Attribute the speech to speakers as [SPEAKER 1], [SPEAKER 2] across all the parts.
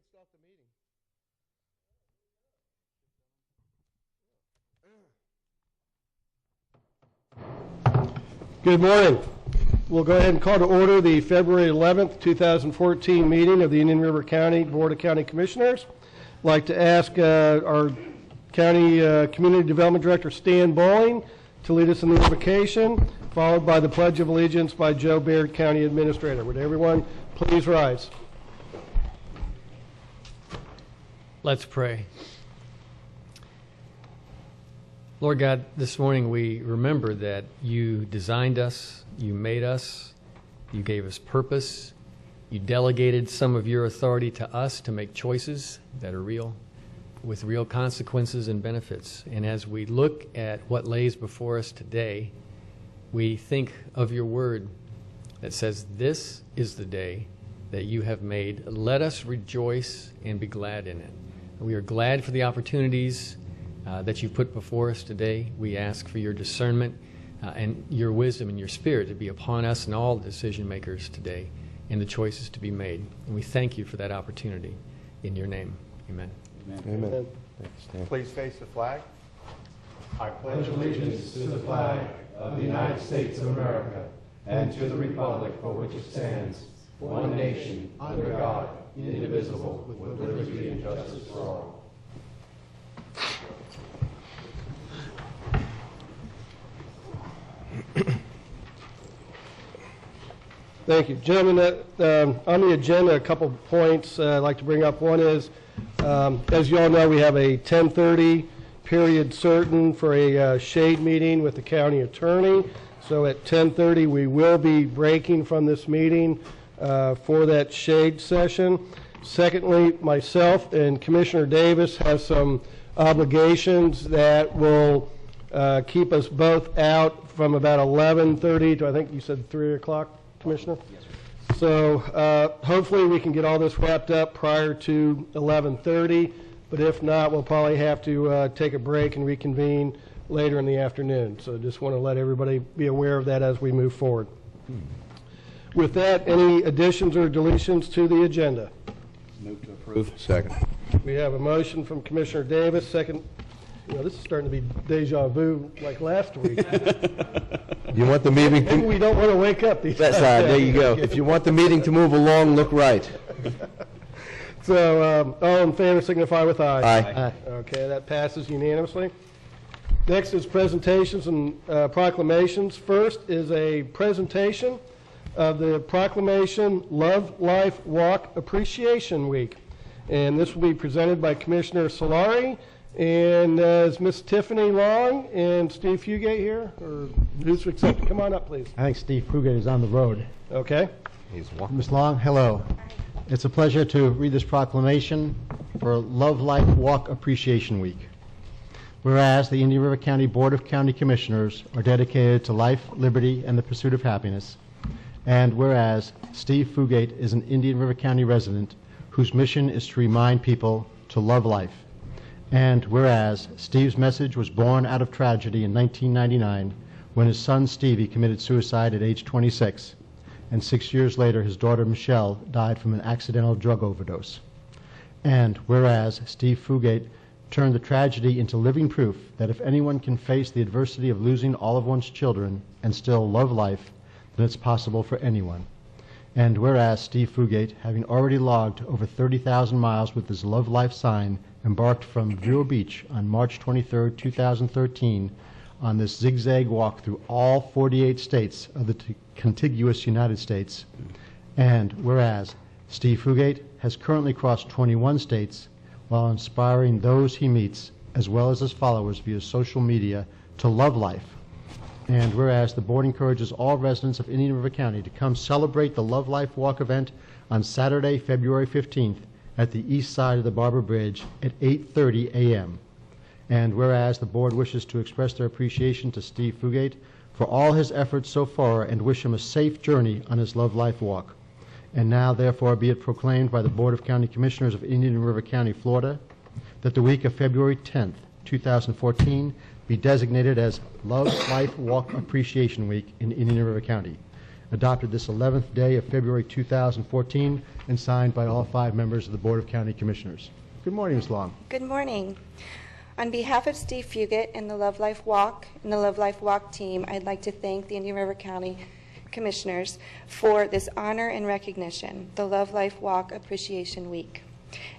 [SPEAKER 1] ahead and start the meeting. Good morning. We'll go ahead and call to order the February 11th, 2014 meeting of the Indian River County Board of County Commissioners. I'd like to ask our County Community Development Director, Stan Bowling, to lead us in the invocation, followed by the Pledge of Allegiance by Joe Baird, County Administrator. Would everyone please rise?
[SPEAKER 2] Let's pray. Lord God, this morning we remember that you designed us, you made us, you gave us purpose, you delegated some of your authority to us to make choices that are real, with real consequences and benefits. And as we look at what lays before us today, we think of your word that says, "This is the day that you have made. Let us rejoice and be glad in it." We are glad for the opportunities that you put before us today. We ask for your discernment and your wisdom and your spirit to be upon us and all decision makers today and the choices to be made. And we thank you for that opportunity. In your name, amen.
[SPEAKER 3] Amen.
[SPEAKER 1] Amen.
[SPEAKER 3] Thanks,
[SPEAKER 4] Please face the flag.
[SPEAKER 3] I pledge allegiance to the flag of the United States of America and to the republic for which it stands, one nation, under God, indivisible, with liberty and justice for all.
[SPEAKER 1] Thank you. Gentlemen, on the agenda, a couple of points I'd like to bring up. One is, as you all know, we have a 10:30 period certain for a shade meeting with the county attorney. So at 10:30, we will be breaking from this meeting for that shade session. Secondly, myself and Commissioner Davis have some obligations that will keep us both out from about 11:30 to, I think you said 3 o'clock, Commissioner?
[SPEAKER 4] Yes, sir.
[SPEAKER 1] So hopefully we can get all this wrapped up prior to 11:30, but if not, we'll probably have to take a break and reconvene later in the afternoon. So just want to let everybody be aware of that as we move forward. With that, any additions or deletions to the agenda?
[SPEAKER 4] Move to approve. Second.
[SPEAKER 1] We have a motion from Commissioner Davis, second. You know, this is starting to be deja vu like last week.
[SPEAKER 4] You want the meeting
[SPEAKER 1] Maybe we don't want to wake up these times.
[SPEAKER 4] there you go. If you want the meeting to move along, look right.
[SPEAKER 1] So all in favor signify with aye.
[SPEAKER 4] Aye.
[SPEAKER 1] Okay, that passes unanimously. Next is presentations and proclamations. First is a presentation of the proclamation Love Life Walk Appreciation Week. And this will be presented by Commissioner Solari. And is Miss Tiffany Long and Steve Fugate here? Or who's accepted? Come on up, please.
[SPEAKER 5] I think Steve Fugate is on the road.
[SPEAKER 1] Okay.
[SPEAKER 4] He's walking.
[SPEAKER 5] Ms. Long, hello. It's a pleasure to read this proclamation for Love Life Walk Appreciation Week. Whereas the Indian River County Board of County Commissioners are dedicated to life, liberty, and the pursuit of happiness. And whereas Steve Fugate is an Indian River County resident whose mission is to remind people to love life. And whereas Steve's message was born out of tragedy in 1999 when his son Stevie committed suicide at age 26, and 6 years later his daughter Michelle died from an accidental drug overdose. And whereas Steve Fugate turned the tragedy into living proof that if anyone can face the adversity of losing all of one's children and still love life, then it's possible for anyone. And whereas Steve Fugate, having already logged over 30,000 miles with his Love Life sign, embarked from Vero Beach on March 23, 2013, on this zigzag walk through all 48 states of the contiguous United States. And whereas Steve Fugate has currently crossed 21 states while inspiring those he meets, as well as his followers via social media, to love life. And whereas the board encourages all residents of Indian River County to come celebrate the Love Life Walk event on Saturday, February 15th at the east side of the Barber Bridge at 8:30 a.m. And whereas the board wishes to express their appreciation to Steve Fugate for all his efforts so far and wish him a safe journey on his Love Life Walk. And now, therefore, be it proclaimed by the Board of County Commissioners of Indian River County, Florida, that the week of February 10th, 2014, be designated as Love Life Walk Appreciation Week in Indian River County. adopted this 11th day of February 2014 and signed by all 5 members of the Board of County Commissioners. Good morning, Ms. Long.
[SPEAKER 6] Good morning. On behalf of Steve Fugit and the Love Life Walk and the Love Life Walk team, I'd like to thank the Indian River County Commissioners for this honor and recognition, the Love Life Walk Appreciation Week.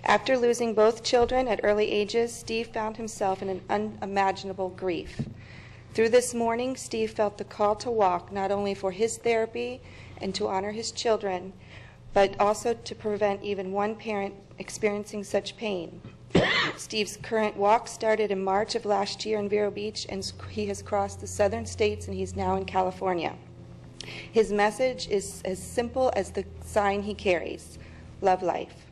[SPEAKER 6] After losing both children at early ages, Steve found himself in an unimaginable grief. Through this morning, Steve felt the call to walk not only for his therapy and to honor his children, but also to prevent even one parent experiencing such pain. Steve's current walk started in March of last year in Vero Beach, and he has crossed the southern states, and he's now in California. His message is as simple as the sign he carries: love life.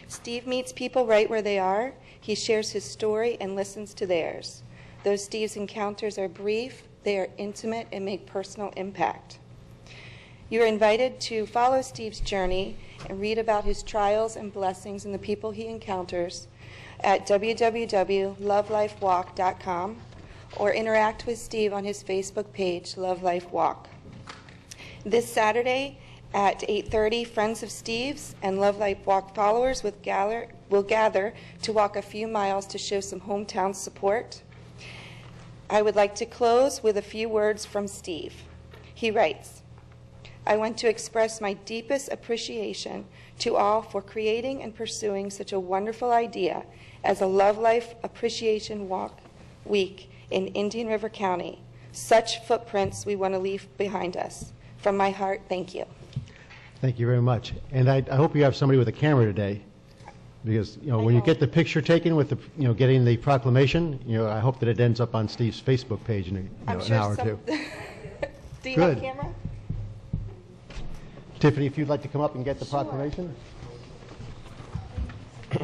[SPEAKER 6] Steve meets people right where they are. He shares his story and listens to theirs. Though Steve's encounters are brief, they are intimate and make personal impact. You are invited to follow Steve's journey and read about his trials and blessings and the people he encounters at www.lovelifewalk.com or interact with Steve on his Facebook page, Love Life Walk. This Saturday at 8:30, Friends of Steve's and Love Life Walk followers will gather to walk a few miles to show some hometown support. I would like to close with a few words from Steve. He writes, "I want to express my deepest appreciation to all for creating and pursuing such a wonderful idea as a Love Life Appreciation Walk Week in Indian River County. Such footprints we want to leave behind us. From my heart, thank you."
[SPEAKER 5] Thank you very much. And I hope you have somebody with a camera today, because when you get the picture taken with the getting the proclamation, I hope that it ends up on Steve's Facebook page in an hour or two.
[SPEAKER 6] Do you
[SPEAKER 5] Good.
[SPEAKER 6] have a camera?
[SPEAKER 5] Tiffany, if you'd like to come up and get the proclamation.
[SPEAKER 1] Why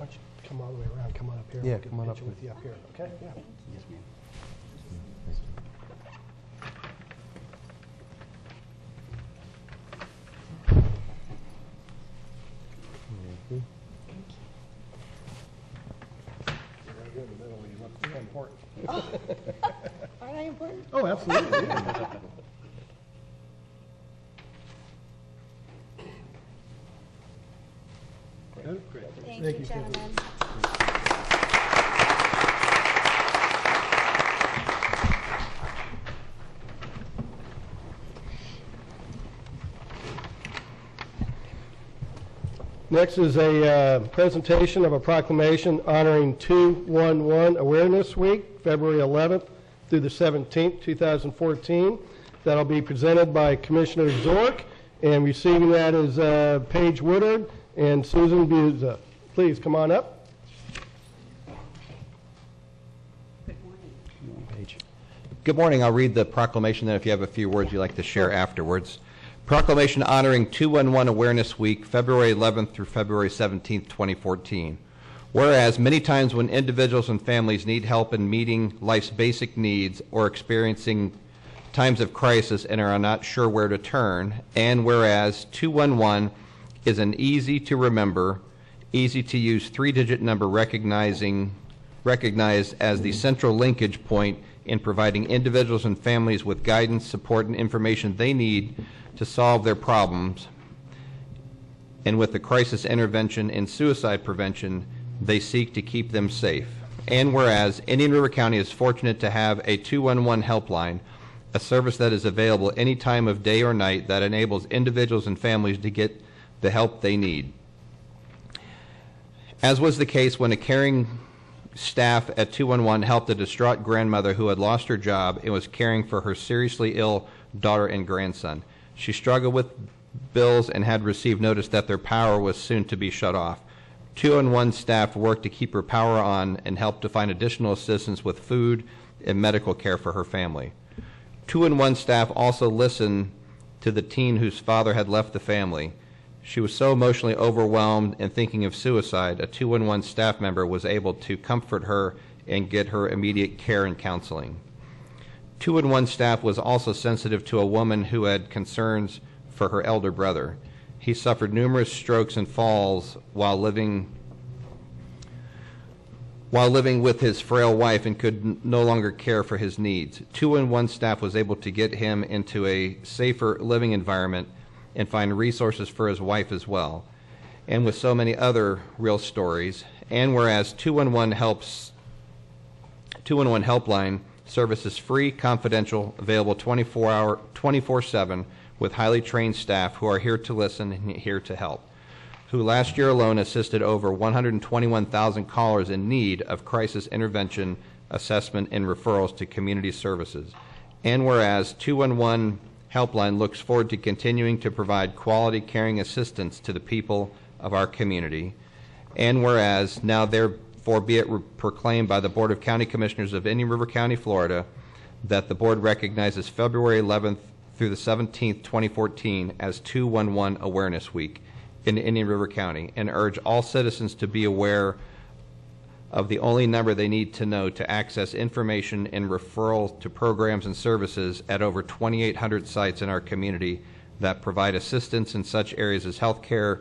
[SPEAKER 1] don't you come all the way around, come on up here.
[SPEAKER 4] Yeah,
[SPEAKER 1] We'll get
[SPEAKER 4] come on
[SPEAKER 1] a
[SPEAKER 4] up.
[SPEAKER 1] picture with you up here, okay? Yeah.
[SPEAKER 3] Yes, ma'am.
[SPEAKER 1] Right here in the middle, you look so important.
[SPEAKER 6] Aren't I important?
[SPEAKER 1] Oh, absolutely, yeah. Good.
[SPEAKER 6] Thank
[SPEAKER 1] Thank
[SPEAKER 6] you,
[SPEAKER 1] you,
[SPEAKER 6] gentlemen.
[SPEAKER 1] Next is a presentation of a proclamation honoring 211 Awareness Week, February 11th through the 17th, 2014. That'll be presented by Commissioner Zork, and receiving that is Paige Woodard and Susan Buza. Please come on up.
[SPEAKER 7] Good morning. I'll read the proclamation, then if you have a few words you'd like to share afterwards. Proclamation honoring 211 Awareness Week, February 11th through February 17th, 2014. Whereas many times when individuals and families need help in meeting life's basic needs or experiencing times of crisis and are not sure where to turn, and whereas 211 is an easy to remember, easy to use 3-digit number recognized as the central linkage point in providing individuals and families with guidance, support, and information they need to solve their problems, and with the crisis intervention and suicide prevention they seek to keep them safe. And whereas Indian River County is fortunate to have a 211 helpline, a service that is available any time of day or night that enables individuals and families to get the help they need. As was the case when a caring staff at 211 helped a distraught grandmother who had lost her job and was caring for her seriously ill daughter and grandson. She struggled with bills and had received notice that their power was soon to be shut off. 211 staff worked to keep her power on and helped to find additional assistance with food and medical care for her family. 211 staff also listened to the teen whose father had left the family. She was so emotionally overwhelmed and thinking of suicide, a 211 staff member was able to comfort her and get her immediate care and counseling. 211 staff was also sensitive to a woman who had concerns for her elder brother. He suffered numerous strokes and falls while living while living with his frail wife and could no longer care for his needs. 211 staff was able to get him into a safer living environment and find resources for his wife as well. And with so many other real stories. And whereas 211 helpline service is free, confidential, available 24/7 with highly trained staff who are here to listen and here to help, who last year alone assisted over 121,000 callers in need of crisis intervention, assessment, and referrals to community services. And whereas 211 Helpline looks forward to continuing to provide quality caring assistance to the people of our community. And whereas now therefore be it proclaimed by the Board of County Commissioners of Indian River County, Florida, that the Board recognizes February 11th through the 17th, 2014 as 211 Awareness Week in Indian River County, and urge all citizens to be aware of the only number they need to know to access information and referral to programs and services at over 2,800 sites in our community that provide assistance in such areas as healthcare,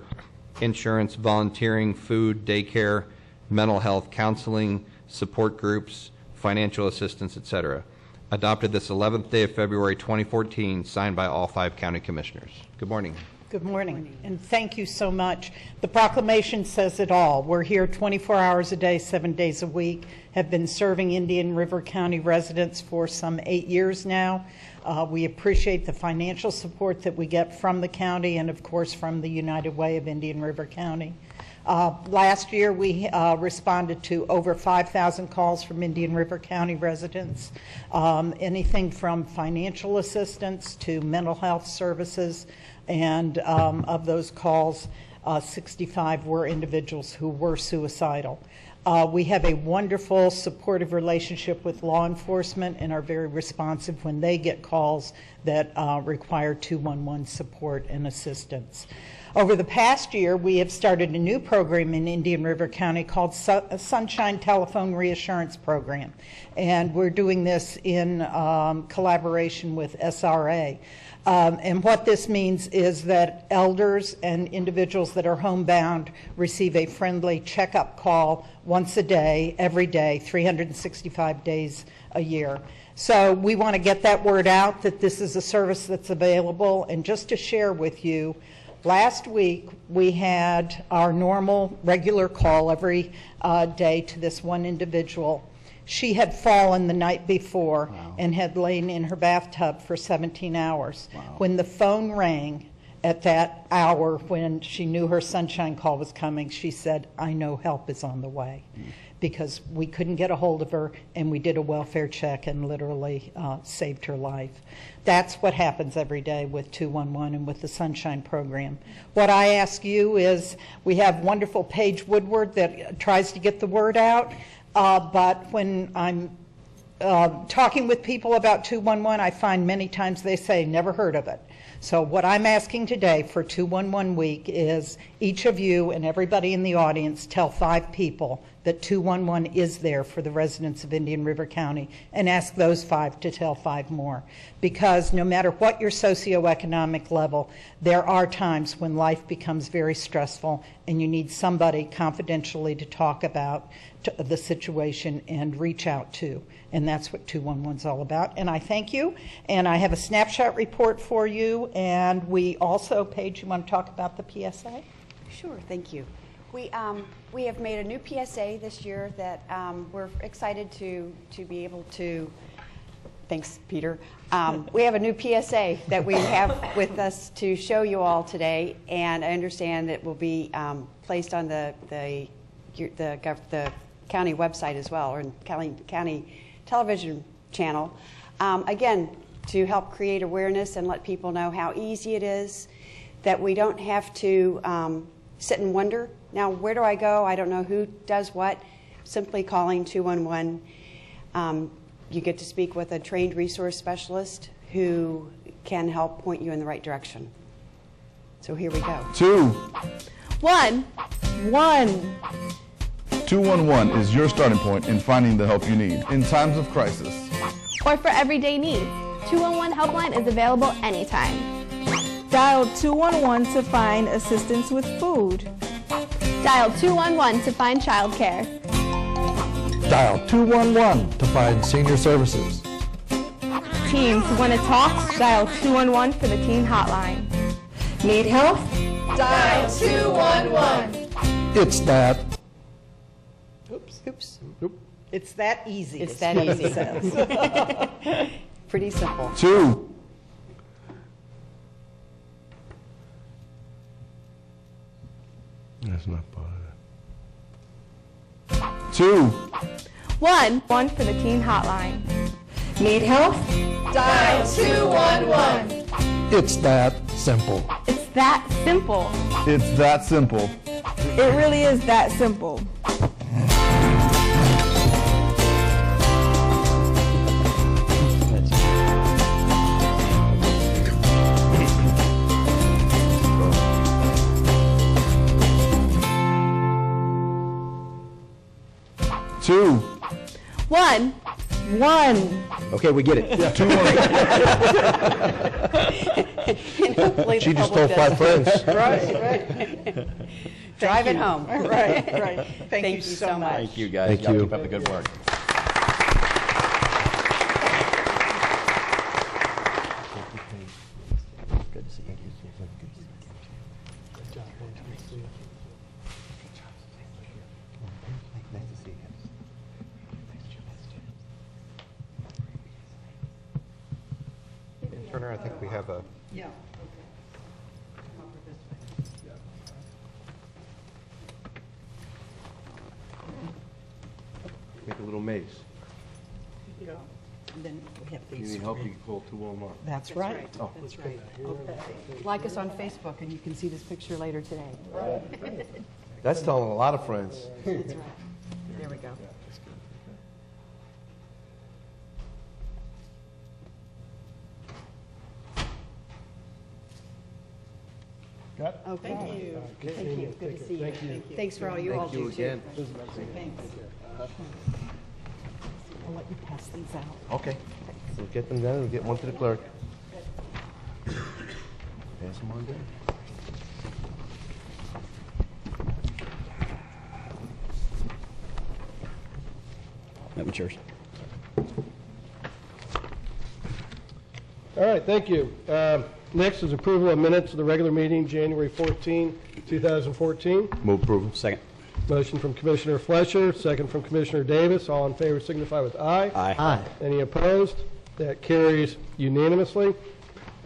[SPEAKER 7] insurance, volunteering, food, daycare, mental health, counseling, support groups, financial assistance, etc. Adopted this 11th day of February 2014, signed by all 5 county commissioners. Good morning.
[SPEAKER 8] Good morning, and thank you so much. The proclamation says it all. We're here 24 hours a day, 7 days a week, have been serving Indian River County residents for some 8 years now. We appreciate the financial support that we get from the county and, of course, from the United Way of Indian River County. Last year, we responded to over 5,000 calls from Indian River County residents, anything from financial assistance to mental health services. And of those calls, 65 were individuals who were suicidal. We have a wonderful supportive relationship with law enforcement and are very responsive when they get calls that require 211 support and assistance. Over the past year, we have started a new program in Indian River County called Sunshine Telephone Reassurance Program. And we're doing this in collaboration with SRA. And what this means is that elders and individuals that are homebound receive a friendly checkup call once a day, every day, 365 days a year. So we want to get that word out that this is a service that's available. And just to share with you, last week we had our normal regular call every day to this one individual. She had fallen the night before and had lain in her bathtub for 17 hours. When the phone rang at that hour when she knew her sunshine call was coming, she said, "I know help is on the way," because we couldn't get a hold of her, and we did a welfare check and literally saved her life. That's what happens every day with 211 and with the Sunshine Program. What I ask you is, we have wonderful Paige Woodward that tries to get the word out. But when I'm talking with people about 211, I find many times they say, never heard of it. So what I'm asking today for 211 Week is each of you and everybody in the audience tell 5 people that 211 is there for the residents of Indian River County, and ask those 5 to tell 5 more. Because no matter what your socioeconomic level, there are times when life becomes very stressful and you need somebody confidentially to talk about the situation and reach out to. And that's what 211 is all about. And I thank you. And I have a snapshot report for you. And we also, Paige, you want to talk about the PSA?
[SPEAKER 9] Sure, thank you. We have made a new PSA this year that we're excited to be able to, thanks Peter. We have a new PSA that we have with us to show you all today, and I understand it will be placed on the county website as well, or in county television channel. Again, to help create awareness and let people know how easy it is, that we don't have to sit and wonder, now where do I go? I don't know who does what. Simply calling 211. You get to speak with a trained resource specialist who can help point you in the right direction. So here we go.
[SPEAKER 10] 211 is your starting point in finding the help you need in times of crisis.
[SPEAKER 11] Or for everyday needs. 211 Helpline is available anytime.
[SPEAKER 12] Dial 211 to find assistance with food.
[SPEAKER 11] Dial 211 to find childcare.
[SPEAKER 13] Dial 211 to find senior services.
[SPEAKER 11] Teens who want to talk, dial 211 for the teen hotline.
[SPEAKER 12] Need help?
[SPEAKER 14] Dial 211.
[SPEAKER 13] It's that.
[SPEAKER 8] Oops. It's that easy.
[SPEAKER 9] It's
[SPEAKER 8] is
[SPEAKER 9] that
[SPEAKER 8] what it
[SPEAKER 9] easy.
[SPEAKER 8] says.
[SPEAKER 9] Pretty simple.
[SPEAKER 13] 2.
[SPEAKER 4] That's not part of
[SPEAKER 13] 2.
[SPEAKER 11] 1 for the teen hotline.
[SPEAKER 12] Need help?
[SPEAKER 14] Dial 211.
[SPEAKER 13] It's that simple.
[SPEAKER 11] It's that simple.
[SPEAKER 10] It's that simple.
[SPEAKER 12] It really is that simple.
[SPEAKER 13] Two.
[SPEAKER 11] 1.
[SPEAKER 12] 1.
[SPEAKER 4] Okay, we get it.
[SPEAKER 9] Hopefully
[SPEAKER 4] She
[SPEAKER 9] the
[SPEAKER 4] just
[SPEAKER 9] public
[SPEAKER 4] told 5
[SPEAKER 9] doesn't.
[SPEAKER 4] friends.
[SPEAKER 8] Right.
[SPEAKER 9] Drive it home.
[SPEAKER 8] Right. Thank you so much.
[SPEAKER 7] Thank you, guys.
[SPEAKER 4] Thank
[SPEAKER 7] Y'all
[SPEAKER 4] you.
[SPEAKER 7] keep up the good work. Turner, I think we have a...
[SPEAKER 8] Yeah.
[SPEAKER 4] Make a little maze.
[SPEAKER 8] Yeah. And then we have
[SPEAKER 4] You
[SPEAKER 8] these.
[SPEAKER 4] need help, you can call 211.
[SPEAKER 8] That's right.
[SPEAKER 4] Oh,
[SPEAKER 8] That's right. Okay.
[SPEAKER 9] Like us on Facebook, and you can see this picture later today.
[SPEAKER 4] That's telling a lot of friends.
[SPEAKER 9] That's right. There we go. Okay. Thank you. Thank you. Good to see you. Thank you. Thanks for all you all do, too. Thanks. I'll let you pass these out.
[SPEAKER 4] Okay. We'll get them down and get one to the clerk. Pass them on down.
[SPEAKER 7] That matures.
[SPEAKER 1] All right, thank you. Next is approval of minutes of the regular meeting, January 14, 2014.
[SPEAKER 4] Move approval.
[SPEAKER 7] Second.
[SPEAKER 1] Motion from Commissioner Fletcher, second from Commissioner Davis. All in favor signify with aye.
[SPEAKER 7] Aye.
[SPEAKER 1] Any opposed? That carries unanimously.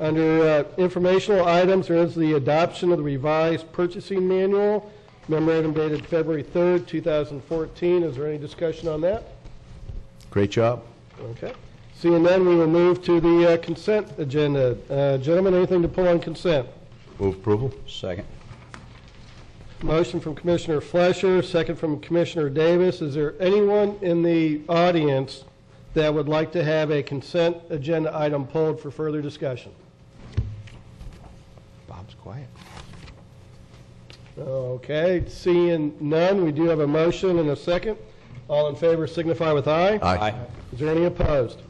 [SPEAKER 1] Under informational items, there is the adoption of the revised purchasing manual, memorandum dated February 3rd, 2014. Is there any discussion on that?
[SPEAKER 4] Great job.
[SPEAKER 1] Okay. Seeing none, we will move to the consent agenda. Gentlemen, anything to pull on consent?
[SPEAKER 4] Move approval.
[SPEAKER 7] Second.
[SPEAKER 1] Motion from Commissioner Fletcher, second from Commissioner Davis. Is there anyone in the audience that would like to have a consent agenda item pulled for further discussion?
[SPEAKER 4] Bob's quiet.
[SPEAKER 1] Okay, seeing none, we do have a motion and a second. All in favor signify with aye.
[SPEAKER 4] Aye.
[SPEAKER 1] Is there any opposed?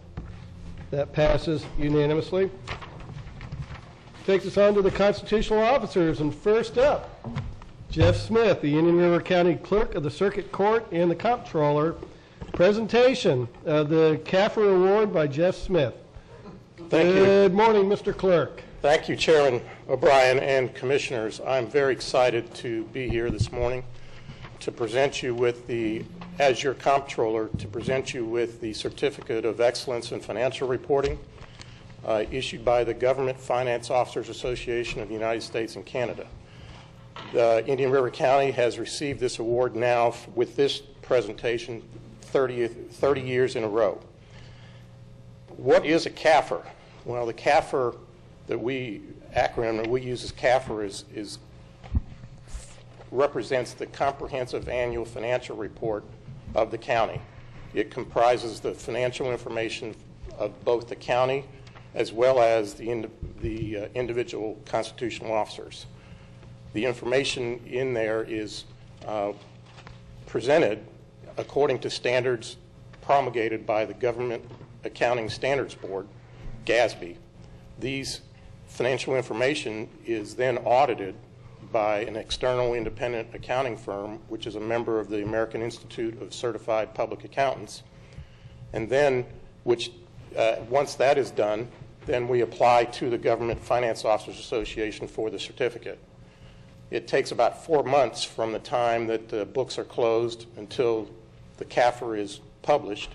[SPEAKER 1] That passes unanimously. Takes us on to the constitutional officers, and first up, Jeff Smith, the Indian River County Clerk of the Circuit Court and the Comptroller. Presentation of the CAFR Award by Jeff Smith.
[SPEAKER 15] Thank you.
[SPEAKER 1] Good morning, Mr. Clerk.
[SPEAKER 15] Thank you, Chairman O'Brien and Commissioners. I'm very excited to be here this morning to present you with as your Comptroller, to present you with the Certificate of Excellence in Financial Reporting issued by the Government Finance Officers Association of the United States and Canada. Indian River County has received this award now with this presentation 30 years in a row. What is a CAFR? Well, the CAFR acronym that we use as CAFR represents the Comprehensive Annual Financial Report of the county. It comprises the financial information of both the county as well as the individual constitutional officers. The information in there is presented according to standards promulgated by the Government Accounting Standards Board, GASB. These financial information is then audited by an external independent accounting firm, which is a member of the American Institute of Certified Public Accountants. And then, once that is done, then we apply to the Government Finance Officers Association for the certificate. It takes about 4 months from the time that the books are closed until the CAFR is published.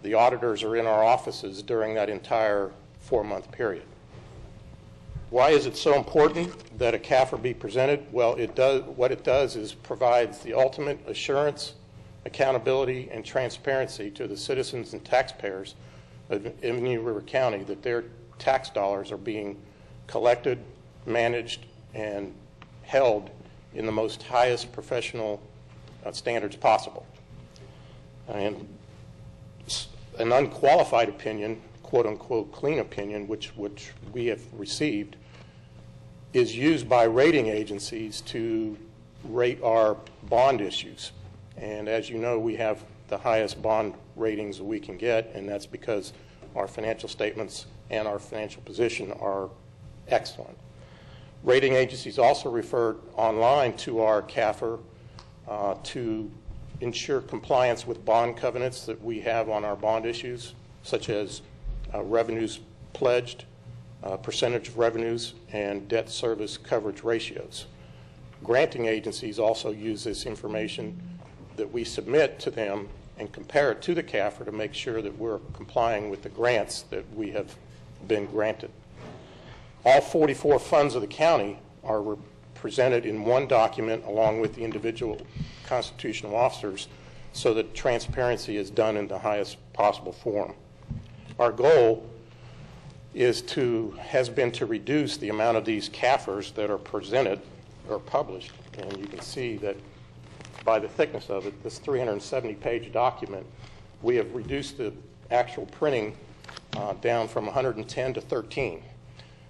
[SPEAKER 15] The auditors are in our offices during that entire 4-month period. Why is it so important that a CAFR be presented? Well, what it does is provides the ultimate assurance, accountability, and transparency to the citizens and taxpayers of Indian River County that their tax dollars are being collected, managed, and held in the most highest professional standards possible. And an unqualified opinion, quote-unquote clean opinion, which we have received, is used by rating agencies to rate our bond issues. And as you know, we have the highest bond ratings we can get, and that's because our financial statements and our financial position are excellent. Rating agencies also refer online to our CAFR to ensure compliance with bond covenants that we have on our bond issues, such as revenues pledged, percentage of revenues, and debt service coverage ratios. Granting agencies also use this information that we submit to them and compare it to the CAFR to make sure that we're complying with the grants that we have been granted. All 44 funds of the county are presented in one document along with the individual constitutional officers so that transparency is done in the highest possible form. Our goal has been to reduce the amount of these CAFRs that are presented or published. And you can see that by the thickness of it, this 370-page document, we have reduced the actual printing down from 110 to 13.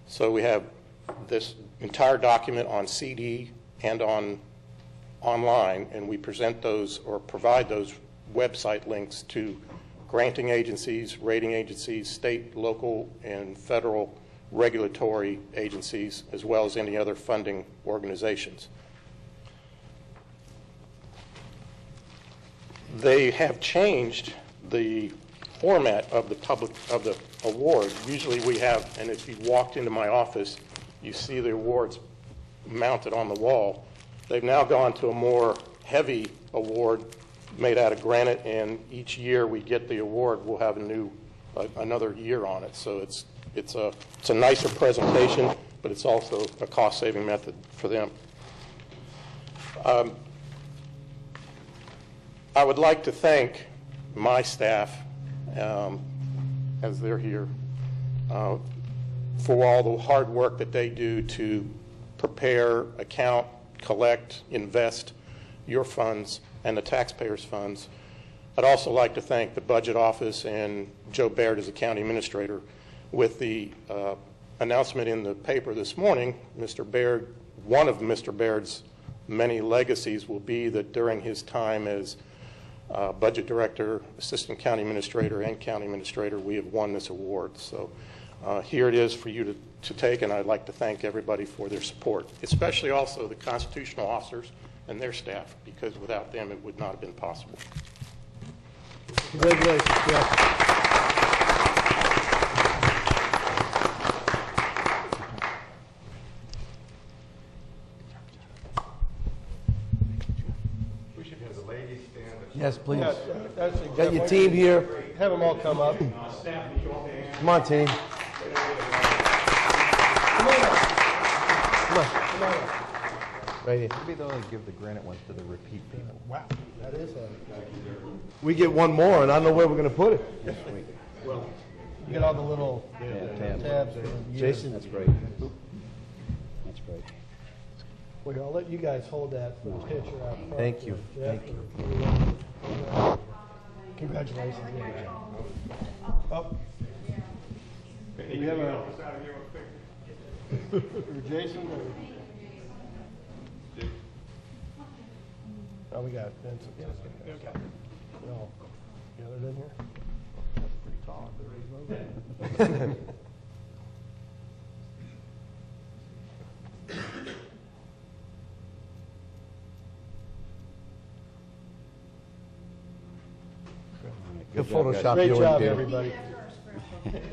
[SPEAKER 15] So we have this entire document on CD and online, and we present those or provide those website links to granting agencies, rating agencies, state, local, and federal regulatory agencies, as well as any other funding organizations. They have changed the format of the award. Usually we have, and if you walked into my office, you see the awards mounted on the wall. They've now gone to a more heavy award made out of granite, and each year we get the award, we'll have another year on it. So it's a nicer presentation, but it's also a cost-saving method for them. I would like to thank my staff, as they're here, for all the hard work that they do to prepare, account, collect, invest your funds and the taxpayers' funds. I'd also like to thank the Budget Office and Joe Baird as the County Administrator. With the announcement in the paper this morning, Mr. Baird, one of Mr. Baird's many legacies will be that during his time as Budget Director, Assistant County Administrator, and County Administrator, we have won this award. So here it is for you to take, and I'd like to thank everybody for their support, especially also the constitutional officers and their staff, because without them it would not have been possible.
[SPEAKER 1] Congratulations, Jeff.
[SPEAKER 4] Yes, please.
[SPEAKER 1] Yeah, actually,
[SPEAKER 4] Got
[SPEAKER 1] Jeff,
[SPEAKER 4] your
[SPEAKER 1] why
[SPEAKER 4] team
[SPEAKER 1] don't you
[SPEAKER 4] here.
[SPEAKER 1] Have them all come up.
[SPEAKER 4] Come on, team.
[SPEAKER 1] Come on up. Come on up.
[SPEAKER 4] Right here.
[SPEAKER 7] Maybe they'll only give the granite ones to the repeat people.
[SPEAKER 1] Wow, that is heavy.
[SPEAKER 4] We get one more, and I don't know where we're going to put it.
[SPEAKER 1] Well, you get all the little tabs. there.
[SPEAKER 4] Jason? That's great. That's great.
[SPEAKER 1] Well, I'll let you guys hold that for the picture out front.
[SPEAKER 4] Thank you.
[SPEAKER 1] Jeff.
[SPEAKER 4] Thank you.
[SPEAKER 1] Congratulations. Oh. Do we have a... for Jason? Oh, we got Vincent. Okay. We all gathered in here? That's pretty tall. Good
[SPEAKER 3] Photoshop
[SPEAKER 1] job, Great
[SPEAKER 3] you
[SPEAKER 1] job,
[SPEAKER 3] and do.
[SPEAKER 1] everybody.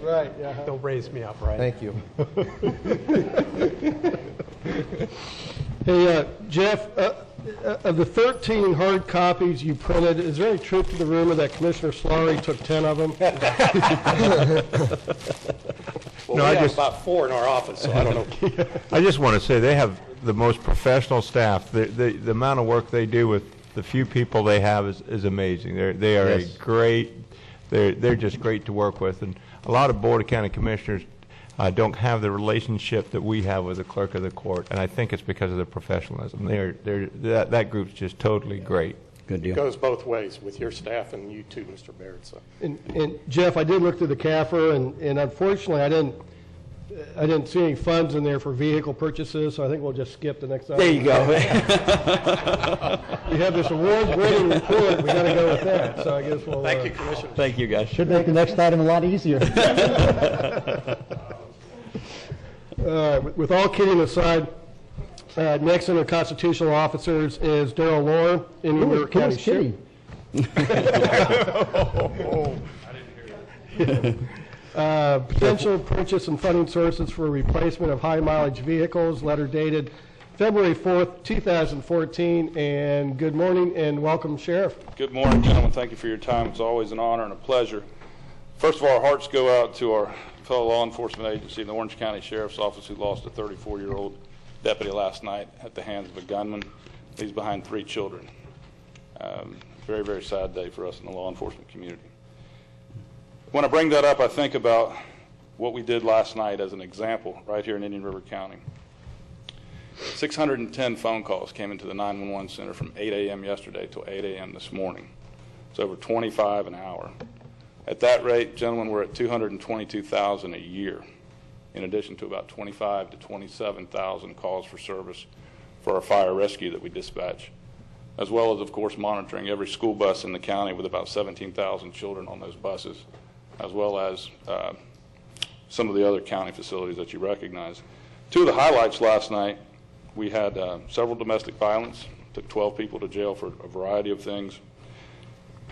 [SPEAKER 1] Right, yeah.
[SPEAKER 3] Don't raise me up, right? Thank you.
[SPEAKER 1] Hey, Jeff, of the 13 hard copies you printed, is there any truth to the rumor that Commissioner Slaughter took 10 of them?
[SPEAKER 15] Well,
[SPEAKER 16] No,
[SPEAKER 15] we
[SPEAKER 16] I
[SPEAKER 15] have
[SPEAKER 16] just-
[SPEAKER 15] about 4 in our office, so I don't know.
[SPEAKER 16] I just want to say they have the most professional staff. The amount of work they do with the few people they have is amazing. They are
[SPEAKER 5] Yes.
[SPEAKER 16] a great. They're just great to work with, and a lot of Board of County Commissioners don't have the relationship that we have with the clerk of the court, and I think it's because of their professionalism. That group's just totally great.
[SPEAKER 4] Good
[SPEAKER 15] It
[SPEAKER 4] deal.
[SPEAKER 15] goes both ways with your staff and you too, Mr. Baird. So.
[SPEAKER 1] And Jeff, I did look through the CAFR, and unfortunately, I didn't see any funds in there for vehicle purchases, so I think we'll just skip the next item.
[SPEAKER 4] There you go.
[SPEAKER 1] We have this award-winning report, we got to go with that, so I guess we'll...
[SPEAKER 15] Thank you, Commissioner.
[SPEAKER 4] Thank you, guys.
[SPEAKER 5] Should make the next item a lot easier.
[SPEAKER 1] With all kidding aside, next under constitutional officers is Darrell Lohr, Indian River County Sheriff. Potential purchase and funding sources for replacement of high mileage vehicles, letter dated February 4th, 2014. And good morning and welcome, Sheriff.
[SPEAKER 17] Good morning, gentlemen. Thank you for your time. It's always an honor and a pleasure. First of all, our hearts go out to our fellow law enforcement agency, the Orange County Sheriff's Office, who lost a 34-year-old deputy last night at the hands of a gunman. He's behind 3 children. Very, very sad day for us in the law enforcement community. When I bring that up, I think about what we did last night as an example right here in Indian River County. 610 phone calls came into the 911 center from 8 a.m. yesterday till 8 a.m. this morning. It's over 25 an hour. At that rate, gentlemen, we're at 222,000 a year, in addition to about 25 to 27,000 calls for service for our fire rescue that we dispatch, as well as, of course, monitoring every school bus in the county with about 17,000 children on those buses, as well as some of the other county facilities that you recognize. 2 of the highlights last night, we had several domestic violence, took 12 people to jail for a variety of things.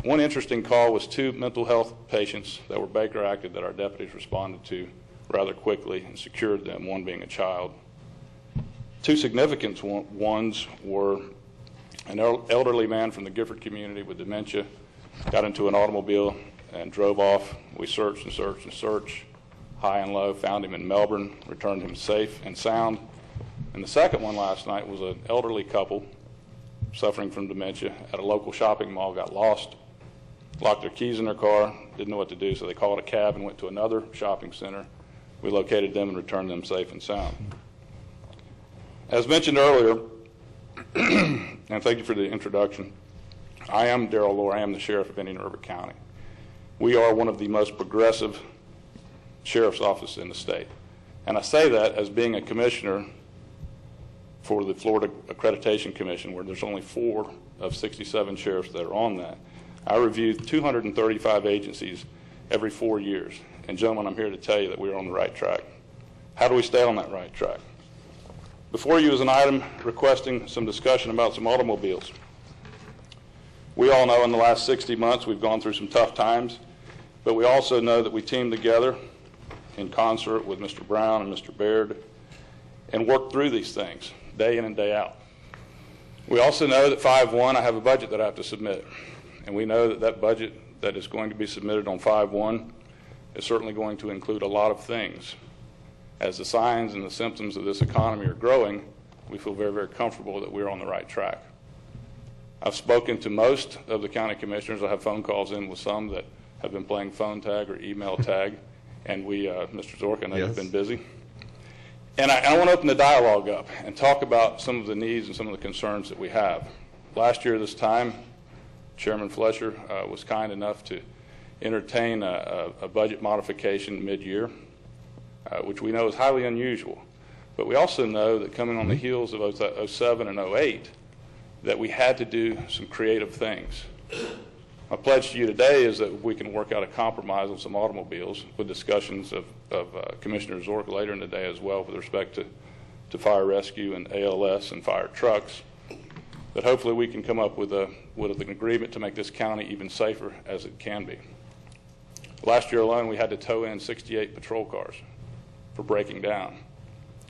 [SPEAKER 17] One interesting call was 2 mental health patients that were Baker acted that our deputies responded to rather quickly and secured them, one being a child. 2 significant ones were an elderly man from the Gifford community with dementia, got into an automobile and drove off. We searched and searched and searched, high and low, found him in Melbourne, returned him safe and sound. And the second one last night was an elderly couple suffering from dementia at a local shopping mall, got lost, locked their keys in their car, didn't know what to do, so they called a cab and went to another shopping center. We located them and returned them safe and sound. As mentioned earlier, and thank you for the introduction, I am Darrell Lohr. I am the Sheriff of Indian River County. We are one of the most progressive sheriff's offices in the state. And I say that as being a commissioner for the Florida Accreditation Commission, where there's only 4 of 67 sheriffs that are on that. I review 235 agencies every 4 years. And gentlemen, I'm here to tell you that we are on the right track. How do we stay on that right track? Before you is an item requesting some discussion about some automobiles. We all know in the last 60 months we've gone through some tough times, but we also know that we teamed together in concert with Mr. Brown and Mr. Baird and worked through these things day in and day out. We also know that 5/1 I have a budget that I have to submit, and we know that that budget that is going to be submitted on 5/1 is certainly going to include a lot of things. As the signs and the symptoms of this economy are growing, we feel very, very comfortable that we're on the right track. I've spoken to most of the county commissioners. I have phone calls in with some that have been playing phone tag or email tag, and we, Mr. Zork, I know you've been busy. And I want to open the dialogue up and talk about some of the needs and some of the concerns that we have. Last year this time, Chairman Flesher was kind enough to entertain a budget modification mid-year, which we know is highly unusual. But we also know that coming on the heels of 07 and 08, that we had to do some creative things. My pledge to you today is that we can work out a compromise on some automobiles with discussions of Commissioner Zork later in the day as well with respect to fire rescue and ALS and fire trucks, that hopefully we can come up with an agreement to make this county even safer as it can be. Last year alone, we had to tow in 68 patrol cars for breaking down.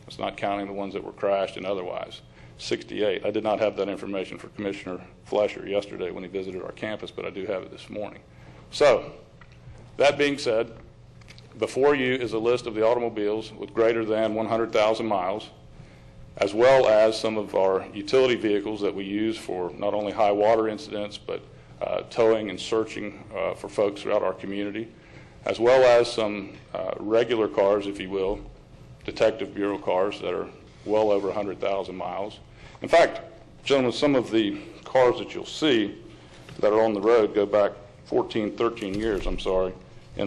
[SPEAKER 17] That's not counting the ones that were crashed and otherwise. 68. I did not have that information for Commissioner Flesher yesterday when he visited our campus, but I do have it this morning. So, that being said, before you is a list of the automobiles with greater than 100,000 miles, as well as some of our utility vehicles that we use for not only high water incidents, but towing and searching for folks throughout our community, as well as some regular cars, if you will, Detective Bureau cars that are well over 100,000 miles. In fact, gentlemen, some of the cars that you'll see that are on the road go back 13 years, and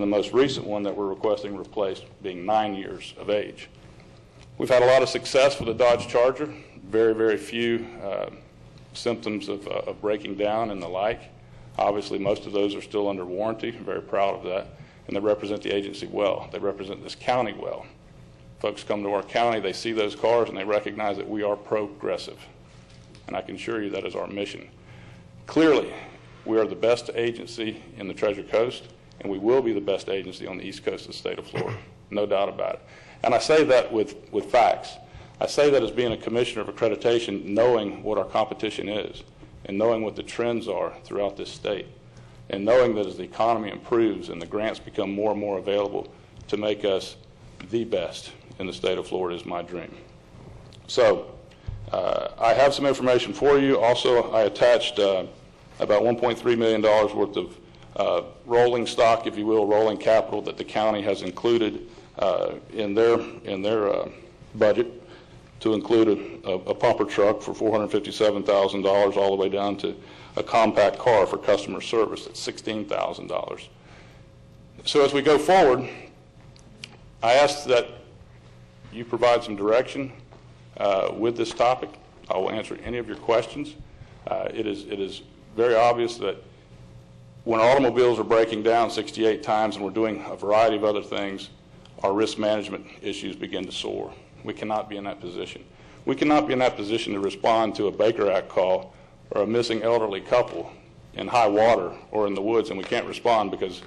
[SPEAKER 17] the most recent one that we're requesting replaced being 9 years of age. We've had a lot of success with the Dodge Charger, very, very few symptoms of breaking down and the like. Obviously, most of those are still under warranty. I'm very proud of that, and they represent the agency well. They represent this county well. Folks come to our county, they see those cars, and they recognize that we are progressive. And I can assure you that is our mission. Clearly, we are the best agency in the Treasure Coast, and we will be the best agency on the east coast of the state of Florida. No doubt about it. And I say that with facts. I say that as being a commissioner of accreditation, knowing what our competition is, and knowing what the trends are throughout this state, and knowing that as the economy improves and the grants become more and more available to make us the best in the state of Florida is my dream. So I have some information for you. Also, I attached about $1.3 million worth of rolling stock, if you will, rolling capital that the county has included in their budget to include a pumper truck for $457,000 all the way down to a compact car for customer service at $16,000. So as we go forward, I ask that you provide some direction with this topic. I will answer any of your questions. It is very obvious that when automobiles are breaking down 68 times and we're doing a variety of other things, our risk management issues begin to soar. We cannot be in that position. We cannot be in that position to respond to a Baker Act call or a missing elderly couple in high water or in the woods, and we can't respond because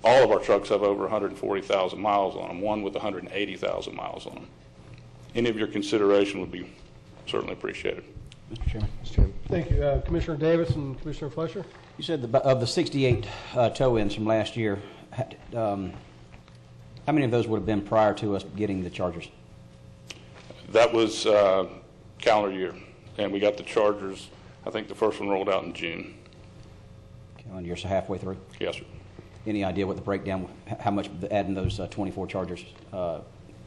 [SPEAKER 17] all of our trucks have over 140,000 miles on them, one with 180,000 miles on them. Any of your consideration would be certainly appreciated.
[SPEAKER 4] Mr. Chairman.
[SPEAKER 1] Thank you. Commissioner Davis and Commissioner Flesher?
[SPEAKER 4] You said of the 68 tow-ins from last year, how many of those would have been prior to us getting the Chargers?
[SPEAKER 17] That was calendar year, and we got the Chargers. I think the first one rolled out in June.
[SPEAKER 4] Calendar year, so halfway through?
[SPEAKER 17] Yes, sir.
[SPEAKER 4] Any idea what the breakdown, how much adding those 24 Chargers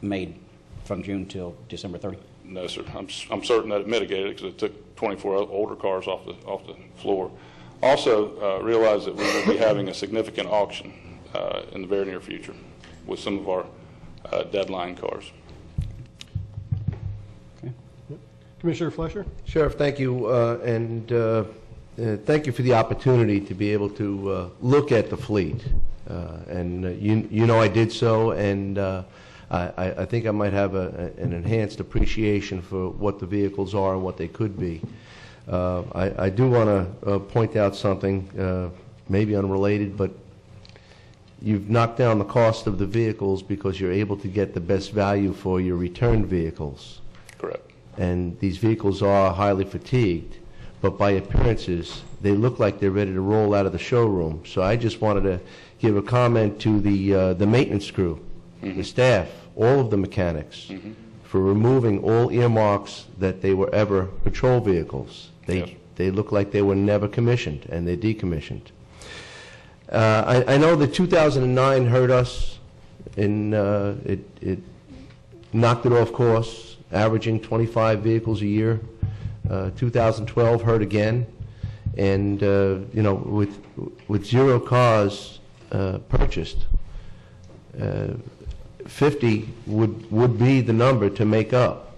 [SPEAKER 4] made from June till December 30?
[SPEAKER 17] No, sir. I'm certain that it mitigated it because it took 24 older cars off the floor. Also, realize that we will be having a significant auction in the very near future with some of our deadline cars.
[SPEAKER 4] Okay.
[SPEAKER 1] Commissioner Flesher?
[SPEAKER 3] Sheriff, thank you, and thank you for the opportunity to be able to look at the fleet. You know I did so, and I think I might have an enhanced appreciation for what the vehicles are and what they could be. I do want to point out something, maybe unrelated, but you've knocked down the cost of the vehicles because you're able to get the best value for your return vehicles.
[SPEAKER 17] Correct.
[SPEAKER 3] And these vehicles are highly fatigued, but by appearances, they look like they're ready to roll out of the showroom. So I just wanted to give a comment to the maintenance crew, the staff, all of the mechanics, for removing all earmarks that they were ever patrol vehicles. They look like they were never commissioned, and they're decommissioned. I know that 2009 hurt us, and it knocked it off course, averaging 25 vehicles a year. 2012 hurt again, and you know, with 0 cars purchased, 50 would be the number to make up.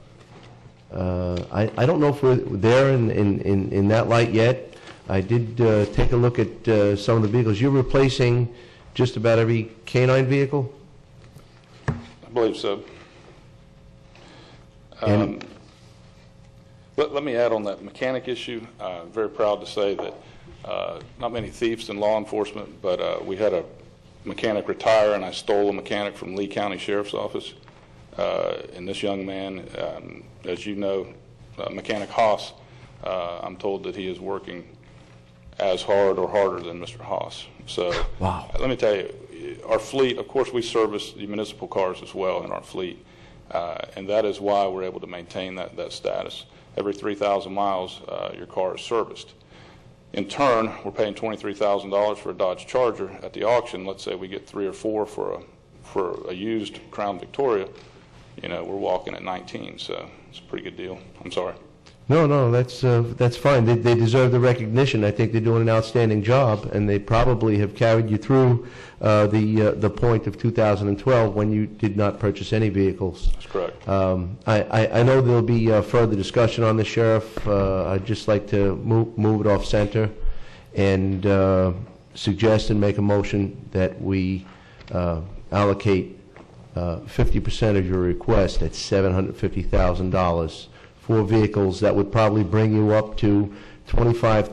[SPEAKER 3] I don't know if we're there in that light yet. I did take a look at some of the vehicles. You're replacing just about every canine vehicle?
[SPEAKER 17] I believe so. Let me add on that mechanic issue. I'm very proud to say that not many thieves in law enforcement, but we had a mechanic retire, and I stole a mechanic from Lee County Sheriff's Office. And this young man, as you know, Mechanic Haas, I'm told that he is working as hard or harder than Mr. Haas. So wow. Let me tell you, our fleet, of course, we service the municipal cars as well in our fleet, and that is why we're able to maintain that status. Every 3,000 miles, your car is serviced. In turn, we're paying $23,000 for a Dodge Charger at the auction. Let's say we get 3 or 4 for a used Crown Victoria. You know, we're walking at 19, so it's a pretty good deal. I'm sorry.
[SPEAKER 3] No, that's fine. They deserve the recognition. I think they're doing an outstanding job, and they probably have carried you through the point of 2012 when you did not purchase any vehicles.
[SPEAKER 17] That's correct.
[SPEAKER 3] I know there'll be further discussion on the sheriff. I'd just like to move it off center and suggest and make a motion that we allocate 50% of your request at $750,000 for vehicles. That would probably bring you up to 25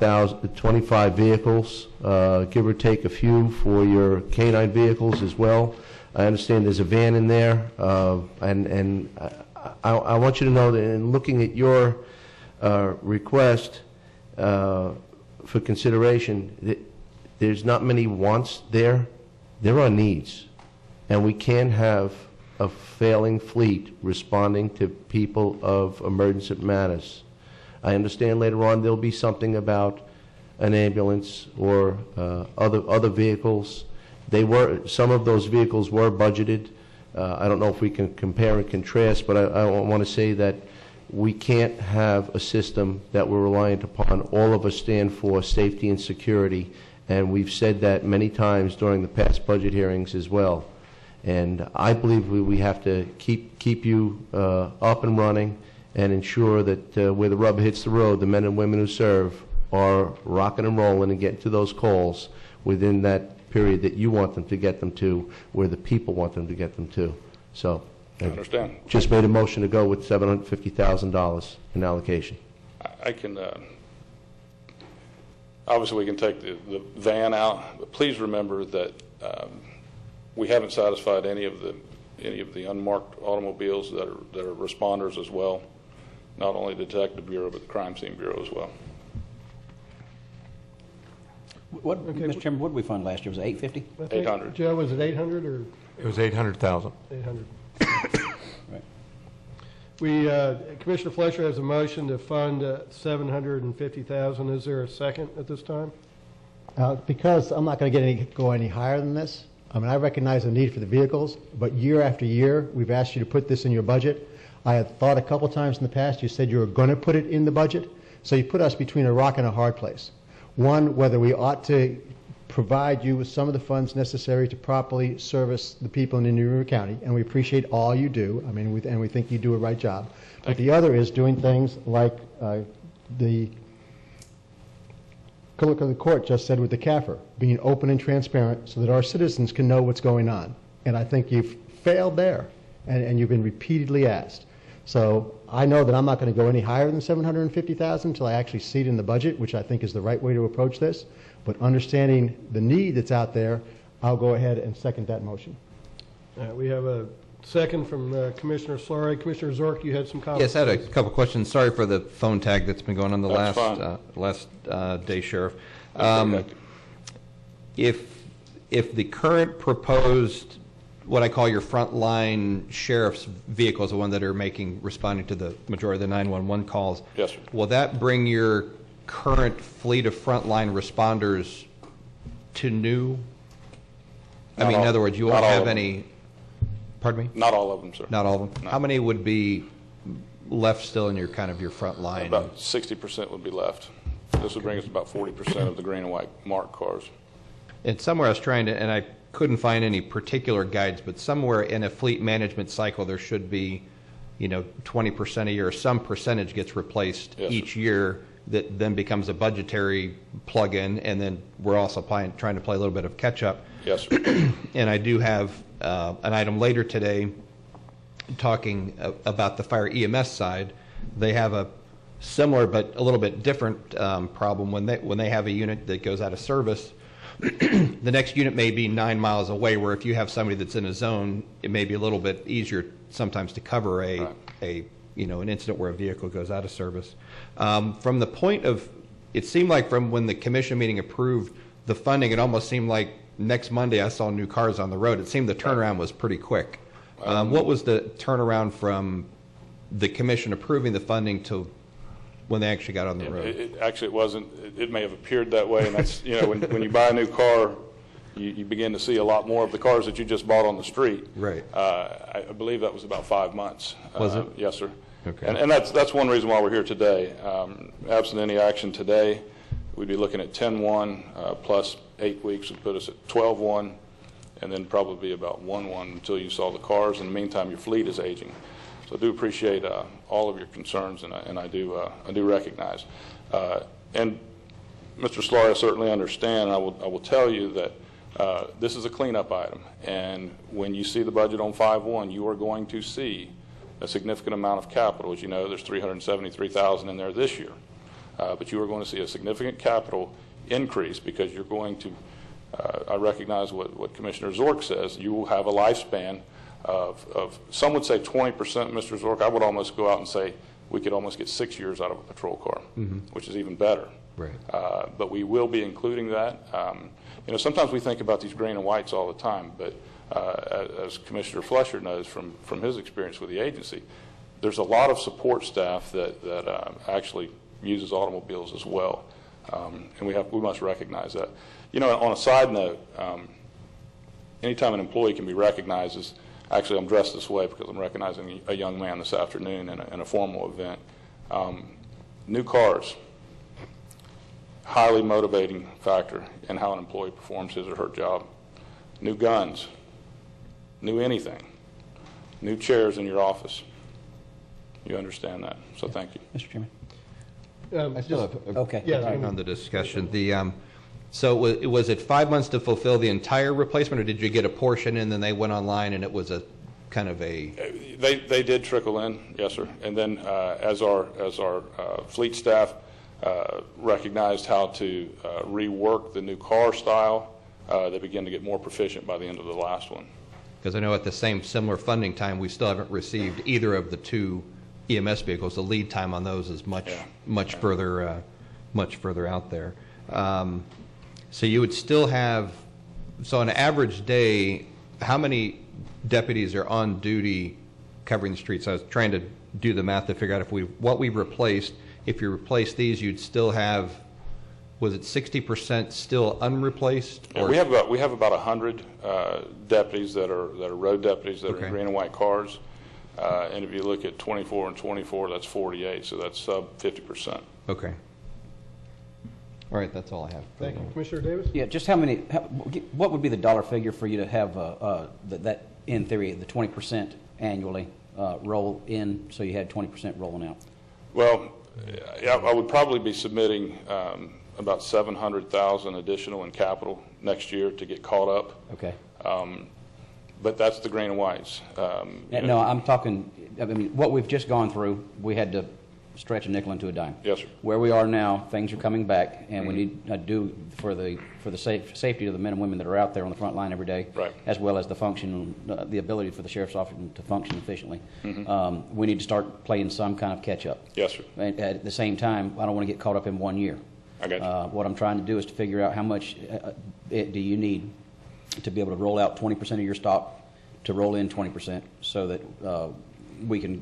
[SPEAKER 3] vehicles, give or take a few for your canine vehicles as well. I understand there's a van in there, and I want you to know that in looking at your request for consideration, there's not many wants there. There are needs, and we can't have a failing fleet responding to people of emergency matters. I understand later on there'll be something about an ambulance or other vehicles. Some of those vehicles were budgeted. I don't know if we can compare and contrast, but I want to say that we can't have a system that we're reliant upon. All of us stand for safety and security, and we've said that many times during the past budget hearings as well. And I believe we have to keep you up and running and ensure that where the rubber hits the road, the men and women who serve are rocking and rolling and getting to those calls within that period that you want them to get them to, where the people want them to get them to. So
[SPEAKER 17] I understand.
[SPEAKER 3] Just made a motion to go with $750,000 in allocation.
[SPEAKER 17] I can, obviously we can take the van out, but please remember that we haven't satisfied any of the unmarked automobiles that are responders as well. Not only the Detective Bureau, but the Crime Scene Bureau as well.
[SPEAKER 4] Mr. Chairman, what did we fund last year? Was it 850?
[SPEAKER 17] 800.
[SPEAKER 1] Joe, was it 800 or?
[SPEAKER 16] It was 800,000.
[SPEAKER 1] 800.
[SPEAKER 4] Right.
[SPEAKER 1] Commissioner Fletcher has a motion to fund $750,000. Is there a second at this time?
[SPEAKER 5] Because I'm not going to go any higher than this. I mean, I recognize the need for the vehicles, but year after year, we've asked you to put this in your budget. I had thought a couple times in the past, you said you were going to put it in the budget, so you put us between a rock and a hard place. One, whether we ought to provide you with some of the funds necessary to properly service the people in Indian River County, and we appreciate all you do. I mean, and we think you do a right job. But the other is doing things like the clerk of the court just said with the CAFR, being open and transparent so that our citizens can know what's going on. And I think you've failed there, and you've been repeatedly asked. So I know that I'm not going to go any higher than $750,000 until I actually see it in the budget, which I think is the right way to approach this. But understanding the need that's out there, I'll go ahead and second that motion.
[SPEAKER 1] We have a second from Commissioner Slurry. Commissioner Zork, you had some comments.
[SPEAKER 7] Yes, I had a couple questions. Sorry for the phone tag that's been going on the
[SPEAKER 17] That's
[SPEAKER 7] last day, Sheriff. If the current proposed, what I call your frontline sheriff's vehicles, the one that are responding to the majority of the 911 calls,
[SPEAKER 17] yes, sir.
[SPEAKER 7] Will that bring your current fleet of frontline responders to new? I mean, in other words, you won't have any. Pardon me?
[SPEAKER 17] Not all of them, sir.
[SPEAKER 7] Not all of them? No. How many would be left still in your front line?
[SPEAKER 17] About 60% would be left. This would bring us about 40% of the green and white marked cars.
[SPEAKER 7] And somewhere I was trying to, and I couldn't find any particular guides, but somewhere in a fleet management cycle there should be, 20% a year, or some percentage gets replaced each year that then becomes a budgetary plug-in, and then we're also trying to play a little bit of catch-up.
[SPEAKER 17] Yes, sir.
[SPEAKER 7] And I do have an item later today talking about the fire EMS side. They have a similar but a little bit different problem when they have a unit that goes out of service. the next unit may be 9 miles away, where if you have somebody that's in a zone, it may be a little bit easier sometimes to cover an incident where a vehicle goes out of service. From the point of, it seemed like from when the commission meeting approved the funding, it almost seemed like next Monday I saw new cars on the road. It seemed the turnaround was pretty quick. What was the turnaround from the commission approving the funding to when they actually got on the road?
[SPEAKER 17] Actually, it wasn't. It may have appeared that way, and that's, when you buy a new car, you begin to see a lot more of the cars that you just bought on the street.
[SPEAKER 7] Right.
[SPEAKER 17] I believe that was about 5 months.
[SPEAKER 7] Was it?
[SPEAKER 17] Yes, sir.
[SPEAKER 7] Okay.
[SPEAKER 17] And that's one reason why we're here today. Absent any action today, we'd be looking at 10-1 plus 8 weeks would put us at 12-1, and then probably about 1-1 until you saw the cars. In the meantime, your fleet is aging. So I do appreciate all of your concerns, and I do recognize. And Mr. Solari, I certainly understand. And I will tell you that this is a cleanup item, and when you see the budget on 5-1, you are going to see a significant amount of capital. As you know, there's $373,000 in there this year, but you are going to see a significant capital increase because you're going to. I recognize what Commissioner Zork says. You will have a lifespan of some would say 20%, Mr. Zork. I would almost go out and say we could almost get 6 years out of a patrol car, which is even better.
[SPEAKER 7] Right.
[SPEAKER 17] But we will be including that. Sometimes we think about these green and whites all the time, but as Commissioner Fletcher knows from his experience with the agency, there's a lot of support staff that actually uses automobiles as well, and we must recognize that. On a side note, anytime an employee can be recognized as, actually I'm dressed this way because I'm recognizing a young man this afternoon in a formal event. New cars, highly motivating factor in how an employee performs his or her job. New guns, new anything, new chairs in your office. You understand that, so thank you.
[SPEAKER 4] Mr. Chairman.
[SPEAKER 7] I still have
[SPEAKER 4] okay.
[SPEAKER 7] On the discussion. So was it 5 months to fulfill the entire replacement, or did you get a portion and then they went online and it was a kind of a?
[SPEAKER 17] They did trickle in, yes, sir. And then as our fleet staff recognized how to rework the new car style, they began to get more proficient by the end of the last one.
[SPEAKER 7] Because I know at the same similar funding time, we still haven't received either of the two EMS vehicles. The lead time on those is much further out there. So you would still have, so on an average day, how many deputies are on duty covering the streets? I was trying to do the math to figure out what we replaced. If you replace these, you'd still have, was it 60% still unreplaced?
[SPEAKER 17] Yeah, we have about 100 deputies that are road deputies that are in green and white cars. And if you look at 24 and 24, that's 48, so that's sub 50%.
[SPEAKER 7] Okay. All right, that's all I have.
[SPEAKER 1] Thank you. Commissioner Davis?
[SPEAKER 4] Yeah, just what would be the dollar figure for you to have that, in theory, the 20% annually roll in, so you had 20% rolling out?
[SPEAKER 17] Well, yeah, I would probably be submitting about $700,000 additional in capital next year to get caught up.
[SPEAKER 4] Okay.
[SPEAKER 17] But that's the green and whites.
[SPEAKER 4] No, I'm talking, what we've just gone through, we had to stretch a nickel into a dime.
[SPEAKER 17] Yes, sir.
[SPEAKER 4] Where we are now, things are coming back, and we need to do for the safety of the men and women that are out there on the front line every day,
[SPEAKER 17] right,
[SPEAKER 4] as well as the ability for the sheriff's office to function efficiently. We need to start playing some kind of catch up.
[SPEAKER 17] Yes, sir.
[SPEAKER 4] And at the same time, I don't want to get caught up in 1 year.
[SPEAKER 17] I got you.
[SPEAKER 4] What I'm trying to do is to figure out how much do you need to be able to roll out 20% of your stock to roll in 20% so that we can,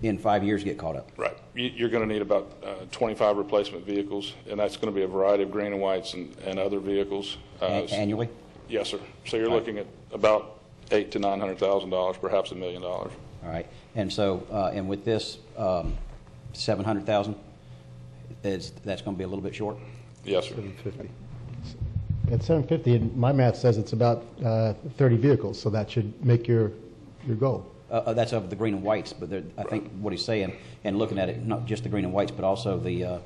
[SPEAKER 4] in 5 years, get caught up.
[SPEAKER 17] Right. You're going to need about 25 replacement vehicles, and that's going to be a variety of green and whites and other vehicles.
[SPEAKER 4] Annually?
[SPEAKER 17] Yes, sir. So you're looking at about $800,000 to $900,000, perhaps $1 million.
[SPEAKER 4] All right. And so, and with this, 700,000, that's going to be a little bit short?
[SPEAKER 17] Yes, sir.
[SPEAKER 1] 750.
[SPEAKER 5] At 750, my math says it's about 30 vehicles, so that should make your goal.
[SPEAKER 4] That's of the green and whites, but I think what he's saying, and looking at it, not just the green and whites, but also the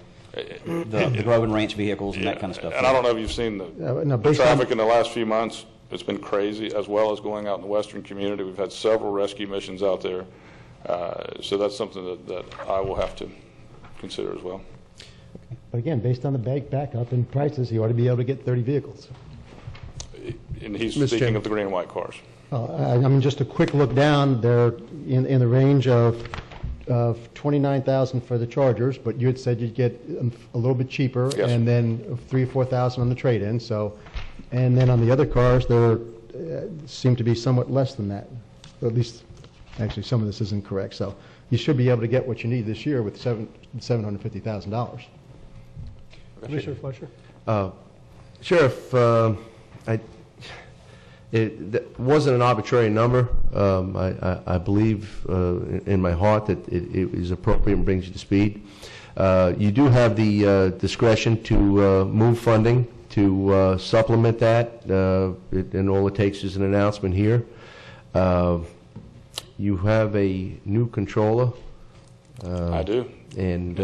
[SPEAKER 4] Grove and Ranch vehicles and that kind of stuff.
[SPEAKER 17] And I don't know if you've seen the traffic in the last few months. It's been crazy, as well as going out in the western community. We've had several rescue missions out there. So that's something that I will have to consider as well.
[SPEAKER 5] But again, based on the backup in prices, you ought to be able to get 30 vehicles.
[SPEAKER 17] And he's
[SPEAKER 5] Mr.
[SPEAKER 17] speaking
[SPEAKER 5] Chairman.
[SPEAKER 17] of the green and white cars.
[SPEAKER 5] I mean, just a quick look down, they're in the range of $29,000 for the Chargers, but you had said you'd get a little bit cheaper,
[SPEAKER 17] Yes.
[SPEAKER 5] and then $3,000 or $4,000 on the trade-in. So, and then on the other cars, there seem to be somewhat less than that. Or at least, actually, some of this isn't correct. So, you should be able to get what you need this year with $750,000.
[SPEAKER 1] Commissioner Fletcher?
[SPEAKER 18] Sheriff, it wasn't an arbitrary number. I believe in my heart that it is appropriate and brings you to speed. You do have the discretion to move funding to supplement that, and all it takes is an announcement here. You have a new controller.
[SPEAKER 17] I do.
[SPEAKER 18] And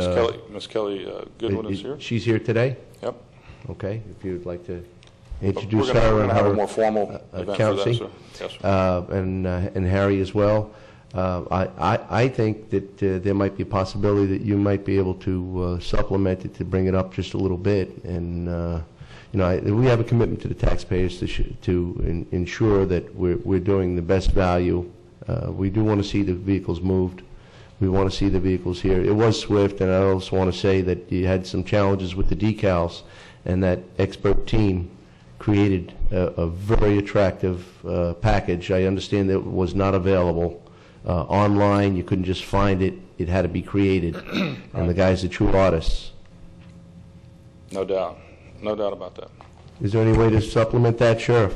[SPEAKER 17] Miss Kelly Goodwin is here.
[SPEAKER 18] She's here today?
[SPEAKER 17] Yep.
[SPEAKER 18] Okay, if you'd like to introduce
[SPEAKER 17] We're gonna-
[SPEAKER 18] her
[SPEAKER 17] we're
[SPEAKER 18] and
[SPEAKER 17] gonna have a
[SPEAKER 18] her
[SPEAKER 17] more formal event for that,
[SPEAKER 18] accountancy,
[SPEAKER 17] sir. Yes, sir.
[SPEAKER 18] and Harry as well. I think that there might be a possibility that you might be able to supplement it to bring it up just a little bit. And we have a commitment to the taxpayers to ensure that we're doing the best value. We do want to see the vehicles moved. We want to see the vehicles here. It was swift, and I also want to say that you had some challenges with the decals, and that expert team created a very attractive package. I understand that it was not available online. You couldn't just find it. It had to be created. And the guys are true artists.
[SPEAKER 17] No doubt. No doubt about that.
[SPEAKER 18] Is there any way to supplement that, Sheriff?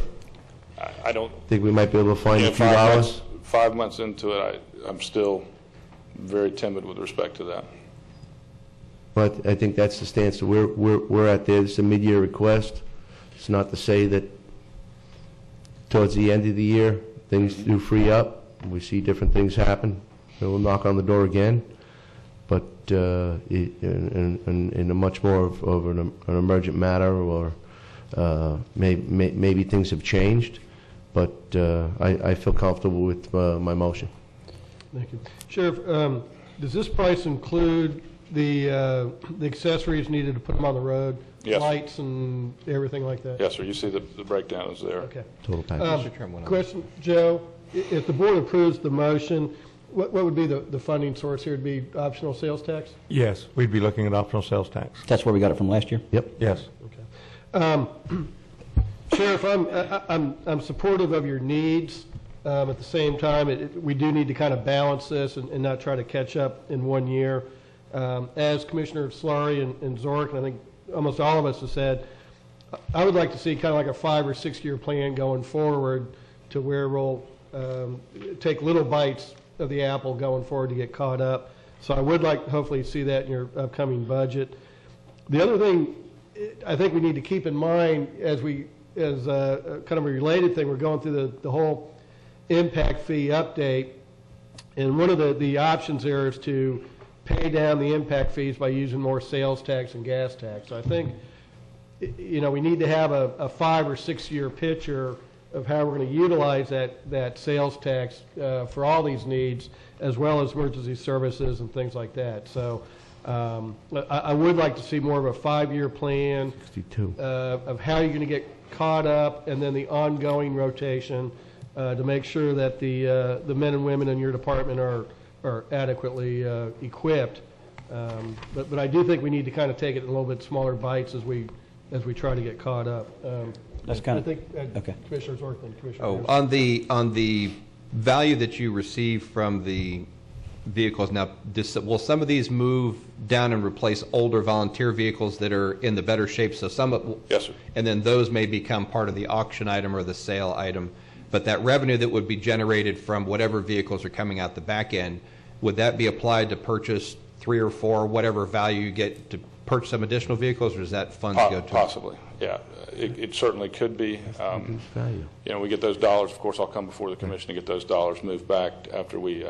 [SPEAKER 17] I don't
[SPEAKER 18] Think we might be able to find
[SPEAKER 17] Yeah,
[SPEAKER 18] a few dollars?
[SPEAKER 17] 5 months into it, I'm still very timid with respect to that.
[SPEAKER 18] But I think that's the stance that we're at there. It's a mid-year request. It's not to say that towards the end of the year, things do free up. We see different things happen. So we'll knock on the door again. But in a much more of an emergent matter, or maybe things have changed. But I feel comfortable with my motion.
[SPEAKER 1] Thank you. Sheriff, does this price include the accessories needed to put them on the road?
[SPEAKER 17] Yes.
[SPEAKER 1] Lights and everything like that?
[SPEAKER 17] Yes, sir. You see the breakdown is there.
[SPEAKER 1] Okay.
[SPEAKER 18] Total package.
[SPEAKER 1] Question, Joe, if the board approves the motion, what would be the funding source here? Would be optional sales tax?
[SPEAKER 16] Yes, we'd be looking at optional sales tax.
[SPEAKER 4] That's where we got it from last year?
[SPEAKER 18] Yep.
[SPEAKER 16] Yes.
[SPEAKER 1] Sheriff, I'm supportive of your needs. At the same time, we do need to kind of balance this and not try to catch up in 1 year. As Commissioner Solari and Zork, and I think almost all of us have said, I would like to see kind of like a 5 or 6 year plan going forward to where we'll take little bites of the apple going forward to get caught up. So I would like to hopefully see that in your upcoming budget. The other thing I think we need to keep in mind as kind of a related thing, we're going through the whole impact fee update, and one of the options there is to pay down the impact fees by using more sales tax and gas tax. So I think we need to have a 5 or 6 year picture of how we're going to utilize that sales tax for all these needs, as well as emergency services and things like that. So I would like to see more of a 5 year plan of how you're going to get caught up, and then the ongoing rotation to make sure that the men and women in your department are adequately equipped. But I do think we need to kind of take it in a little bit smaller bites as we try to get caught up.
[SPEAKER 4] That's kind of,
[SPEAKER 1] I think,
[SPEAKER 4] okay.
[SPEAKER 1] Commissioner Zork, Commissioner.
[SPEAKER 7] Oh, on the value that you receive from the vehicles, now, will some of these move down and replace older volunteer vehicles that are in the better shape? So some,
[SPEAKER 17] yes, sir.
[SPEAKER 7] And then those may become part of the auction item or the sale item. But that revenue that would be generated from whatever vehicles are coming out the back end, would that be applied to purchase 3 or 4, whatever value you get to purchase some additional vehicles, or does that funds go to?
[SPEAKER 17] Possibly, yeah. It certainly could be. We get those dollars. Of course, I'll come before the commission to get those dollars moved back after we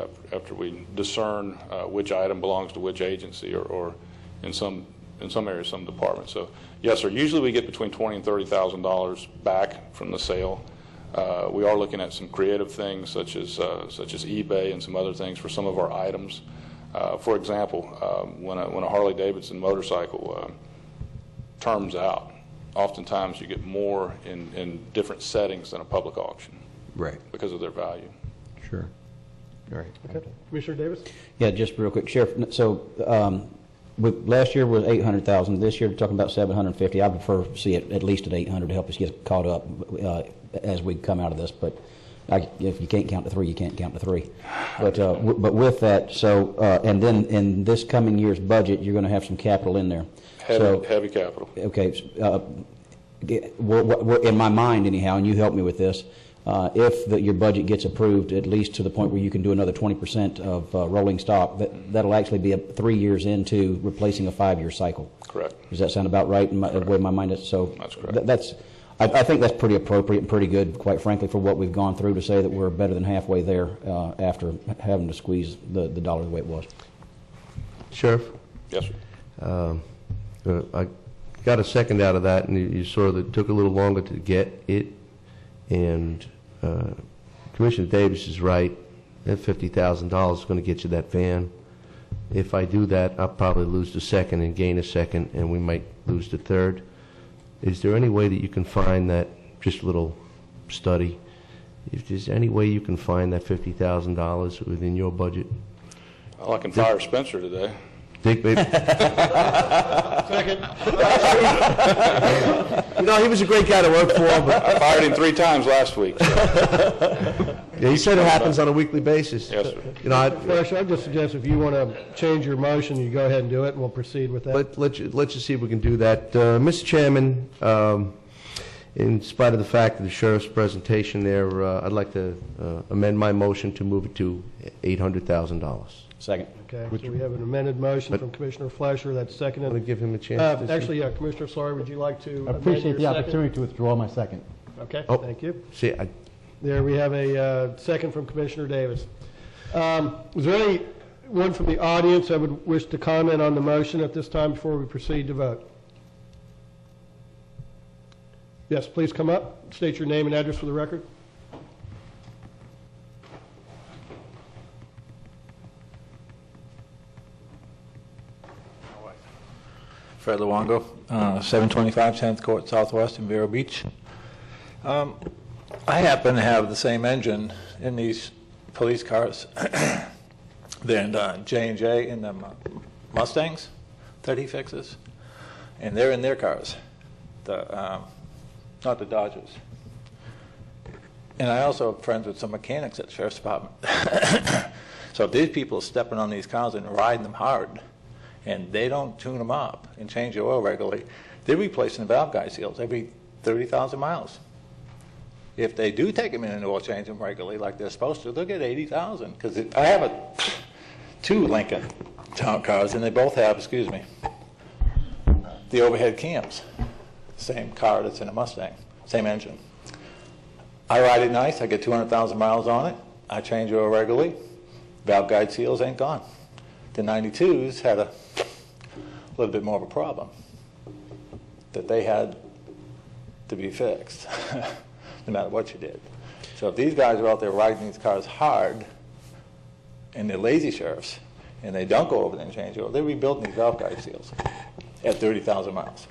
[SPEAKER 17] discern which item belongs to which agency, or in some areas, some departments. So yes, sir. Usually we get between $20,000 and $30,000 back from the sale. We are looking at some creative things such as eBay and some other things for some of our items. For example, when a Harley Davidson motorcycle terms out, oftentimes you get more in different settings than a public auction.
[SPEAKER 4] Right.
[SPEAKER 17] Because of their value.
[SPEAKER 7] Sure. All right.
[SPEAKER 1] Okay. Commissioner Davis?
[SPEAKER 4] Yeah, just real quick, Sheriff. So last year was 800,000. This year, we're talking about 750. I prefer to see it at least at 800 to help us get caught up as we come out of this. But if you can't count to three, you can't count to three. But with that, and then in this coming year's budget, you're going to have some capital in there.
[SPEAKER 17] Heavy capital.
[SPEAKER 4] Okay. We're, in my mind, anyhow, and you help me with this. If your budget gets approved, at least to the point where you can do another 20% of rolling stock, that'll actually be 3 years into replacing a 5-year cycle.
[SPEAKER 17] Correct.
[SPEAKER 4] Does that sound about right in the way my mind is? So
[SPEAKER 17] that's correct.
[SPEAKER 4] I think that's pretty appropriate and pretty good, quite frankly, for what we've gone through to say that we're better than halfway there after having to squeeze the dollar the way it was.
[SPEAKER 18] Sheriff?
[SPEAKER 17] Yes, sir.
[SPEAKER 18] I got a second out of that, and you sort of took a little longer to get it. And Commissioner Davis is right. That $50,000 is going to get you that van. If I do that, I'll probably lose the second and gain a second, and we might lose the third. Is there any way that you can find that, just a little study, if there's any way you can find that $50,000 within your budget?
[SPEAKER 17] Well, I can fire Spencer today.
[SPEAKER 18] Second. He was a great guy to work for, but
[SPEAKER 17] I fired him 3 times last week. So.
[SPEAKER 18] Yeah, he said it happens on a weekly basis.
[SPEAKER 17] Yes, sir.
[SPEAKER 1] Fresh, I'd just suggest if you want to change your motion, you go ahead and do it, and we'll proceed with that.
[SPEAKER 18] Let's just see if we can do that. Mr. Chairman, in spite of the fact of the sheriff's presentation there, I'd like to amend my motion to move it to $800,000.
[SPEAKER 4] Second.
[SPEAKER 1] Okay, so we have an amended motion from Commissioner Flesher. That's seconded.
[SPEAKER 18] I'm going to give him a chance.
[SPEAKER 1] Actually, Commissioner Sawyer, would you like to
[SPEAKER 5] I appreciate the opportunity to withdraw my second.
[SPEAKER 1] Okay, thank you.
[SPEAKER 18] See,
[SPEAKER 1] There we have a second from Commissioner Davis. Was there anyone from the audience that would wish to comment on the motion at this time before we proceed to vote? Yes, please come up. State your name and address for the record.
[SPEAKER 19] Fred Luongo, 725 10th Court Southwest in Vero Beach. I happen to have the same engine in these police cars than J&J in them Mustangs that he fixes, and they're in their cars, not the Dodgers. And I also have friends with some mechanics at the Sheriff's Department. So if these people are stepping on these cars and riding them hard, and they don't tune them up and change the oil regularly, they're replacing the valve guide seals every 30,000 miles. If they do take them in and oil change them regularly like they're supposed to, they'll get 80,000. Because I have 2 Lincoln town cars, and they both have, the overhead cams. Same car that's in a Mustang, same engine. I ride it nice. I get 200,000 miles on it. I change oil regularly. Valve guide seals ain't gone. The 92s had a little bit more of a problem that they had to be fixed, no matter what you did. So if these guys are out there riding these cars hard, and they're lazy sheriffs, and they don't go over there and change oil, they're rebuilding these valve guide seals at 30,000 miles.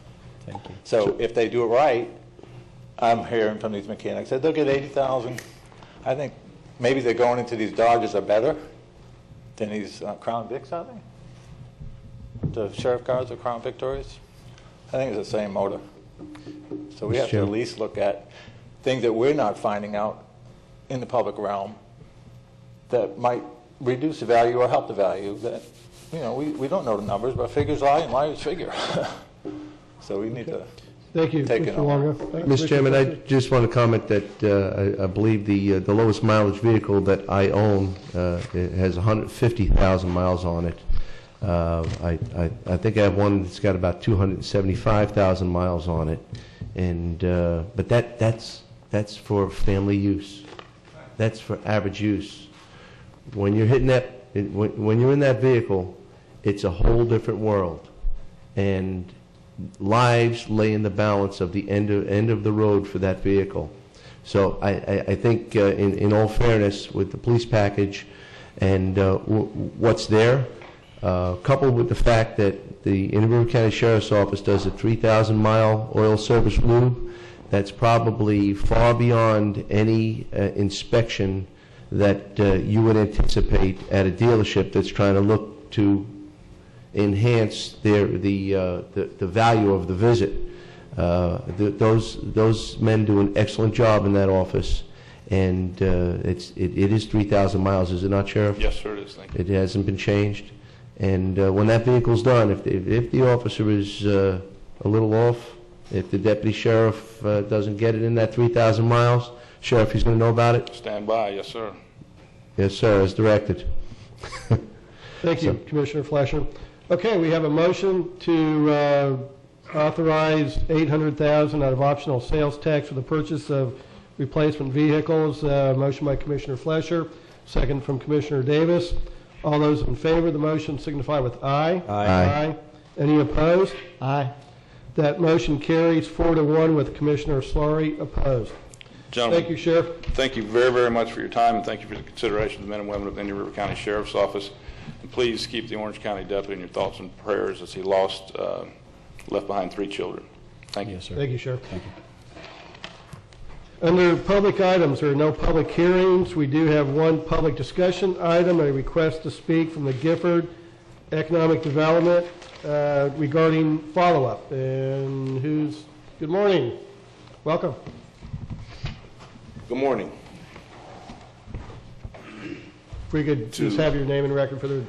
[SPEAKER 4] Thank you.
[SPEAKER 19] So if they do it right, I'm hearing from these mechanics that they'll get 80,000. I think maybe they're going into these Dodgers are better than these Crown Vics, are they? The sheriff cars are Crown Victorias? I think it's the same motor. So we have to at least look at things that we're not finding out in the public realm that might reduce the value or help the value. That, we don't know the numbers, but figures lie and liars figure. So we need to take it on.
[SPEAKER 18] Mr. Chairman, I just want to comment that I believe the lowest mileage vehicle that I own it has 150,000 miles on it. I think I have one that's got about 275,000 miles on it, and but that's for family use. That's for average use. When you're hitting that, when you're in that vehicle, it's a whole different world, and lives lay in the balance of the end of the road for that vehicle. So I think in all fairness, with the police package and what's there, coupled with the fact that the Indian River County Sheriff's Office does a 3,000-mile oil service lube, that's probably far beyond any inspection that you would anticipate at a dealership that's trying to look to enhance the value of the visit. Those men do an excellent job in that office, and it is 3,000 miles, is it not, Sheriff?
[SPEAKER 17] Yes, sir, it is. Thank you.
[SPEAKER 18] It hasn't been changed. And when that vehicle's done, if the officer is a little off, if the deputy sheriff doesn't get it in that 3,000 miles, Sheriff, he's going to know about it?
[SPEAKER 17] Stand by, yes, sir.
[SPEAKER 18] Yes, sir, as directed.
[SPEAKER 1] Thank you, Commissioner Fleischer. Okay, we have a motion to authorize $800,000 out of optional sales tax for the purchase of replacement vehicles. Motion by Commissioner Fleischer, second from Commissioner Davis. All those in favor of the motion signify with aye.
[SPEAKER 18] Aye.
[SPEAKER 1] Any opposed?
[SPEAKER 5] Aye.
[SPEAKER 1] That motion carries 4-1 with Commissioner Slaughter opposed.
[SPEAKER 17] Gentlemen,
[SPEAKER 1] thank you, Sheriff.
[SPEAKER 17] Thank you very, very much for your time, and thank you for the consideration of the men and women of the Indian River County Sheriff's Office. And please keep the Orange County deputy in your thoughts and prayers as he left behind 3 children. Thank you.
[SPEAKER 5] Yes, sir.
[SPEAKER 1] Thank you, Sheriff. Thank you. Under public items, there are no public hearings. We do have one public discussion item, a request to speak from the Gifford Economic Development regarding follow-up. And good morning. Welcome.
[SPEAKER 20] Good morning.
[SPEAKER 1] If we could just have your name and record for the,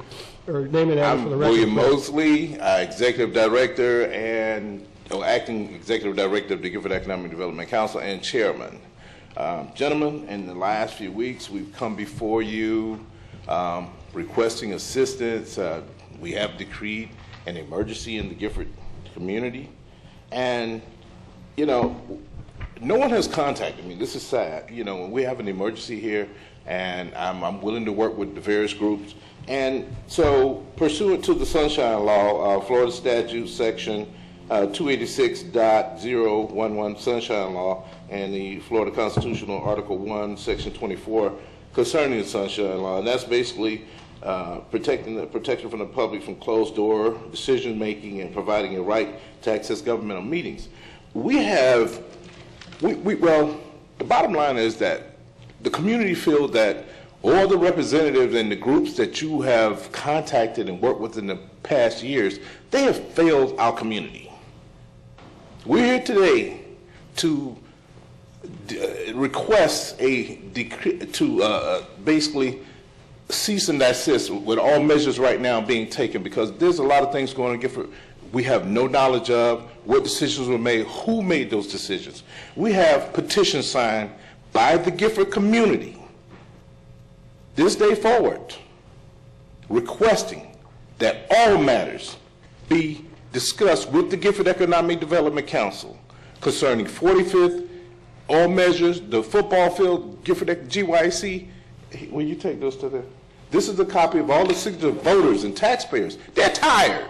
[SPEAKER 1] or name and address for the record.
[SPEAKER 20] I'm William Mosley, Executive Director and Acting Executive Director of the Gifford Economic Development Council and Chairman. Gentlemen, in the last few weeks, we've come before you requesting assistance. We have decreed an emergency in the Gifford community. And, you know, no one has contacted me. This is sad. You know, when we have an emergency here, and I'm willing to work with the various groups. And so, pursuant to the Sunshine Law, Florida Statute Section 286.011 Sunshine Law, and the Florida Constitutional Article 1, Section 24, concerning the Sunshine Law, and that's basically protection from the public from closed-door decision-making and providing a right to access governmental meetings. Well, the bottom line is that the community feels that all the representatives and the groups that you have contacted and worked with in the past years, they have failed our community. We're here today to request a decree to basically cease and desist with all measures right now being taken, because there's a lot of things going on in Gifford we have no knowledge of, what decisions were made, who made those decisions. We have petitions signed by the Gifford community this day forward requesting that all matters be discussed with the Gifford Economic Development Council concerning 45th, all measures, the football field, Gifford GYC. When you take those to them, this is a copy of all the signatures of voters and taxpayers. They're tired.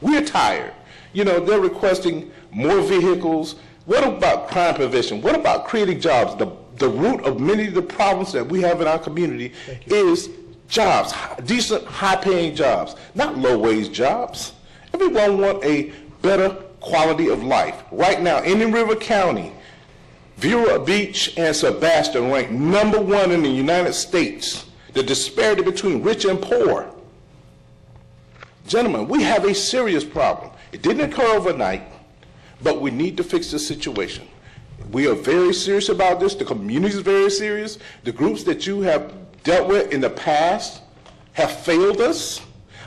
[SPEAKER 20] We're tired. You know, they're requesting more vehicles. What about crime prevention? What about creating jobs? The root of many of the problems that we have in our community is jobs, decent, high-paying jobs, not low-wage jobs. Everyone wants a better quality of life. Right now, Indian River County, Vero Beach, and Sebastian rank #1 in the United States. The disparity between rich and poor. Gentlemen, we have a serious problem. It didn't occur overnight, but we need to fix this situation. We are very serious about this. The community is very serious. The groups that you have dealt with in the past have failed us.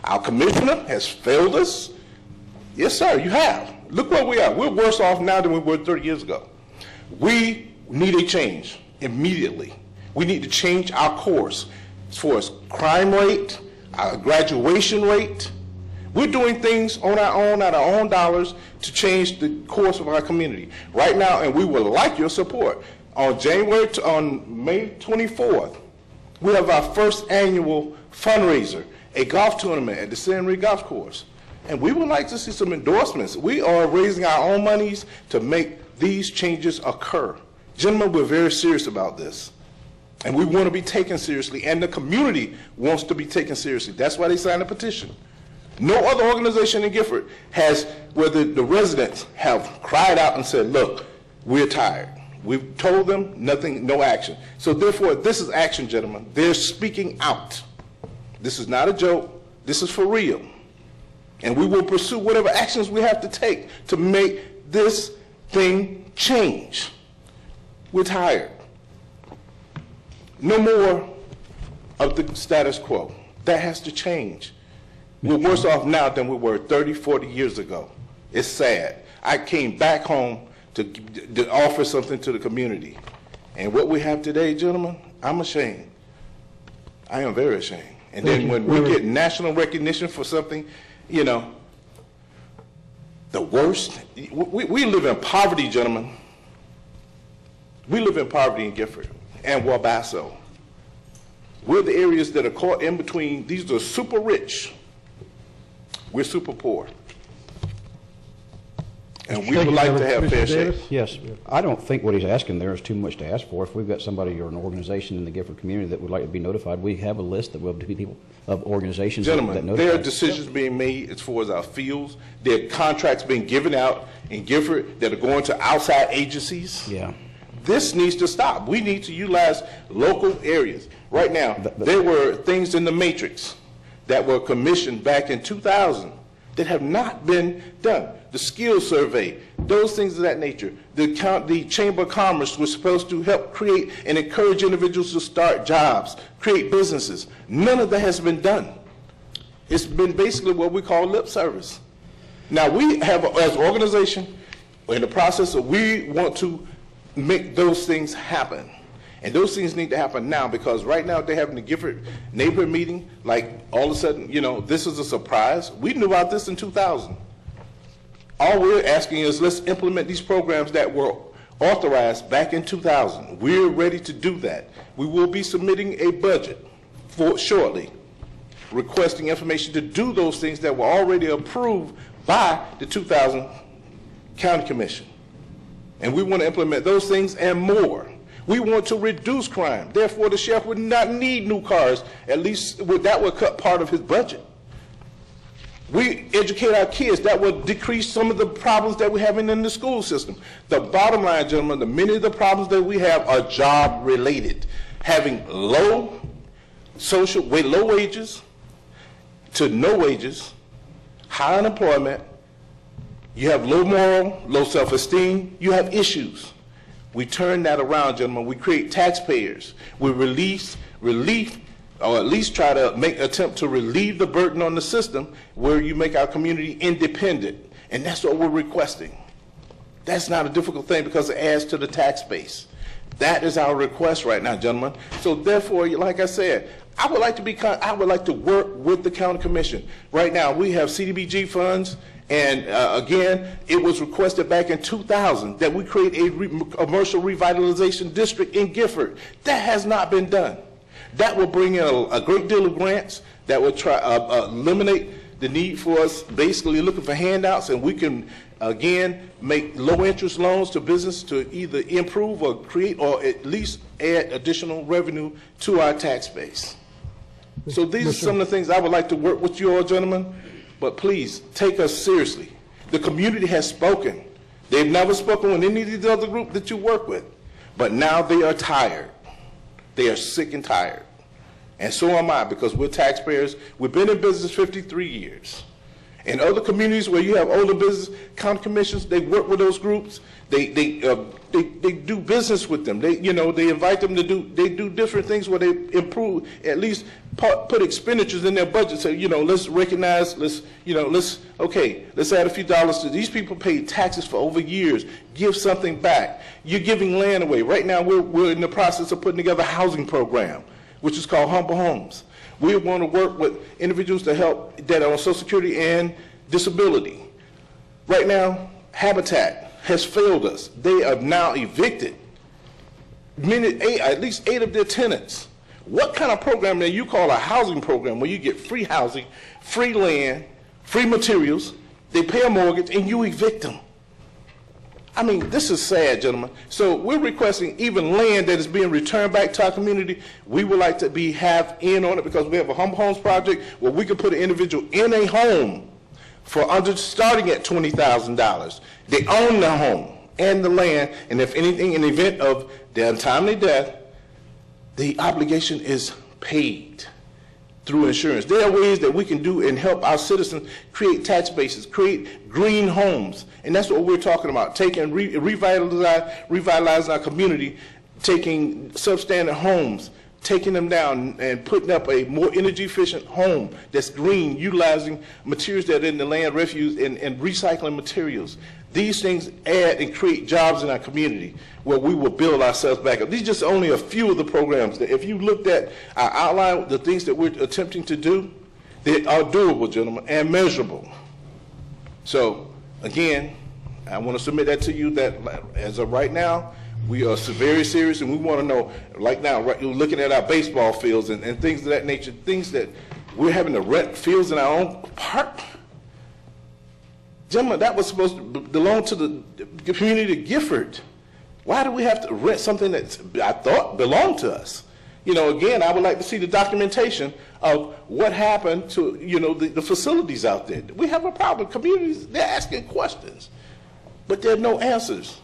[SPEAKER 20] Our commissioner has failed us. Yes, sir, you have. Look where we are. We're worse off now than we were 30 years ago. We need a change immediately. We need to change our course as far as crime rate, our graduation rate. We're doing things on our own, out of our own dollars, to change the course of our community right now, and we would like your support. On May 24th, we have our first annual fundraiser, a golf tournament at the San Marie Golf Course, and we would like to see some endorsements. We are raising our own monies to make these changes occur. Gentlemen, we're very serious about this, and we want to be taken seriously, and the community wants to be taken seriously. That's why they signed a petition. No other organization in Gifford has, where the residents have cried out and said, look, we're tired. We've told them nothing, no action. So therefore, this is action, gentlemen. They're speaking out. This is not a joke. This is for real. And we will pursue whatever actions we have to take to make this thing change. We're tired. No more of the status quo. That has to change. We're worse off now than we were 30, 40 years ago. It's sad. I came back home to offer something to the community. And what we have today, gentlemen, I'm ashamed. I am very ashamed. And then when we get national recognition for something, you know, the worst, we live in poverty, gentlemen. We live in poverty in Gifford and Wabasso. We're the areas that are caught in between. These are super rich. We're super poor. And we would like to have fair share.
[SPEAKER 4] Yes. I don't think what he's asking there is too much to ask for. If we've got somebody or an organization in the Gifford community that would like to be notified, we have a list that will be people of organizations that notify.
[SPEAKER 20] Gentlemen, there are decisions being made as far as our fields. There are contracts being given out in Gifford that are going to outside agencies.
[SPEAKER 4] Yeah.
[SPEAKER 20] This needs to stop. We need to utilize local areas. Right now, there were things in the matrix that were commissioned back in 2000 that have not been done. The skills survey, those things of that nature. The Chamber of Commerce was supposed to help create and encourage individuals to start jobs, create businesses. None of that has been done. It's been basically what we call lip service. Now we have, as an organization, in the process of we want to make those things happen. And those things need to happen now, because right now they're having the Gifford neighborhood meeting, like all of a sudden, you know, this is a surprise. We knew about this in 2000. All we're asking is let's implement these programs that were authorized back in 2000. We're ready to do that. We will be submitting a budget for shortly, requesting information to do those things that were already approved by the 2000 County Commission. And we want to implement those things and more. We want to reduce crime. Therefore, the sheriff would not need new cars. At least that would cut part of his budget. We educate our kids. That would decrease some of the problems that we're having in the school system. The bottom line, gentlemen, many of the problems that we have are job related. Having low wages to no wages, high unemployment, you have low moral, low self-esteem, you have issues. We turn that around, gentlemen. We create taxpayers. We relief, or at least try to attempt to relieve the burden on the system where you make our community independent. And that's what we're requesting. That's not a difficult thing because it adds to the tax base. That is our request right now, gentlemen. So therefore, like I said, I would like to work with the county commission. Right now, we have CDBG funds. And again, it was requested back in 2000 that we create a commercial revitalization district in Gifford. That has not been done. That will bring in a great deal of grants that will try eliminate the need for us basically looking for handouts, and we can again make low interest loans to business to either improve or create or at least add additional revenue to our tax base. So these are some of the things I would like to work with you all, gentlemen. But please, take us seriously. The community has spoken. They've never spoken with any of these other groups that you work with. But now they are tired. They are sick and tired. And so am I, because we're taxpayers. We've been in business 53 years. In other communities where you have older business county commissions, they work with those groups. They do business with them. They invite them to do different things where they improve, at least put expenditures in their budget. So, let's recognize, let's add a few dollars to these people paid taxes for over years. Give something back. You're giving land away. Right now, we're in the process of putting together a housing program, which is called Humble Homes. We want to work with individuals to help that are on Social Security and disability. Right now, Habitat has failed us. They have now evicted at least 8 of their tenants. What kind of program that you call a housing program where you get free housing, free land, free materials, they pay a mortgage, and you evict them? I mean, this is sad, gentlemen. So we're requesting even land that is being returned back to our community. We would like to have in on it because we have a humble homes project where we could put an individual in a home for starting at $20,000. They own the home and the land, and if anything, in the event of their untimely death, the obligation is paid through insurance. There are ways that we can do and help our citizens create tax bases, create green homes, and that's what we're talking about, taking, revitalizing our community, taking substandard homes, taking them down and putting up a more energy efficient home that's green, utilizing materials that are in the land, refuse, and recycling materials. These things add and create jobs in our community where we will build ourselves back up. These are just only a few of the programs that if you looked at our outline, the things that we're attempting to do, they are doable, gentlemen, and measurable. So, again, I want to submit that to you that as of right now, we are very serious, and we want to know, like now, right, you're looking at our baseball fields and things of that nature, things that we're having to rent fields in our own park. Gentlemen, that was supposed to belong to the community of Gifford. Why do we have to rent something that I thought belonged to us? You know, again, I would like to see the documentation of what happened to, you know, the facilities out there. We have a problem. Communities, they're asking questions, but there are no answers.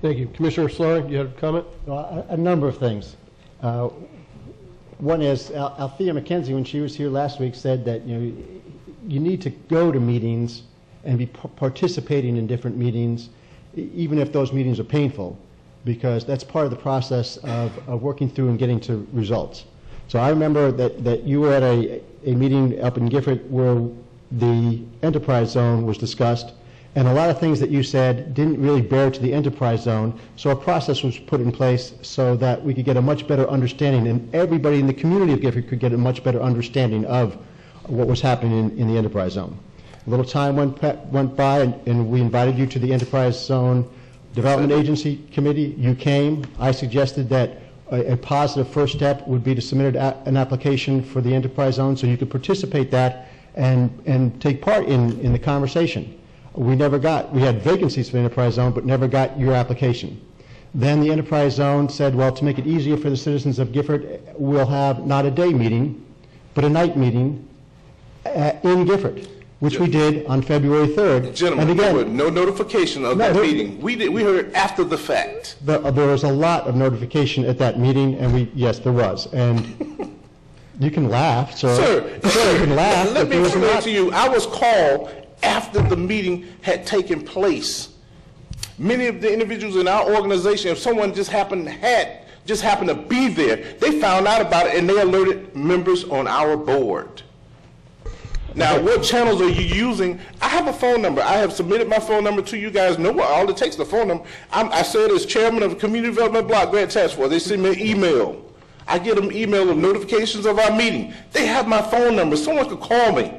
[SPEAKER 1] Thank you. Commissioner Sloan, you have a comment?
[SPEAKER 5] Well, a number of things. One is Althea McKenzie, when she was here last week, said that you need to go to meetings and be participating in different meetings, even if those meetings are painful, because that's part of the process of working through and getting to results. So I remember that you were at a meeting up in Gifford where the enterprise zone was discussed, and a lot of things that you said didn't really bear to the enterprise zone, so a process was put in place so that we could get a much better understanding, and everybody in the community of Gifford could get a much better understanding of what was happening in the enterprise zone. A little time went by, and we invited you to the Enterprise Zone Development Agency Committee. You came. I suggested that a positive first step would be to submit an application for the Enterprise Zone so you could participate that and take part in the conversation. We had vacancies for the Enterprise Zone, but never got your application. Then the Enterprise Zone said, well, to make it easier for the citizens of Gifford, we'll have not a day meeting, but a night meeting in Gifford, which we did on February 3rd.
[SPEAKER 20] Gentlemen,
[SPEAKER 5] and again,
[SPEAKER 20] there was no notification of that meeting. We heard after the fact.
[SPEAKER 5] There was a lot of notification at that meeting, and yes, there was. And you can laugh, sir.
[SPEAKER 20] Sir,
[SPEAKER 5] you can laugh.
[SPEAKER 20] Let me explain to you. I was called after the meeting had taken place. Many of the individuals in our organization, if someone just happened to be there, they found out about it and they alerted members on our board. Now, what channels are you using? I have a phone number. I have submitted my phone number to you guys. No, all it takes is the phone number. I serve as chairman of the Community Development Block Grant Task Force. They send me an email. I get them email of notifications of our meeting. They have my phone number. Someone could call me.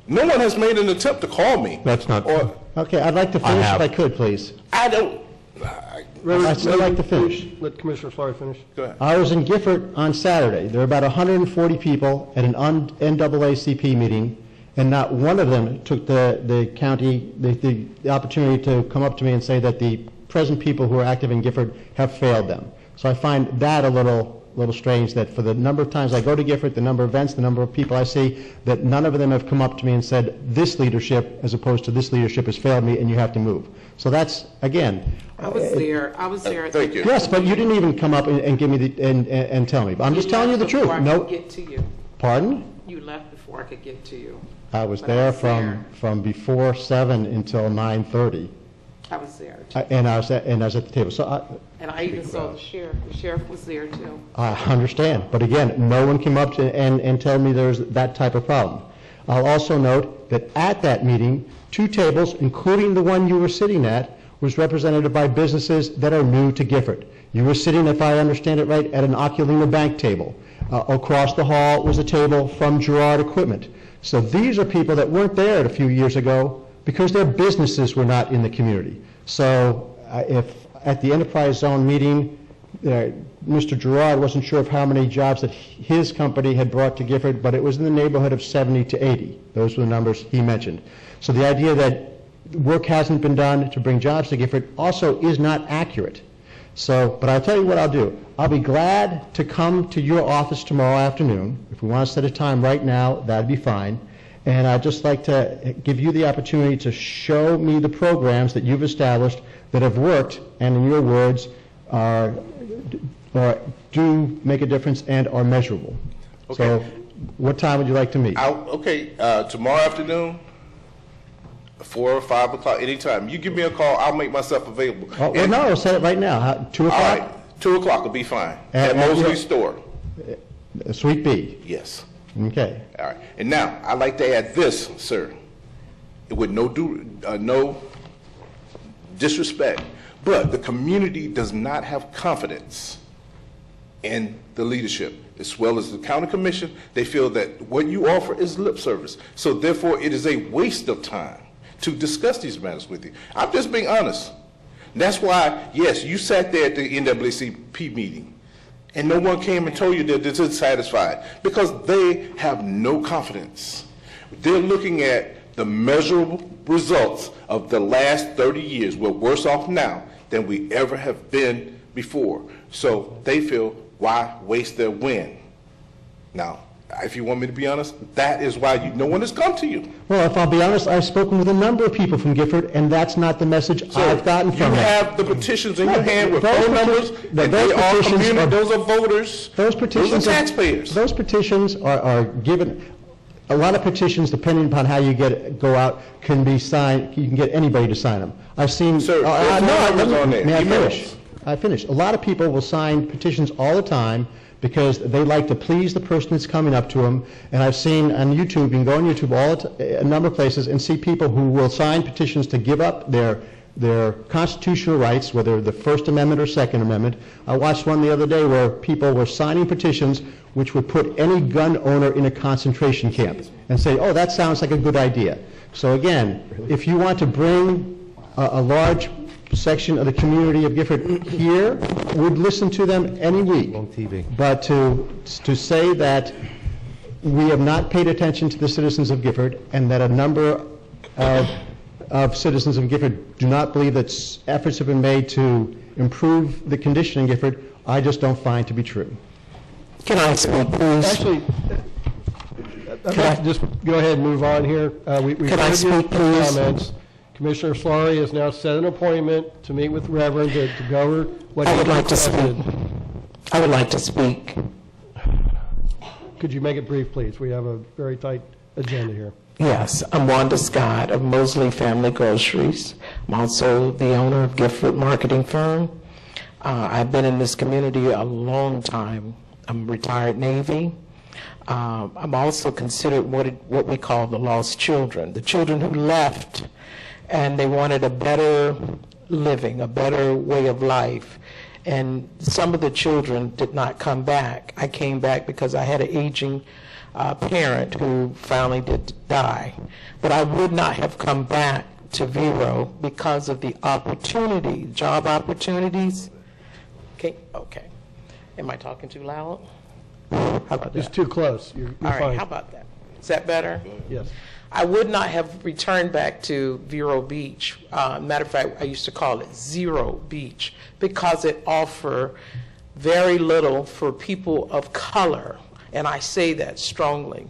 [SPEAKER 20] No one has made an attempt to call me.
[SPEAKER 7] That's not true.
[SPEAKER 5] Okay, I'd like to finish if I could, please.
[SPEAKER 20] I don't.
[SPEAKER 5] I'd like to finish.
[SPEAKER 1] Let Commissioner Fleury finish.
[SPEAKER 20] Go ahead.
[SPEAKER 5] I was in Gifford on Saturday. There were about 140 people at an NAACP meeting, and not one of them took the opportunity to come up to me and say that the present people who are active in Gifford have failed them. So I find that a little strange that for the number of times I go to Gifford, the number of events, the number of people I see, that none of them have come up to me and said this leadership as opposed to this leadership has failed me and you have to move. So that's, again.
[SPEAKER 21] I was there.
[SPEAKER 20] Thank you.
[SPEAKER 5] Yes, but you didn't even come up and give me and tell me. But I'm just telling you the truth.
[SPEAKER 21] No. Get to you.
[SPEAKER 5] Pardon?
[SPEAKER 21] You left before I could get to you.
[SPEAKER 5] I was there from before 7 until 9:30.
[SPEAKER 21] I was there.
[SPEAKER 5] And I was at the table. So
[SPEAKER 21] and I even saw the sheriff. The sheriff was there too.
[SPEAKER 5] I understand. But again, no one came up to and tell me there's that type of problem. I'll also note that at that meeting, 2 tables, including the one you were sitting at, was represented by businesses that are new to Gifford. You were sitting, if I understand it right, at an Oculina Bank table. Across the hall was a table from Gerard Equipment. So these are people that weren't there a few years ago because their businesses were not in the community. So if at the Enterprise Zone meeting, Mr. Gerard wasn't sure of how many jobs that his company had brought to Gifford, but it was in the neighborhood of 70 to 80. Those were the numbers he mentioned. So the idea that work hasn't been done to bring jobs to Gifford also is not accurate. So, but I'll tell you what I'll do. I'll be glad to come to your office tomorrow afternoon. If we want to set a time right now, that'd be fine. And I'd just like to give you the opportunity to show me the programs that you've established that have worked and, in your words, do make a difference and are measurable.
[SPEAKER 20] Okay.
[SPEAKER 5] So what time would you like to meet?
[SPEAKER 20] Tomorrow afternoon, 4 or 5 o'clock, anytime. You give me a call, I'll make myself available.
[SPEAKER 5] Oh, well, no, I'll set it right now. 2 o'clock?
[SPEAKER 20] All right, 2 o'clock will be fine. At Mosley Store.
[SPEAKER 5] Suite B?
[SPEAKER 20] Yes.
[SPEAKER 5] Okay.
[SPEAKER 20] All right. And now, I'd like to add this, sir, with no disrespect, but the community does not have confidence in the leadership, as well as the county commission. They feel that what you offer is lip service. So therefore, it is a waste of time to discuss these matters with you. I'm just being honest. That's why, yes, you sat there at the NAACP meeting, and no one came and told you that they're dissatisfied, because they have no confidence. They're looking at the measurable results of the last 30 years. We're worse off now than we ever have been before. So they feel, why waste their win? Now, if you want me to be honest, that is why no one has come to you.
[SPEAKER 5] Well, if I'll be honest, I've spoken with a number of people from Gifford, and that's not the message I've gotten from them.
[SPEAKER 20] You have the petitions in your hand with phone numbers, and they are community, those are voters, those are taxpayers.
[SPEAKER 5] Those petitions are given. A lot of petitions, depending upon how you go out, can be signed. You can get anybody to sign them. I've seen.
[SPEAKER 20] Sir,
[SPEAKER 5] may I finish? I finished. A lot of people will sign petitions all the time because they like to please the person that's coming up to them. And I've seen on YouTube, you can go on YouTube a number of places and see people who will sign petitions to give up their constitutional rights, whether the First Amendment or Second Amendment. I watched one the other day where people were signing petitions which would put any gun owner in a concentration camp and say, oh, that sounds like a good idea. So again, if you want to bring a large section of the community of Gifford here, would listen to them any week.
[SPEAKER 18] On TV.
[SPEAKER 5] But to say that we have not paid attention to the citizens of Gifford and that a number of citizens of Gifford do not believe that efforts have been made to improve the condition in Gifford, I just don't find to be true.
[SPEAKER 2] Can I speak, please?
[SPEAKER 1] Actually, I'd like to just go ahead and move on here. We've
[SPEAKER 2] Can I
[SPEAKER 1] heard your
[SPEAKER 2] speak, please?
[SPEAKER 1] comments. Commissioner Fleury has now set an appointment to meet with the Reverend to go over what
[SPEAKER 2] I would like to speak. I would like to speak.
[SPEAKER 1] Could you make it brief, please? We have a very tight agenda here.
[SPEAKER 2] Yes, I'm Wanda Scott of Mosley Family Groceries. I'm also the owner of Gifford Marketing Firm. I've been in this community a long time. I'm retired Navy. I'm also considered what we call the lost children, the children who left and they wanted a better living, a better way of life. And some of the children did not come back. I came back because I had an aging parent who finally did die. But I would not have come back to Vero because of the opportunity, job opportunities. Okay. Am I talking too loud? How about that?
[SPEAKER 1] It's too close. You're
[SPEAKER 2] All right,
[SPEAKER 1] fine.
[SPEAKER 2] how about that? Is that better?
[SPEAKER 1] Yes.
[SPEAKER 2] I would not have returned back to Vero Beach. Matter of fact, I used to call it Zero Beach because it offered very little for people of color, and I say that strongly.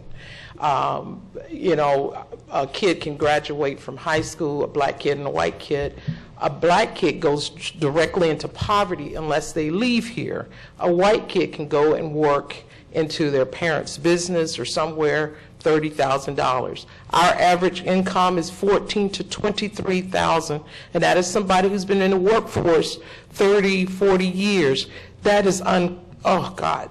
[SPEAKER 2] You know, a kid can graduate from high school, a black kid and a white kid. A black kid goes directly into poverty unless they leave here. A white kid can go and work into their parents' business or somewhere, $30,000. Our average income is $14,000 to $23,000, and that is somebody who's been in the workforce 30, 40 years. That is oh God,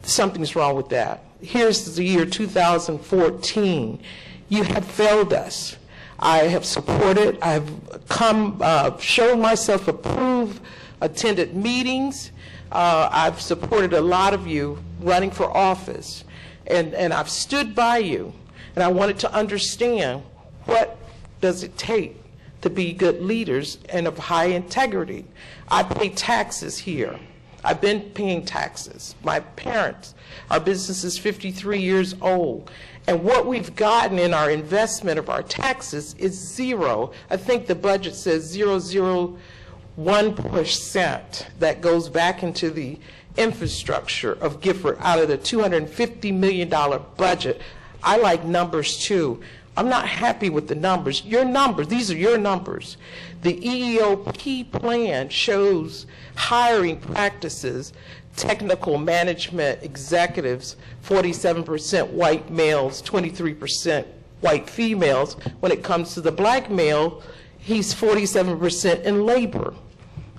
[SPEAKER 2] something's wrong with that. Here's the year 2014. You have failed us. I have supported, I've come, shown myself approved, attended meetings. I've supported a lot of you running for office, and I've stood by you. And I wanted to understand, what does it take to be good leaders and of high integrity? I pay taxes here. I've been paying taxes. My parents, our business is 53 years old. And what we've gotten in our investment of our taxes is zero. I think the budget says 0.001% that goes back into the infrastructure of Gifford out of the $250 million budget. I like numbers too. I'm not happy with the numbers. Your numbers, these are your numbers. The EEOP plan shows hiring practices, technical management executives, 47% white males, 23% white females. When it comes to the black male, he's 47% in labor.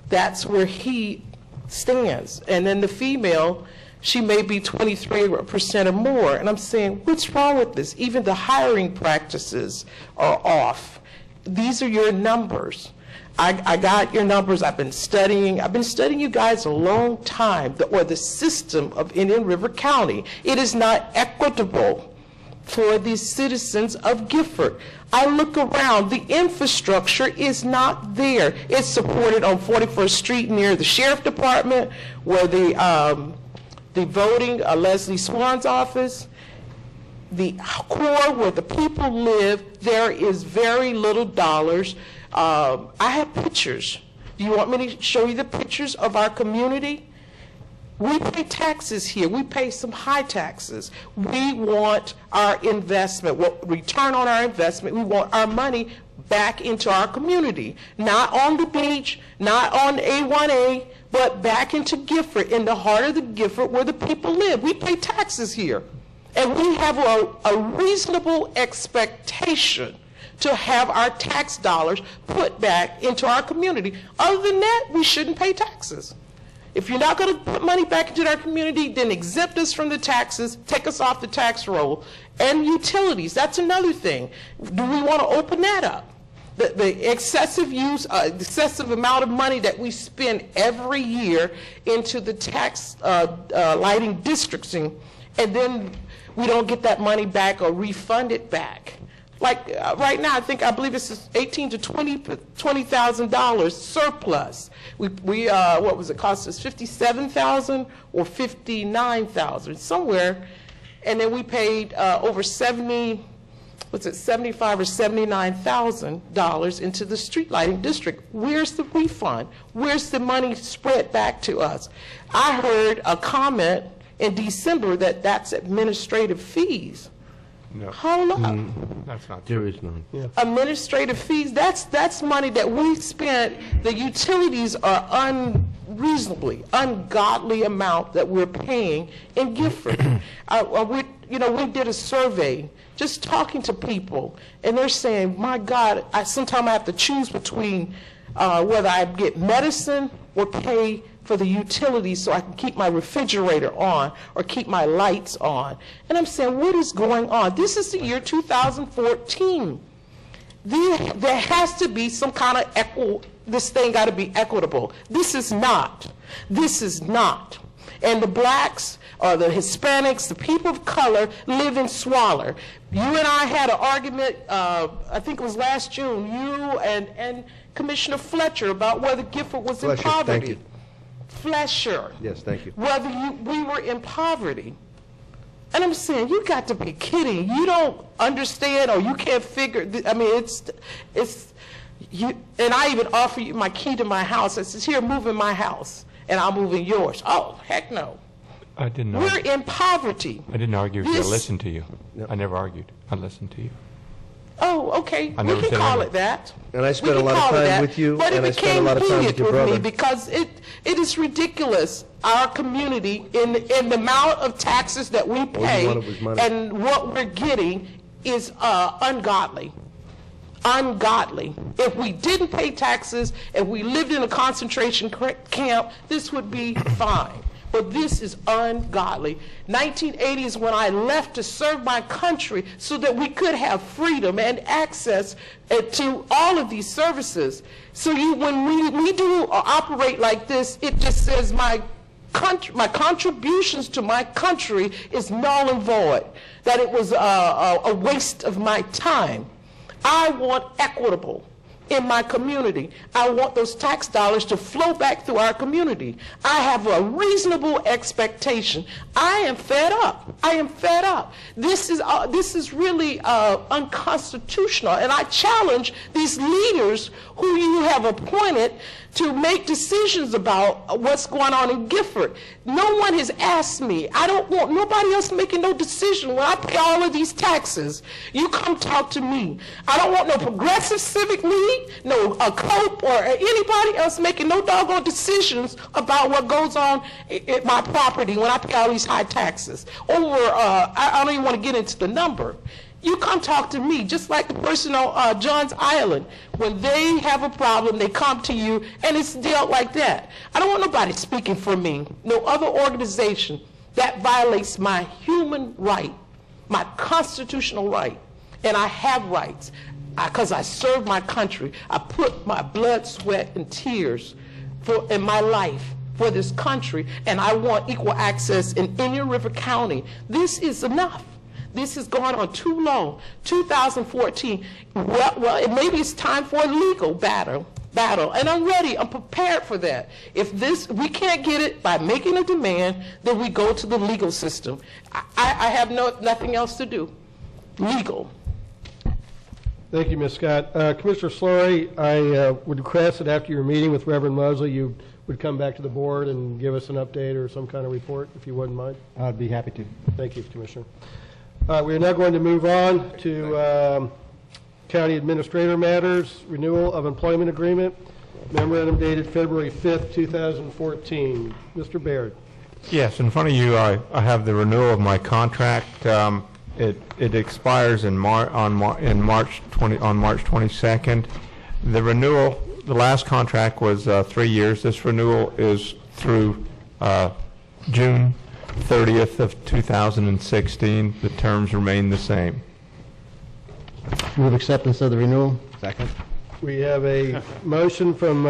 [SPEAKER 2] That's where he stands. And then the female, she may be 23% or more. And I'm saying, what's wrong with this? Even the hiring practices are off. These are your numbers. I got your numbers. I've been studying you guys a long time, the system of Indian River County. It is not equitable for the citizens of Gifford. I look around, the infrastructure is not there. It's supported on 41st Street near the Sheriff Department, where the voting, Leslie Swan's office, the core where the people live, there is very little dollars. I have pictures. Do you want me to show you the pictures of our community? We pay taxes here. We pay some high taxes. We want our investment, return on our investment. We want our money back into our community. Not on the beach, not on A1A, but back into Gifford, in the heart of the Gifford where the people live. We pay taxes here. And we have a reasonable expectation to have our tax dollars put back into our community. Other than that, we shouldn't pay taxes. If you're not going to put money back into our community, then exempt us from the taxes, take us off the tax roll. And utilities, that's another thing. Do we want to open that up? The excessive use, excessive amount of money that we spend every year into the tax lighting districting, and then we don't get that money back or refund it back. Like right now, I believe it's $18,000 to $20,000 surplus. What was it cost us? $57,000 or $59,000 somewhere, and then we paid over $75,000 or $79,000 into the street lighting district. Where's the refund? Where's the money spread back to us? I heard a comment in December that that's administrative fees.
[SPEAKER 16] No.
[SPEAKER 2] Hold up.
[SPEAKER 16] That's not
[SPEAKER 18] There
[SPEAKER 16] true.
[SPEAKER 18] is none.
[SPEAKER 1] Yeah.
[SPEAKER 2] Administrative fees, that's money that we spent. The utilities are unreasonably, ungodly amount that we're paying in Gifford. We did a survey just talking to people, and they're saying, my God, sometimes I have to choose between whether I get medicine or pay for the utilities so I can keep my refrigerator on or keep my lights on. And I'm saying, what is going on? This is the year 2014. There has to be some kind of this thing got to be equitable. This is not. This is not. And the blacks or the Hispanics, the people of color live in squalor. You and I had an argument, I think it was last June, you and Commissioner Fletcher, about whether Gifford was in poverty.
[SPEAKER 18] Thank you.
[SPEAKER 2] Fletcher.
[SPEAKER 18] Yes, thank you.
[SPEAKER 2] Whether we were in poverty. And I'm saying, you got to be kidding. You don't understand or you can't figure. I mean, and I even offer you my key to my house. I says, here, move in my house, and I'll move in yours. Oh, heck no.
[SPEAKER 16] I didn't
[SPEAKER 2] We're
[SPEAKER 16] argue.
[SPEAKER 2] in poverty.
[SPEAKER 16] I didn't argue with you. I
[SPEAKER 2] This-
[SPEAKER 16] listened to you. I never argued. I listened to you.
[SPEAKER 2] Oh, okay.
[SPEAKER 16] I
[SPEAKER 2] We
[SPEAKER 16] never
[SPEAKER 2] can
[SPEAKER 16] said
[SPEAKER 2] call
[SPEAKER 16] anything.
[SPEAKER 2] it that.
[SPEAKER 18] And I
[SPEAKER 2] We
[SPEAKER 18] spent a
[SPEAKER 2] can
[SPEAKER 18] lot of
[SPEAKER 2] call it
[SPEAKER 18] time
[SPEAKER 2] that,
[SPEAKER 18] with you,
[SPEAKER 2] but
[SPEAKER 18] and
[SPEAKER 2] it
[SPEAKER 18] I spent a
[SPEAKER 2] became
[SPEAKER 18] lot of time
[SPEAKER 2] heated
[SPEAKER 18] with your
[SPEAKER 2] me
[SPEAKER 18] brother.
[SPEAKER 2] because it is ridiculous. Our community, in the amount of taxes that we pay,
[SPEAKER 18] wanted was money.
[SPEAKER 2] and what we're getting is ungodly. Ungodly. If we didn't pay taxes, if we lived in a concentration camp, this would be fine. But this is ungodly. 1980 is when I left to serve my country so that we could have freedom and access to all of these services. So when we do operate like this, it just says my contributions to my country is null and void, that it was a waste of my time. I want equitable. in my community. I want those tax dollars to flow back through our community. I have a reasonable expectation. I am fed up. I am fed up. This is really unconstitutional, and I challenge these leaders who you have appointed to make decisions about what's going on in Gifford. No one has asked me. I don't want nobody else making no decision. When I pay all of these taxes, you come talk to me. I don't want no progressive civic league, no COPE, or anybody else making no doggone decisions about what goes on at my property when I pay all these high taxes. I don't even want to get into the number. You come talk to me, just like the person on John's Island. When they have a problem, they come to you, and it's dealt like that. I don't want nobody speaking for me, no other organization. That violates my human right, my constitutional right, and I have rights because I serve my country. I put my blood, sweat, and tears in my life for this country, and I want equal access in Indian River County. This is enough. This has gone on too long. 2014. Well, maybe it's time for a legal battle, and I'm ready. I'm prepared for that. If we can't get it by making a demand, then we go to the legal system. I have nothing else to do. Legal.
[SPEAKER 1] Thank you, Ms. Scott. Commissioner Slory, I would request that after your meeting with Reverend Mosley, you would come back to the board and give us an update or some kind of report, if you wouldn't mind.
[SPEAKER 5] I'd be happy to.
[SPEAKER 1] Thank you, Commissioner. We are now going to move on to County Administrator Matters, Renewal of Employment Agreement, memorandum dated February 5th, 2014. Mr. Baird.
[SPEAKER 16] Yes, in front of you, I have the renewal of my contract. It expires on March 22nd. The renewal, the last contract was 3 years. This renewal is through June 30th of 2016. The terms remain the same.
[SPEAKER 5] Move acceptance of the renewal.
[SPEAKER 7] Second.
[SPEAKER 1] We have a motion from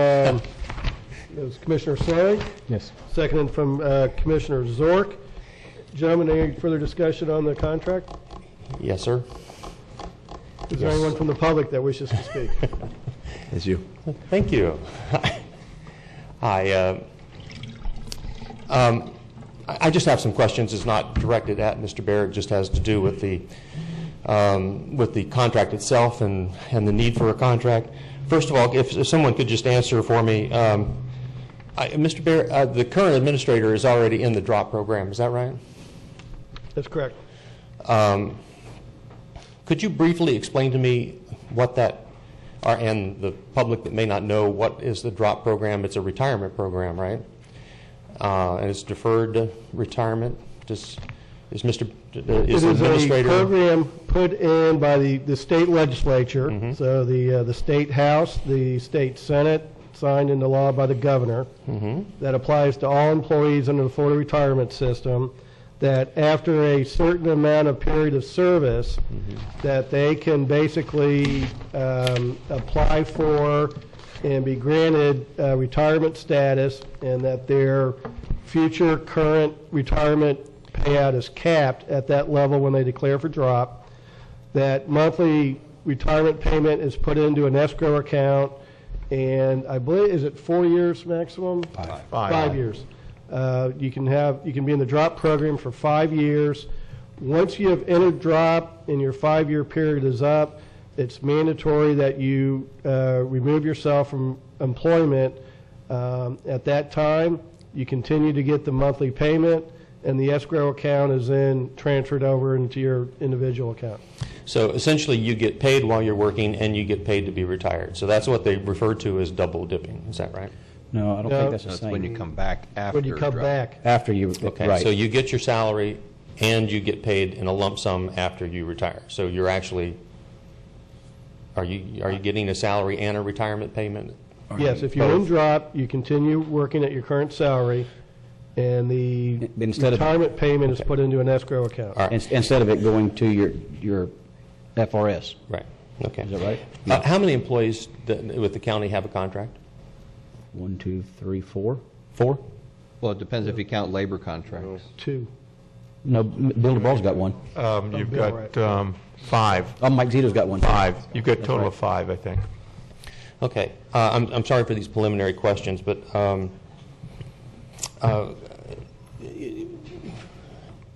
[SPEAKER 1] Commissioner Slory.
[SPEAKER 5] Yes.
[SPEAKER 1] Seconded from Commissioner Zork. Gentlemen, any further discussion on the contract?
[SPEAKER 18] Yes, sir.
[SPEAKER 1] Is there anyone from the public that wishes to speak?
[SPEAKER 18] It's you. Thank you. I just have some questions. It's not directed at Mr. Barrett. It just has to do with the contract itself and the need for a contract. First of all, if someone could just answer for me, Mr. Barrett, the current administrator is already in the DROP program. Is that right?
[SPEAKER 1] That's correct.
[SPEAKER 18] Could you briefly explain to me what that are, and the public that may not know, what is the DROP program? It's a retirement program, right? And it's deferred retirement. Is the administrator?
[SPEAKER 1] A program put in by the state legislature, so the state house, the state senate, signed into law by the governor, that applies to all employees under the Florida retirement system, that after a certain amount of period of service, that they can basically apply for and be granted retirement status, and that their future current retirement payout is capped at that level when they declare for drop, that monthly retirement payment is put into an escrow account, and I believe, is it 4 years maximum? 5 years. You can be in the drop program for 5 years. Once you have entered drop and your 5-year period is up, it's mandatory that you remove yourself from employment. At that time, you continue to get the monthly payment, and the escrow account is then transferred over into your individual account.
[SPEAKER 18] So essentially, you get paid while you're working, and you get paid to be retired. So that's what they refer to as double dipping. Is that right?
[SPEAKER 4] No, I don't think that's the same.
[SPEAKER 7] When you come back after.
[SPEAKER 1] When you come back.
[SPEAKER 4] After you,
[SPEAKER 18] Okay,
[SPEAKER 4] right.
[SPEAKER 18] so you get your salary, and you get paid in a lump sum after you retire. So you're actually, are you getting a salary and a retirement payment?
[SPEAKER 1] Yes, if you're in drop, you continue working at your current salary, and the retirement payment is put into an escrow account.
[SPEAKER 4] Instead of it going to your FRS.
[SPEAKER 18] Right. Okay.
[SPEAKER 4] Is that right?
[SPEAKER 18] How many employees with the county have a contract?
[SPEAKER 4] 1, 2, 3, 4.
[SPEAKER 18] 4?
[SPEAKER 7] Well, it depends if you count labor contracts.
[SPEAKER 1] 2.
[SPEAKER 4] No, Bill DeBall's got one.
[SPEAKER 16] You've got 5.
[SPEAKER 4] Oh, Mike Zito's got one.
[SPEAKER 16] 5. You've got a total of 5, I think.
[SPEAKER 6] Okay. I'm sorry for these preliminary questions, but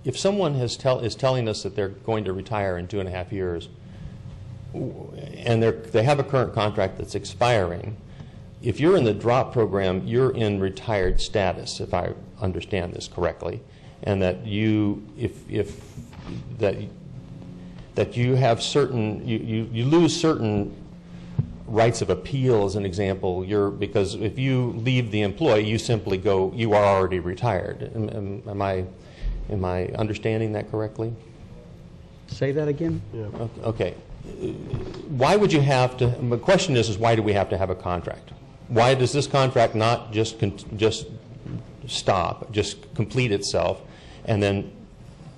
[SPEAKER 6] if someone is telling us that they're going to retire in 2.5 years, and they have a current contract that's expiring, if you're in the drop program, you're in retired status, if I understand this correctly, and that you have certain, you lose certain rights of appeal, as an example, because if you leave the employee, you simply go, you are already retired. Am I understanding that correctly?
[SPEAKER 4] Say that again?
[SPEAKER 1] Yeah.
[SPEAKER 6] Okay. Why would you have to, the question is why do we have to have a contract? Why does this contract not just stop, just complete itself, and then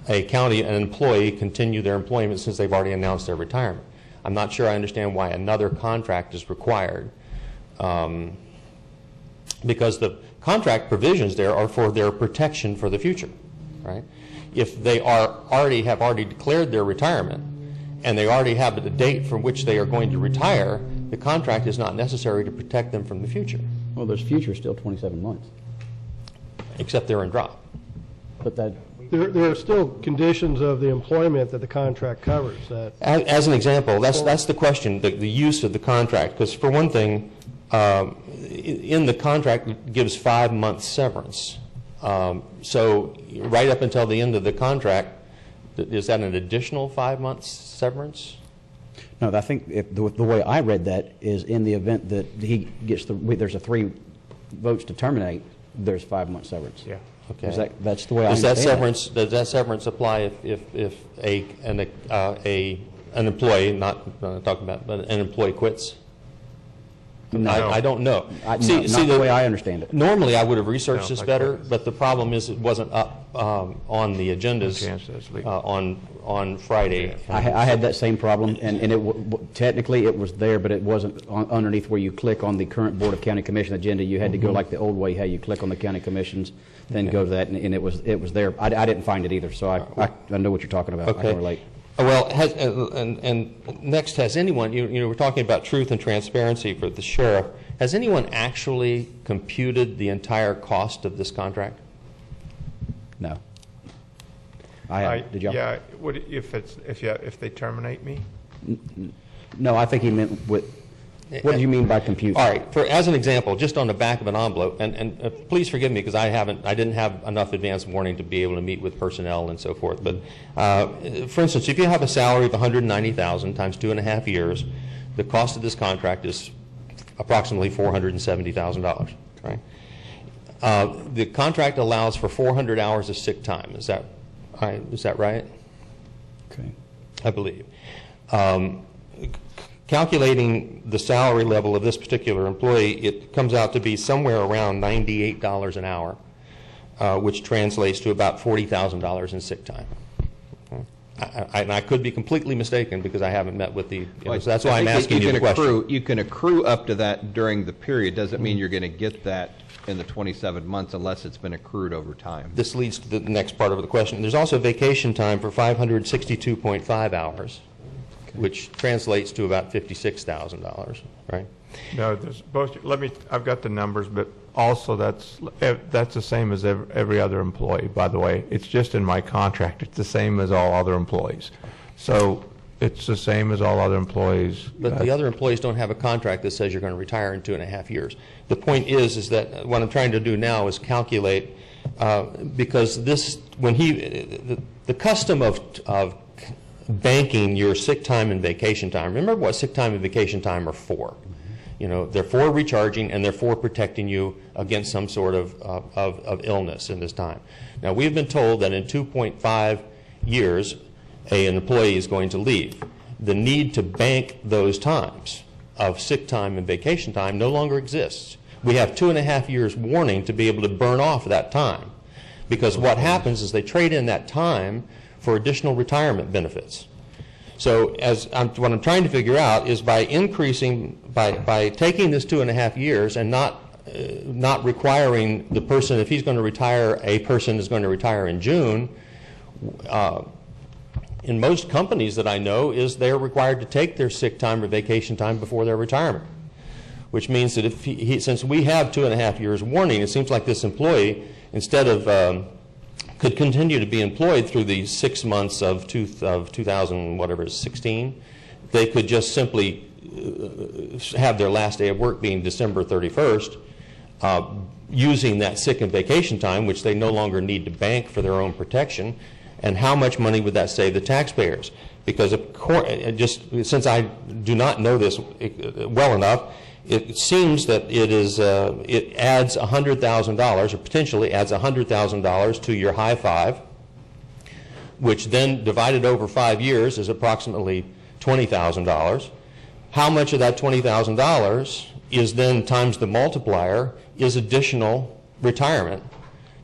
[SPEAKER 6] an employee continue their employment since they've already announced their retirement? I'm not sure I understand why another contract is required, because the contract provisions there are for their protection for the future, right? If they have already declared their retirement and they already have the date from which they are going to retire, the contract is not necessary to protect them from the future.
[SPEAKER 4] Well, there's future still 27 months.
[SPEAKER 6] Except they're in drop.
[SPEAKER 4] But that...
[SPEAKER 1] There are still conditions of the employment that the contract covers.
[SPEAKER 6] As an example, that's the question, the use of the contract. Because for one thing, in the contract it gives 5 months severance. So right up until the end of the contract, is that an additional 5 months severance?
[SPEAKER 4] No, I think the way I read that is in the event that he gets there's a 3 votes to terminate, there's 5 months severance.
[SPEAKER 6] Yeah. Okay.
[SPEAKER 4] That's the way I understand it.
[SPEAKER 6] Does that severance apply if an employee, not talking about, but an employee quits?
[SPEAKER 4] No.
[SPEAKER 6] I don't know.
[SPEAKER 4] Not the way I understand it.
[SPEAKER 6] Normally, I would have researched this better, but the problem is it wasn't up on the agendas on Friday.
[SPEAKER 4] I had that same problem, and technically it was there, but it wasn't underneath where you click on the current Board of County Commission agenda. You had to go like the old way, how you click on the county commissions, then go to that, and it was there. I didn't find it either, so I know what you're talking about.
[SPEAKER 6] Okay.
[SPEAKER 4] I can relate.
[SPEAKER 6] Well, and next, has anyone, we're talking about truth and transparency for the sheriff. Has anyone actually computed the entire cost of this contract?
[SPEAKER 4] No. Did y'all?
[SPEAKER 16] Yeah. If they terminate me?
[SPEAKER 4] No, I think he meant what do you mean by compute?
[SPEAKER 6] All right. As an example, just on the back of an envelope, and please forgive me because I didn't have enough advance warning to be able to meet with personnel and so forth. But for instance, if you have a salary of $190,000 times 2.5 years, the cost of this contract is approximately $470,000. Right? The contract allows for 400 hours of sick time. Is that right?
[SPEAKER 4] Okay.
[SPEAKER 6] I believe. Calculating the salary level of this particular employee, it comes out to be somewhere around $98 an hour, which translates to about $40,000 in sick time. And I could be completely mistaken because I haven't met with the. So that's why I'm asking you the question.
[SPEAKER 7] You can accrue up to that during the period. Doesn't mean you're going to get that in the 27 months unless it's been accrued over time.
[SPEAKER 6] This leads to the next part of the question. There's also vacation time for 562.5 hours. Which translates to about $56,000, right?
[SPEAKER 16] No, there's both. I've got the numbers, but also that's the same as every other employee. By the way, it's just in my contract. It's the same as all other employees. So it's the same as all other employees.
[SPEAKER 6] But the other employees don't have a contract that says you're going to retire in 2.5 years. The point is that what I'm trying to do now is calculate because the custom of banking your sick time and vacation time. Remember what sick time and vacation time are for. They're for recharging and they're for protecting you against some sort of illness in this time. Now, we've been told that in 2.5 years, an employee is going to leave. The need to bank those times of sick time and vacation time no longer exists. We have 2.5 years warning to be able to burn off that time. Because what happens is they trade in that time for additional retirement benefits. So what I'm trying to figure out is by increasing, by taking this 2.5 years and not requiring the person, if he's going to retire, a person is going to retire in June, in most companies that I know is they're required to take their sick time or vacation time before their retirement. which means that if since we have 2.5 years warning, it seems like this employee, instead of could continue to be employed through the 6 months of 2016, they could just simply have their last day of work being December 31st, using that sick and vacation time, which they no longer need to bank for their own protection. And how much money would that save the taxpayers? Because of course, just since I do not know this well enough, it seems that it adds $100,000, or potentially adds $100,000 to your high five, which then divided over 5 years is approximately $20,000. How much of that $20,000 is then times the multiplier is additional retirement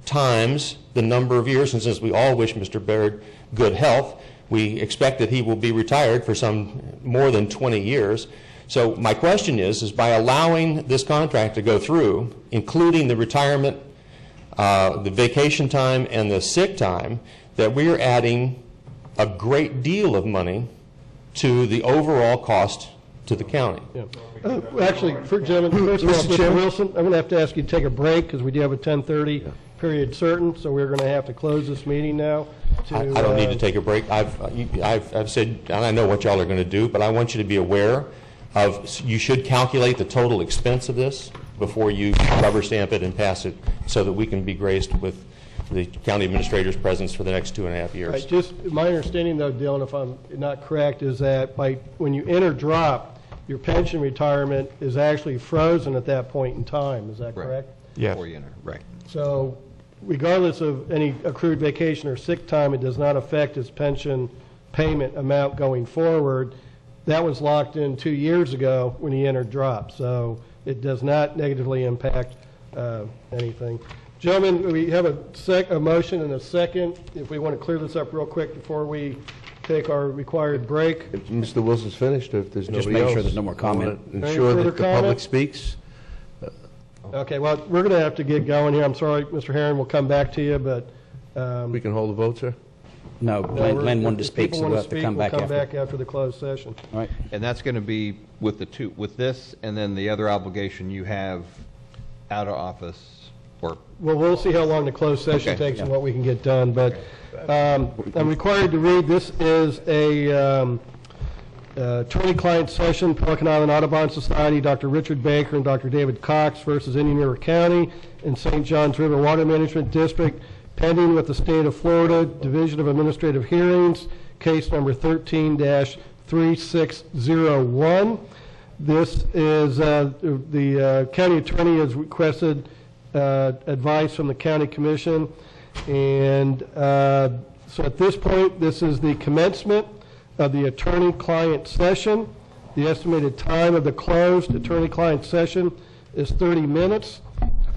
[SPEAKER 6] times the number of years, and since we all wish Mr. Baird good health, we expect that he will be retired for some more than 20 years. So my question is by allowing this contract to go through, including the retirement, the vacation time, and the sick time, that we're adding a great deal of money to the overall cost to the county.
[SPEAKER 1] Yeah. Actually, gentlemen, first of all, Mr. Wilson, I'm going to have to ask you to take a break because we do have a 10:30 period certain, so we're going to have to close this meeting now.
[SPEAKER 6] I don't need to take a break. I've said, and I know what y'all are going to do, but I want you to be aware of, you should calculate the total expense of this before you rubber stamp it and pass it, so that we can be graced with the county administrator's presence for the next 2.5 years.
[SPEAKER 1] Right, just my understanding, though, Dylan, if I'm not correct, is that when you enter drop, your pension retirement is actually frozen at that point in time. Is that correct?
[SPEAKER 16] Yes.
[SPEAKER 7] Before you enter, right.
[SPEAKER 1] So regardless of any accrued vacation or sick time, it does not affect his pension payment amount going forward. That was locked in 2 years ago when he entered drop, so it does not negatively impact anything. Gentlemen, we have a motion and a second. If we want to clear this up real quick before we take our required break.
[SPEAKER 18] If Mr. Wilson's finished, if there's
[SPEAKER 4] Just
[SPEAKER 18] nobody else.
[SPEAKER 4] make sure there's no more comment.
[SPEAKER 18] Ensure
[SPEAKER 1] Any
[SPEAKER 18] that
[SPEAKER 1] further
[SPEAKER 18] the public
[SPEAKER 1] comment?
[SPEAKER 18] speaks.
[SPEAKER 1] Okay, well, we're going to have to get going here. I'm sorry, Mr. Herron, we'll come back to you, but...
[SPEAKER 18] We can hold a vote, sir?
[SPEAKER 4] No, Glenn wanted to speak, so we'll have to come back after.
[SPEAKER 1] We'll come back after the closed session.
[SPEAKER 4] All right.
[SPEAKER 7] And that's going to be with with this, and then the other obligation you have out of office, or...
[SPEAKER 1] Well, we'll see how long the closed session takes and what we can get done, but I'm required to read, this is a attorney-client session, Pelican Island Audubon Society, Dr. Richard Baker and Dr. David Cox versus Indian River County and St. Johns River Water Management District, pending with the State of Florida Division of Administrative Hearings, case number 13-3601. This is, the county attorney has requested advice from the county commission, and so at this point, this is the commencement of the attorney-client session. The estimated time of the closed attorney-client session is 30 minutes.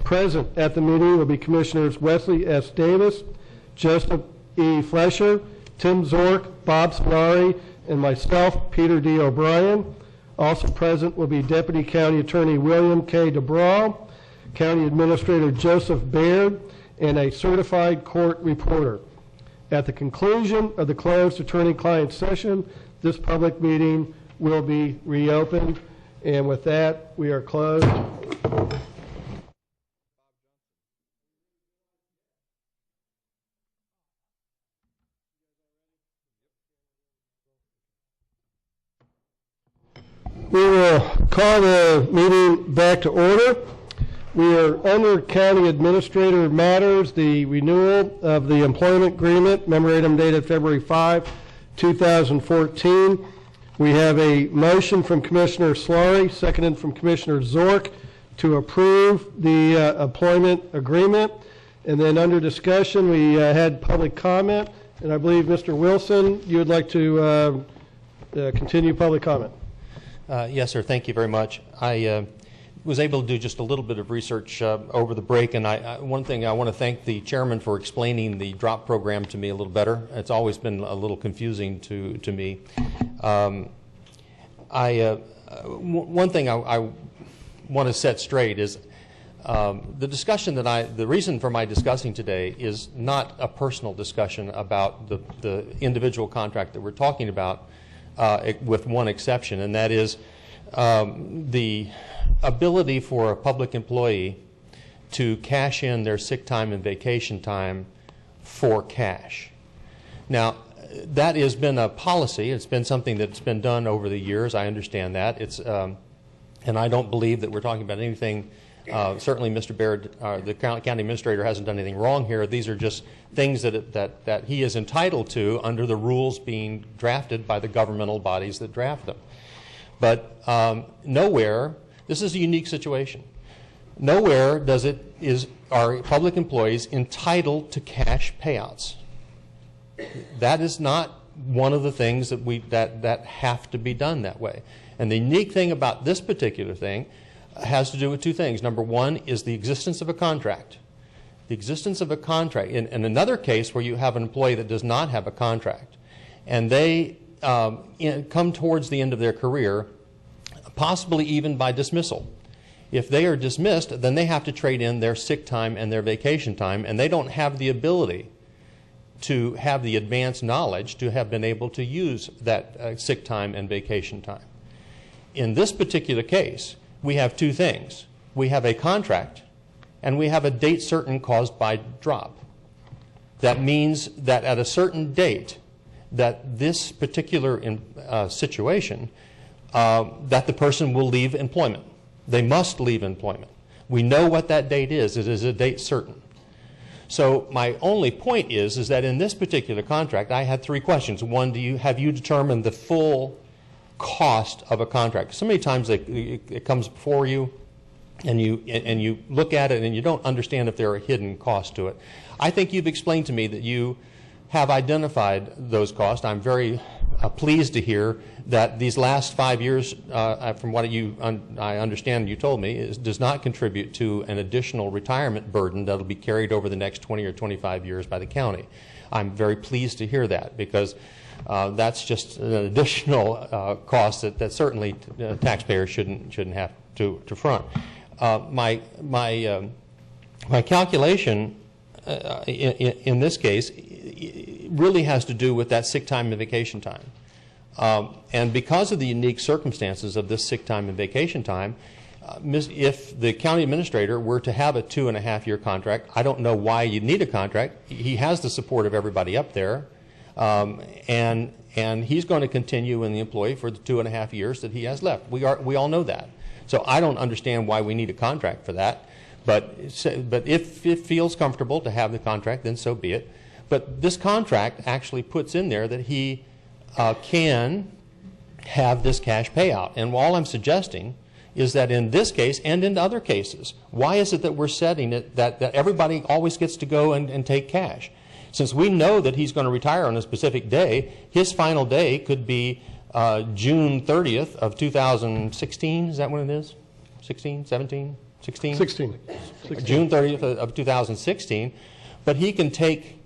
[SPEAKER 1] Present at the meeting will be Commissioners Wesley S. Davis, Joseph E. Flesher, Tim Zork, Bob Solari, and myself, Peter D. O'Brien. Also present will be Deputy County Attorney William K. DeBraw, County Administrator Joseph Baird, and a certified court reporter. At the conclusion of the closed attorney-client session, this public meeting will be reopened. And with that, we are closed. We will call the meeting back to order. We are under county administrator matters, the renewal of the employment agreement, memorandum dated February 5, 2014. We have a motion from Commissioner Solari, seconded from Commissioner Zork, to approve the employment agreement. And then under discussion, we had public comment. And I believe, Mr. Wilson, you would like to continue public comment.
[SPEAKER 6] Yes, sir. Thank you very much. I was able to do just a little bit of research over the break, and one thing I want to thank the chairman for explaining the drop program to me a little better. It's always been a little confusing to me. One thing I want to set straight is the reason for my discussing today is not a personal discussion about the individual contract that we're talking about, with one exception, and that is the ability for a public employee to cash in their sick time and vacation time for cash. Now, that has been a policy. It's been something that's been done over the years. I understand that. And I don't believe that we're talking about anything. Certainly, Mr. Baird, the county administrator, hasn't done anything wrong here. These are just things that he is entitled to under the rules being drafted by the governmental bodies that draft them. But nowhere, this is a unique situation. Nowhere are public employees entitled to cash payouts. That is not one of the things that have to be done that way. And the unique thing about this particular thing has to do with two things. Number one is the existence of a contract. The existence of a contract. In another case where you have an employee that does not have a contract, and they come towards the end of their career, possibly even by dismissal. If they are dismissed, then they have to trade in their sick time and their vacation time, and they don't have the ability to have the advanced knowledge to have been able to use that sick time and vacation time. In this particular case, we have two things. We have a contract, and we have a date certain caused by drop. That means that at a certain date, that this particular situation, that the person will leave employment. They must leave employment. We know what that date is. It is a date certain. So my only point is that in this particular contract, I had three questions. One, have you determined the full cost of a contract? So many times it comes before you, and you look at it and you don't understand if there are hidden costs to it. I think you've explained to me that you have identified those costs. I'm very pleased to hear that these last 5 years, from what I understand you told me, does not contribute to an additional retirement burden that will be carried over the next 20 or 25 years by the county. I'm very pleased to hear that, because that's just an additional cost that certainly taxpayers shouldn't have to front. My calculation in this case really has to do with that sick time and vacation time. And because of the unique circumstances of this sick time and vacation time, if the county administrator were to have a 2.5-year contract, I don't know why you'd need a contract. He has the support of everybody up there, and he's going to continue in the employee for the 2.5 years that he has left. We all know that. So I don't understand why we need a contract for that. But if it feels comfortable to have the contract, then so be it. But this contract actually puts in there that he can have this cash payout. And all I'm suggesting is that in this case and in other cases, why is it that we're setting it that everybody always gets to go and take cash? Since we know that he's going to retire on a specific day, his final day could be June 30th of 2016. Is that when it is? 16, 17, 16?
[SPEAKER 1] 16.
[SPEAKER 6] June 30th of 2016. But he can take,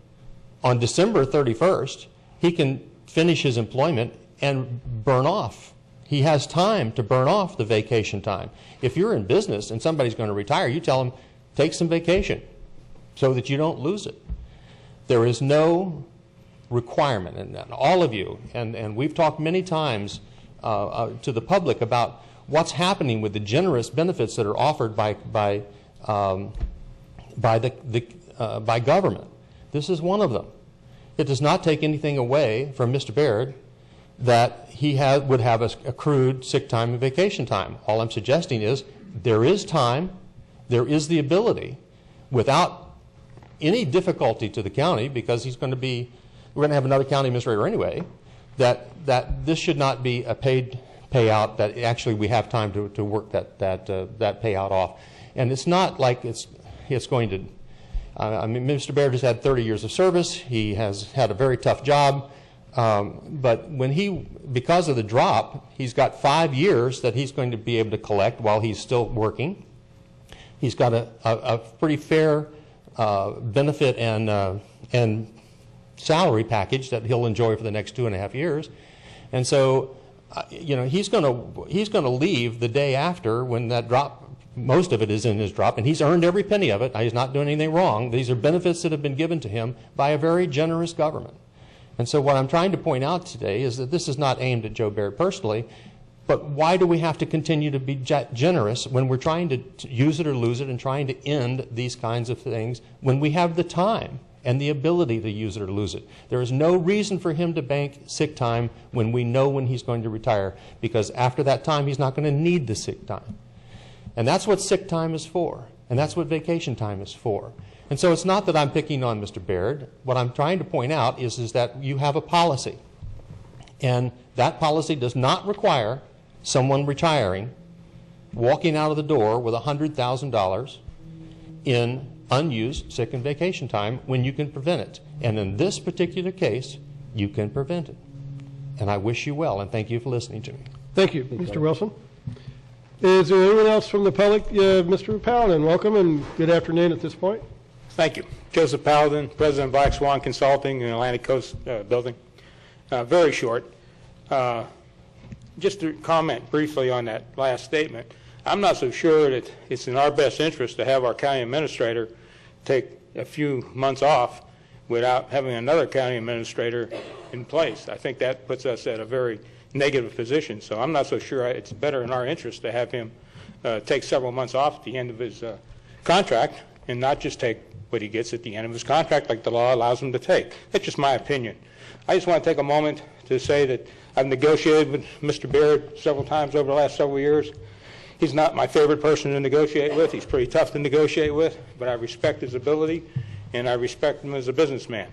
[SPEAKER 6] on December 31st, he can finish his employment and burn off. He has time to burn off the vacation time. If you're in business and somebody's going to retire, you tell them, take some vacation so that you don't lose it. There is no requirement, and all of you, and we've talked many times to the public about what's happening with the generous benefits that are offered by government. This is one of them. It does not take anything away from Mr. Baird that he would have accrued sick time and vacation time. All I'm suggesting is there is time, there is the ability, without any difficulty to the county, because we're going to have another county administrator anyway, that this should not be a paid payout, that actually we have time to work that payout off. And it's not like it's going to, I mean, Mr. Baird has had 30 years of service. He has had a very tough job. But because of the drop, he's got 5 years that he's going to be able to collect while he's still working. He's got a pretty fair benefit and salary package that he'll enjoy for the next 2.5 years. And so, he's going to leave the day after when that drop, most of it is in his drop, and he's earned every penny of it. He's not doing anything wrong. These are benefits that have been given to him by a very generous government. And so what I'm trying to point out today is that this is not aimed at Joe Baird personally. But why do we have to continue to be generous when we're trying to use it or lose it and trying to end these kinds of things when we have the time and the ability to use it or lose it? There is no reason for him to bank sick time when we know when he's going to retire, because after that time he's not going to need the sick time. And that's what sick time is for, and that's what vacation time is for. And so it's not that I'm picking on Mr. Baird. What I'm trying to point out is that you have a policy, and that policy does not require someone retiring walking out of the door with $100,000 in unused sick and vacation time when you can prevent it. And in this particular case, you can prevent it. And I wish you well, and thank you for listening to me.
[SPEAKER 1] Thank you, Mr. Wilson. Is there anyone else from the public? Mr. Paladin, welcome, and good afternoon at this point.
[SPEAKER 14] Thank you. Joseph Paladin, President of Black Swan Consulting in Atlantic Coast Building. Very short. Just to comment briefly on that last statement, I'm not so sure that it's in our best interest to have our county administrator take a few months off without having another county administrator in place. I think that puts us at a very negative position. So I'm not so sure it's better in our interest to have him take several months off at the end of his contract and not just take what he gets at the end of his contract like the law allows him to take. That's just my opinion. I just want to take a moment to say that I've negotiated with Mr. Baird several times over the last several years. He's not my favorite person to negotiate with. He's pretty tough to negotiate with, but I respect his ability, and I respect him as a businessman.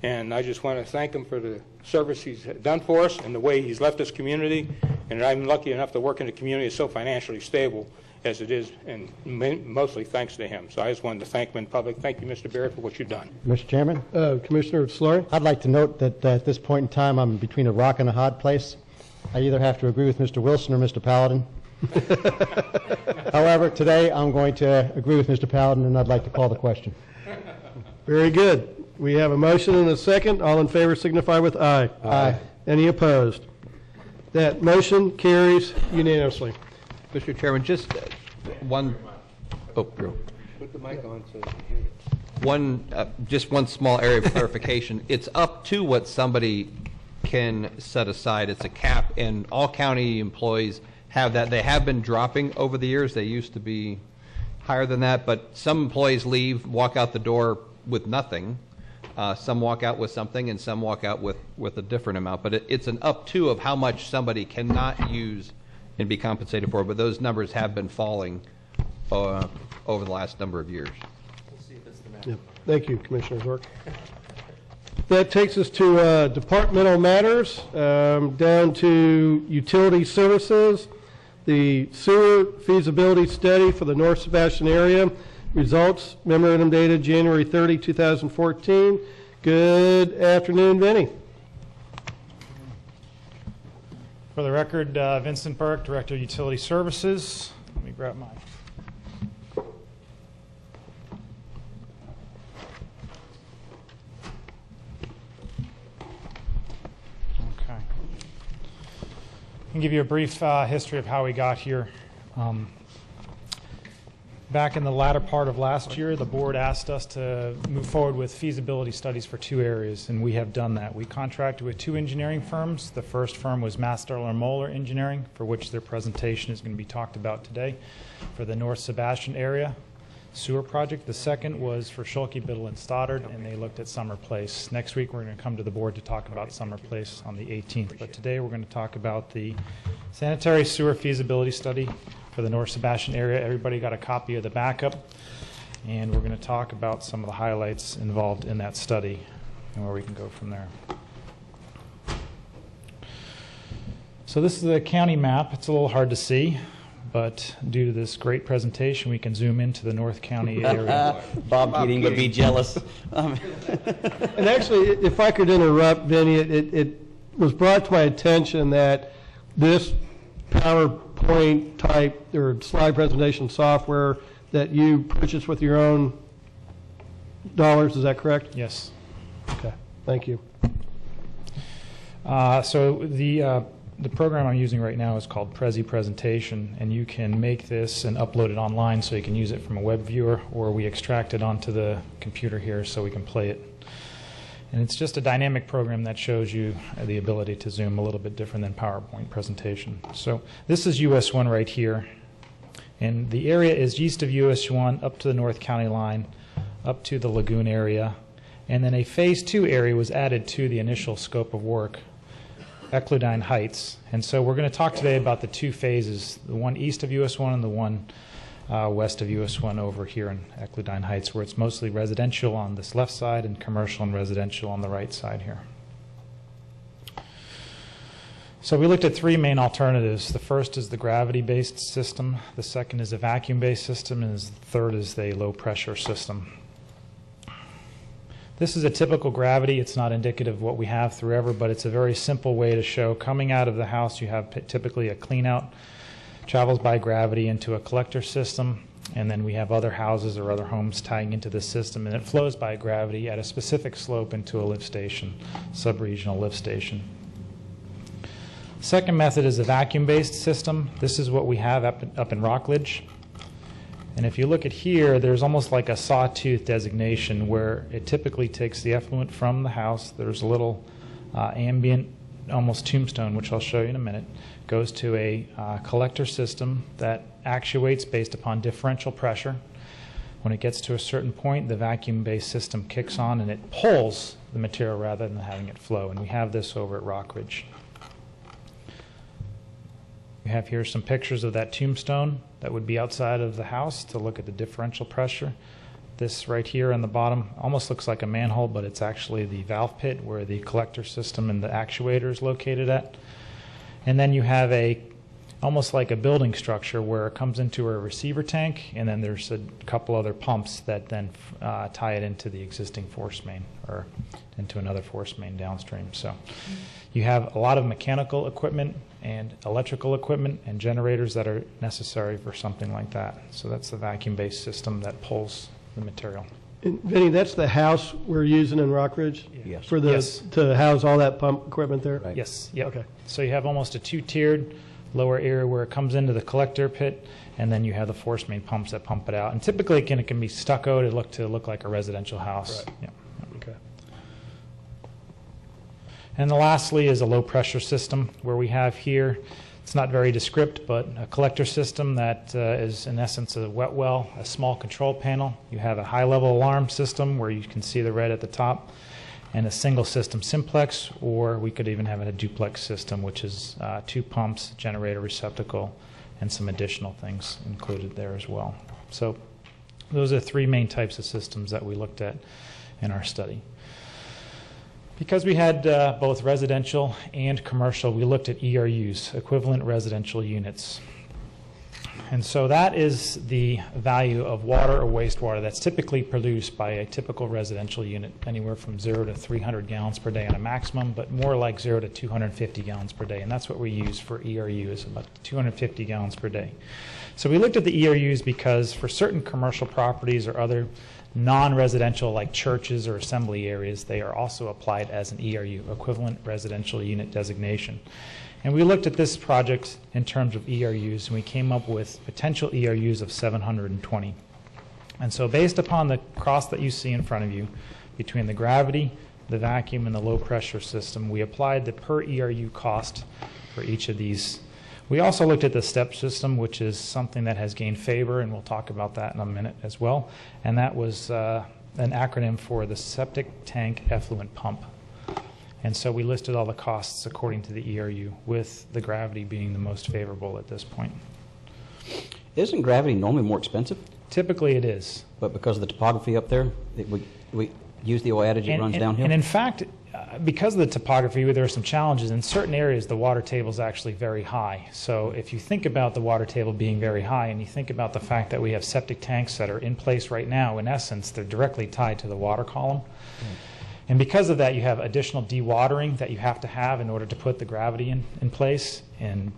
[SPEAKER 14] And I just want to thank him for the service he's done for us and the way he's left this community. And I'm lucky enough to work in a community that's so financially stable as it is, and mostly thanks to him. So I just wanted to thank him in public. Thank you, Mr. Baird, for what you've done.
[SPEAKER 5] Mr. Chairman?
[SPEAKER 1] Commissioner Slurry?
[SPEAKER 5] I'd like to note that at this point in time, I'm between a rock and a hard place. I either have to agree with Mr. Wilson or Mr. Paladin. However, today I'm going to agree with Mr. Paladin, and I'd like to call the question.
[SPEAKER 1] Very good. We have a motion and a second. All in favor signify with aye.
[SPEAKER 5] Aye.
[SPEAKER 1] Any opposed? That motion carries unanimously.
[SPEAKER 7] Mr. Chairman, just one,
[SPEAKER 18] Put the mic on so you hear it.
[SPEAKER 7] just one small area of clarification. It's up to what somebody can set aside. It's a cap, and all county employees have that. They have been dropping over the years. They used to be higher than that, but some employees leave, walk out the door with nothing. Some walk out with something, and some walk out with a different amount. But it's an up to of how much somebody cannot use and be compensated for. But those numbers have been falling over the last number of years.
[SPEAKER 1] We'll see if it's the map. Yep. Thank you, Commissioner Zork. That takes us to departmental matters, down to utility services. The sewer feasibility study for the North Sebastian area. Results, memorandum dated January 30, 2014. Good afternoon, Vinny.
[SPEAKER 22] For the record, Vincent Burke, Director of Utility Services. Let me grab mine. Okay. I can give you a brief history of how we got here. Back in the latter part of last year, the board asked us to move forward with feasibility studies for two areas, and we have done that. We contracted with two engineering firms. The first firm was Masterler Moeller Engineering, for which their presentation is going to be talked about today, for the North Sebastian area sewer project. The second was for Schulke, Biddle, and Stoddard, and they looked at Summer Place. Next week, we're going to come to the board to talk about Summer Place on the 18th, but today we're going to talk about the sanitary sewer feasibility study for the North Sebastian area. Everybody got a copy of the backup, and we're going to talk about some of the highlights involved in that study and where we can go from there. So this is the county map. It's a little hard to see, but due to this great presentation, we can zoom into the North County area.
[SPEAKER 4] Bob Keating would be jealous.
[SPEAKER 1] And actually, if I could interrupt, Vinny, it was brought to my attention that this PowerPoint type or slide presentation software that you purchased with your own dollars, is that correct?
[SPEAKER 22] Yes.
[SPEAKER 1] Okay, thank you.
[SPEAKER 22] So the program I'm using right now is called Prezi Presentation, and you can make this and upload it online so you can use it from a web viewer, or we extract it onto the computer here so we can play it. And it's just a dynamic program that shows you the ability to zoom a little bit different than PowerPoint presentation. So this is US 1 right here. And the area is east of US 1 up to the North County line, up to the lagoon area. And then a Phase 2 area was added to the initial scope of work, Ecludine Heights. And so we're going to talk today about the two phases, the one east of US 1 and the one west of US 1 over here in Ecludine Heights, where it's mostly residential on this left side and commercial and residential on the right side here. So we looked at three main alternatives. The first is the gravity-based system, the second is a vacuum-based system, and the third is the low-pressure system. This is a typical gravity. It's not indicative of what we have throughout, but it's a very simple way to show coming out of the house you have typically a clean-out, travels by gravity into a collector system, and then we have other houses or other homes tying into the system, and it flows by gravity at a specific slope into a lift station, sub-regional lift station. Second method is a vacuum-based system. This is what we have up in Rockledge. And if you look at here, there's almost like a sawtooth designation where it typically takes the effluent from the house. There's a little ambient, almost tombstone, which I'll show you in a minute, goes to a collector system that actuates based upon differential pressure. When it gets to a certain point, the vacuum-based system kicks on and it pulls the material rather than having it flow. And we have this over at Rockridge. We have here some pictures of that tombstone that would be outside of the house to look at the differential pressure. This right here on the bottom almost looks like a manhole, but it's actually the valve pit where the collector system and the actuator is located at. And then you have almost like a building structure where it comes into a receiver tank, and then there's a couple other pumps that then tie it into the existing force main or into another force main downstream. So you have a lot of mechanical equipment and electrical equipment and generators that are necessary for something like that. So that's the vacuum-based system that pulls the material.
[SPEAKER 1] And Vinny, that's the house we're using in Rockridge?
[SPEAKER 4] Yes.
[SPEAKER 1] For the, to house all that pump equipment there?
[SPEAKER 4] Right.
[SPEAKER 22] Yes. Yep.
[SPEAKER 1] Okay.
[SPEAKER 22] So you have almost a two-tiered lower area where it comes into the collector pit, and then you have the force main pumps that pump it out. And typically it can be stuccoed to look like a residential house.
[SPEAKER 1] Right.
[SPEAKER 22] Yeah.
[SPEAKER 1] Okay.
[SPEAKER 22] And lastly is a low-pressure system where we have here, it's not very descript, but a collector system that is in essence a wet well, a small control panel. You have a high-level alarm system where you can see the red at the top, and a single system simplex, or we could even have a duplex system, which is two pumps, generator receptacle, and some additional things included there as well. So those are three main types of systems that we looked at in our study. Because we had both residential and commercial, we looked at ERUs, equivalent residential units. And so that is the value of water or wastewater that's typically produced by a typical residential unit, anywhere from 0 to 300 gallons per day on a maximum, but more like 0 to 250 gallons per day. And that's what we use for ERU, is about 250 gallons per day. So we looked at the ERUs because for certain commercial properties or other non-residential like churches or assembly areas, they are also applied as an ERU, equivalent residential unit designation. And we looked at this project in terms of ERUs, and we came up with potential ERUs of 720. And so based upon the cost that you see in front of you, between the gravity, the vacuum, and the low pressure system, we applied the per ERU cost for each of these. We also looked at the STEP system, which is something that has gained favor, and we'll talk about that in a minute as well. And that was an acronym for the septic tank effluent pump. And so we listed all the costs according to the ERU, with the gravity being the most favorable at this point.
[SPEAKER 4] Isn't gravity normally more expensive?
[SPEAKER 22] Typically it is.
[SPEAKER 4] But because of the topography up there, we use the old adage, it runs downhill?
[SPEAKER 22] And in fact, because of the topography, there are some challenges. In certain areas, the water table is actually very high. So if you think about the water table being very high, and you think about the fact that we have septic tanks that are in place right now, in essence, they're directly tied to the water column. And because of that, you have additional dewatering that you have to have in order to put the gravity in place. And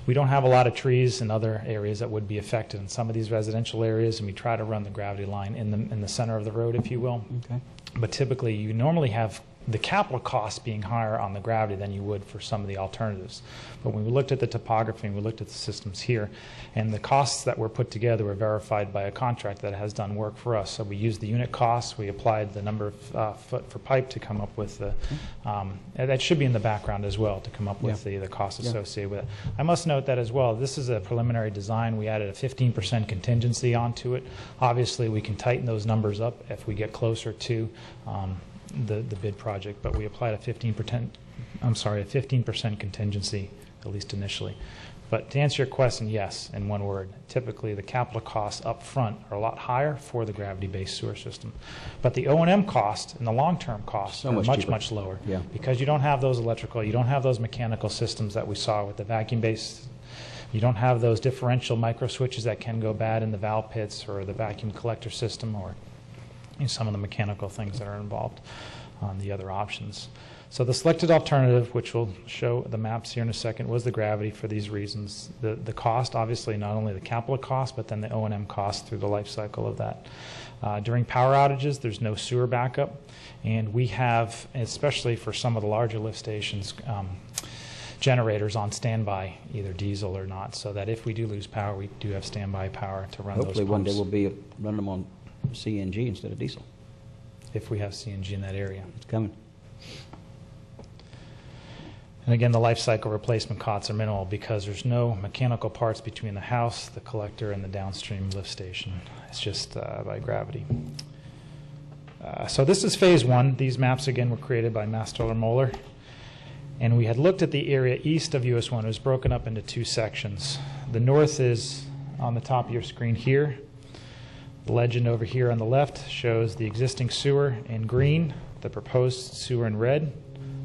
[SPEAKER 22] we don't have a lot of trees in other areas that would be affected in some of these residential areas, and we try to run the gravity line in the center of the road, if you will.
[SPEAKER 4] Okay.
[SPEAKER 22] But typically, you normally have the capital costs being higher on the gravity than you would for some of the alternatives. But when we looked at the topography and we looked at the systems here, and the costs that were put together were verified by a contract that has done work for us. So we used the unit costs, we applied the number of foot for pipe to come up with the, that should be in the background as well, to come up with the costs associated with it. I must note that as well, this is a preliminary design. We added a 15% contingency onto it. Obviously, we can tighten those numbers up if we get closer to the bid project, but we applied a 15% contingency, at least initially. But to answer your question, yes, in one word. Typically, the capital costs up front are a lot higher for the gravity-based sewer system. But the O&M cost and the long-term costs are much lower.
[SPEAKER 4] Yeah.
[SPEAKER 22] Because you don't have those electrical, you don't have those mechanical systems that we saw with the vacuum-based. You don't have those differential micro switches that can go bad in the valve pits or the vacuum collector system, or some of the mechanical things that are involved on the other options. So the selected alternative, which we'll show the maps here in a second, was the gravity for these reasons. The cost, obviously, not only the capital cost, but then the O&M cost through the life cycle of that. During power outages, there's no sewer backup, and we have, especially for some of the larger lift stations, generators on standby, either diesel or not, so that if we do lose power, we do have standby power to run those pumps.
[SPEAKER 4] Hopefully one day we'll be running them on CNG instead of diesel.
[SPEAKER 22] If we have CNG in that area.
[SPEAKER 4] It's coming.
[SPEAKER 22] And again, the life cycle replacement costs are minimal because there's no mechanical parts between the house, the collector, and the downstream lift station. It's just by gravity. So this is phase one. These maps, again, were created by Master Moeller. And we had looked at the area east of US 1. It was broken up into two sections. The north is on the top of your screen here. The legend over here on the left shows the existing sewer in green, the proposed sewer in red,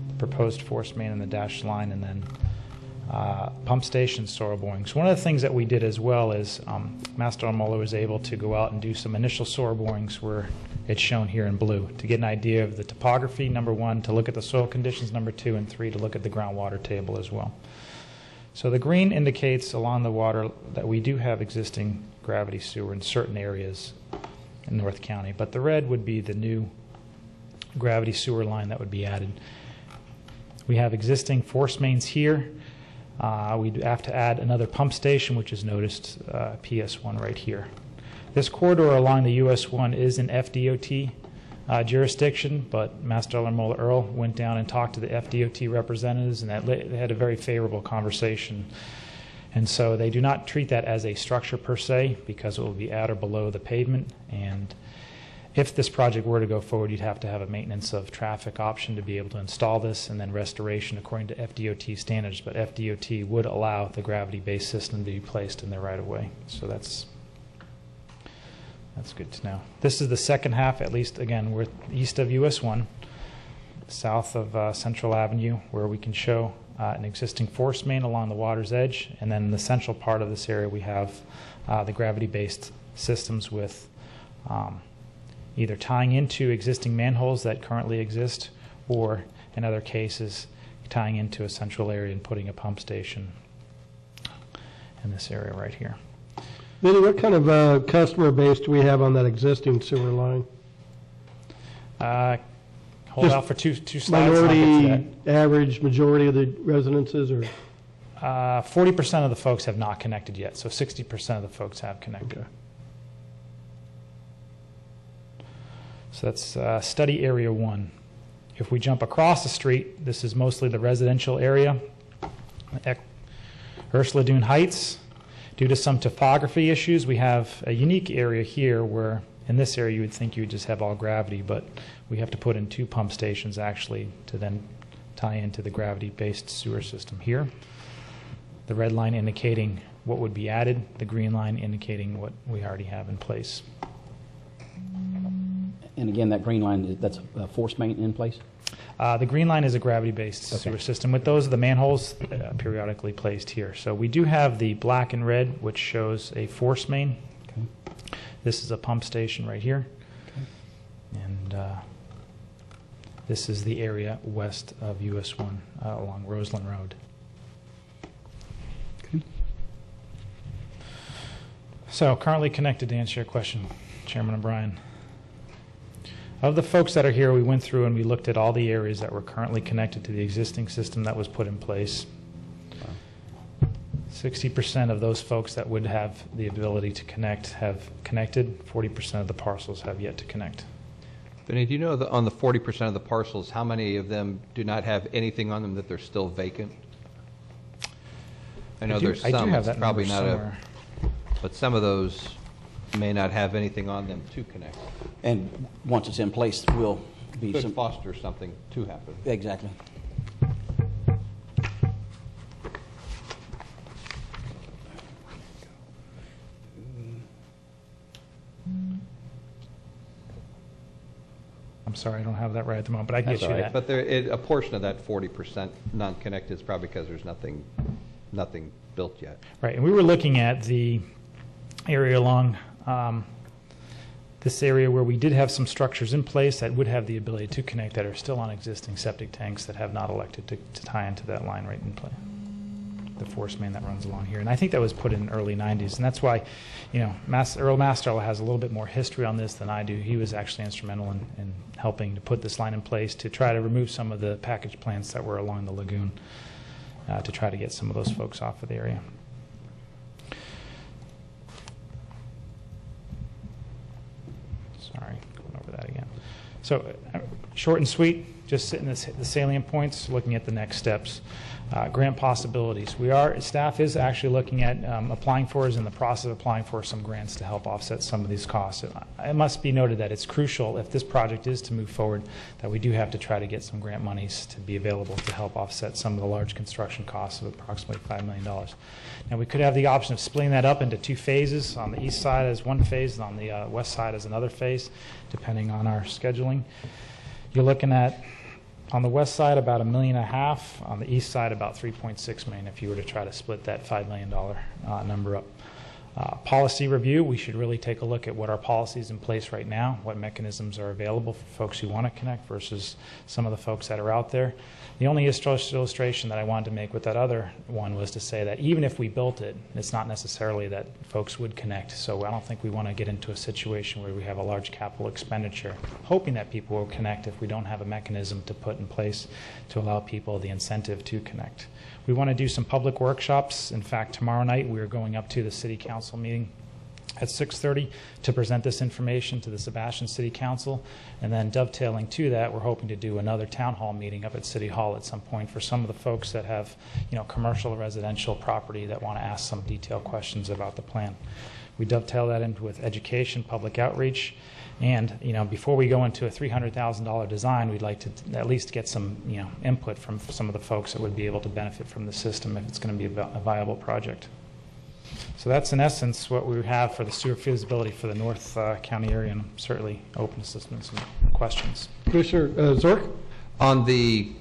[SPEAKER 22] the proposed force main in the dashed line, and then pump station soil borings. One of the things that we did as well is Master Moeller was able to go out and do some initial soil borings where it's shown here in blue to get an idea of the topography, number one, to look at the soil conditions, number two, and three, to look at the groundwater table as well. So the green indicates along the water that we do have existing gravity sewer in certain areas in North County, but the red would be the new gravity sewer line that would be added. We have existing force mains here. We'd have to add another pump station, which is noticed PS1 right here. This corridor along the US 1 is in FDOT jurisdiction, but Master Moeller Earl went down and talked to the FDOT representatives, and they had a very favorable conversation. And so they do not treat that as a structure per se, because it will be at or below the pavement. And if this project were to go forward, you'd have to have a maintenance of traffic option to be able to install this, and then restoration according to FDOT standards. But FDOT would allow the gravity-based system to be placed in their right-of-way. So that's good to know. This is the second half, at least, again, we're east of US 1, south of Central Avenue, where we can show an existing force main along the water's edge. And then in the central part of this area, we have the gravity-based systems with either tying into existing manholes that currently exist, or in other cases, tying into a central area and putting a pump station in this area right here.
[SPEAKER 1] Vinny, what kind of customer base do we have on that existing sewer line?
[SPEAKER 22] Hold out for two slides.
[SPEAKER 1] Minority, average, majority of the residences, or?
[SPEAKER 22] 40% of the folks have not connected yet, so 60% of the folks have connected.
[SPEAKER 1] Okay.
[SPEAKER 22] So that's study area 1. If we jump across the street, this is mostly the residential area. Ursula Dune Heights. Due to some topography issues, we have a unique area here where in this area you would think you would just have all gravity, but we have to put in 2 pump stations actually to then tie into the gravity-based sewer system here. The red line indicating what would be added, the green line indicating what we already have in place.
[SPEAKER 4] And again, that green line, that's a force main in place?
[SPEAKER 22] The green line is a gravity-based sewer system. With those, the manholes periodically placed here. So we do have the black and red, which shows a force main. Okay. This is a pump station right here. Okay. And this is the area west of US 1 along Roseland Road.
[SPEAKER 4] Okay.
[SPEAKER 22] So currently connected, to answer your question, Chairman O'Brien. Of the folks that are here, we went through and we looked at all the areas that were currently connected to the existing system that was put in place. 60% of those folks that would have the ability to connect have connected. 40% of the parcels have yet to connect.
[SPEAKER 7] Vinny, do you know on the 40% of the parcels, how many of them do not have anything on them that they're still vacant? I know there's some.
[SPEAKER 22] I do have that
[SPEAKER 7] probably
[SPEAKER 22] number
[SPEAKER 7] not
[SPEAKER 22] somewhere.
[SPEAKER 7] but some of those may not have anything on them to connect.
[SPEAKER 4] And once it's in place, will be
[SPEAKER 7] Could
[SPEAKER 4] some...
[SPEAKER 7] foster something to happen.
[SPEAKER 4] Exactly.
[SPEAKER 22] I'm sorry, I don't have that right at the moment, but I can
[SPEAKER 7] That's
[SPEAKER 22] get you
[SPEAKER 7] all right.
[SPEAKER 22] that.
[SPEAKER 7] But a portion of that 40% non-connected is probably because there's nothing built yet.
[SPEAKER 22] Right, and we were looking at the area along this area where we did have some structures in place that would have the ability to connect that are still on existing septic tanks that have not elected to tie into that line right in play. The force main that runs along here. And I think that was put in the early 90s. And that's why, you know, Earl Masterl has a little bit more history on this than I do. He was actually instrumental in helping to put this line in place to try to remove some of the package plants that were along the lagoon to try to get some of those folks off of the area. Sorry, going over that again. So short and sweet, just sitting the salient points, looking at the next steps. Grant possibilities. Staff is actually looking at applying for, is in the process of applying for some grants to help offset some of these costs. It must be noted that it's crucial if this project is to move forward that we do have to try to get some grant monies to be available to help offset some of the large construction costs of approximately $5 million. Now we could have the option of splitting that up into two phases, on the east side as one phase and on the west side as another phase, depending on our scheduling. You're looking at, on the west side, about $1.5 million. On the east side, about $3.6 million if you were to try to split that $5 million number up. Policy review, we should really take a look at what our policies in place right now, what mechanisms are available for folks who want to connect versus some of the folks that are out there. The only illustration that I wanted to make with that other one was to say that even if we built it, it's not necessarily that folks would connect. So I don't think we want to get into a situation where we have a large capital expenditure, hoping that people will connect if we don't have a mechanism to put in place to allow people the incentive to connect. We want to do some public workshops. In fact, tomorrow night we are going up to the City Council meeting at 6:30 to present this information to the Sebastian City Council. And then dovetailing to that, we're hoping to do another town hall meeting up at City Hall at some point for some of the folks that have, you know, commercial or residential property that want to ask some detailed questions about the plan. We dovetail that into with education, public outreach, and, you know, before we go into a $300,000 design, we'd like to at least get some, you know, input from some of the folks that would be able to benefit from the system if it's going to be a viable project. So that's in essence what we have for the sewer feasibility for the North County area, and I'm certainly open to some questions.
[SPEAKER 1] Commissioner Zork?
[SPEAKER 7] On the,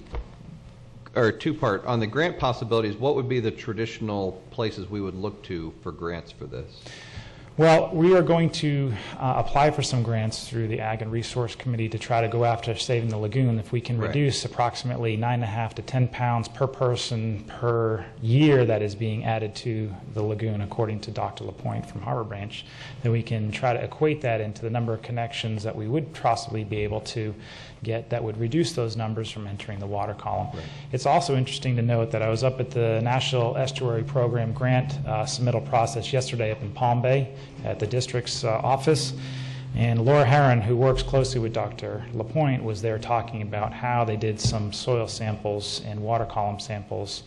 [SPEAKER 7] or two-part, on the grant possibilities, what would be the traditional places we would look to for grants for this?
[SPEAKER 22] Well, we are going to apply for some grants through the Ag and Resource Committee to try to go after saving the lagoon. If we can reduce approximately 9.5 to 10 pounds per person per year that is being added to the lagoon, according to Dr. LaPointe from Harbor Branch, then we can try to equate that into the number of connections that we would possibly be able to get that would reduce those numbers from entering the water column. Right. It's also interesting to note that I was up at the National Estuary Program grant submittal process yesterday up in Palm Bay at the district's office, and Laura Herron, who works closely with Dr. LaPointe, was there talking about how they did some soil samples and water column samples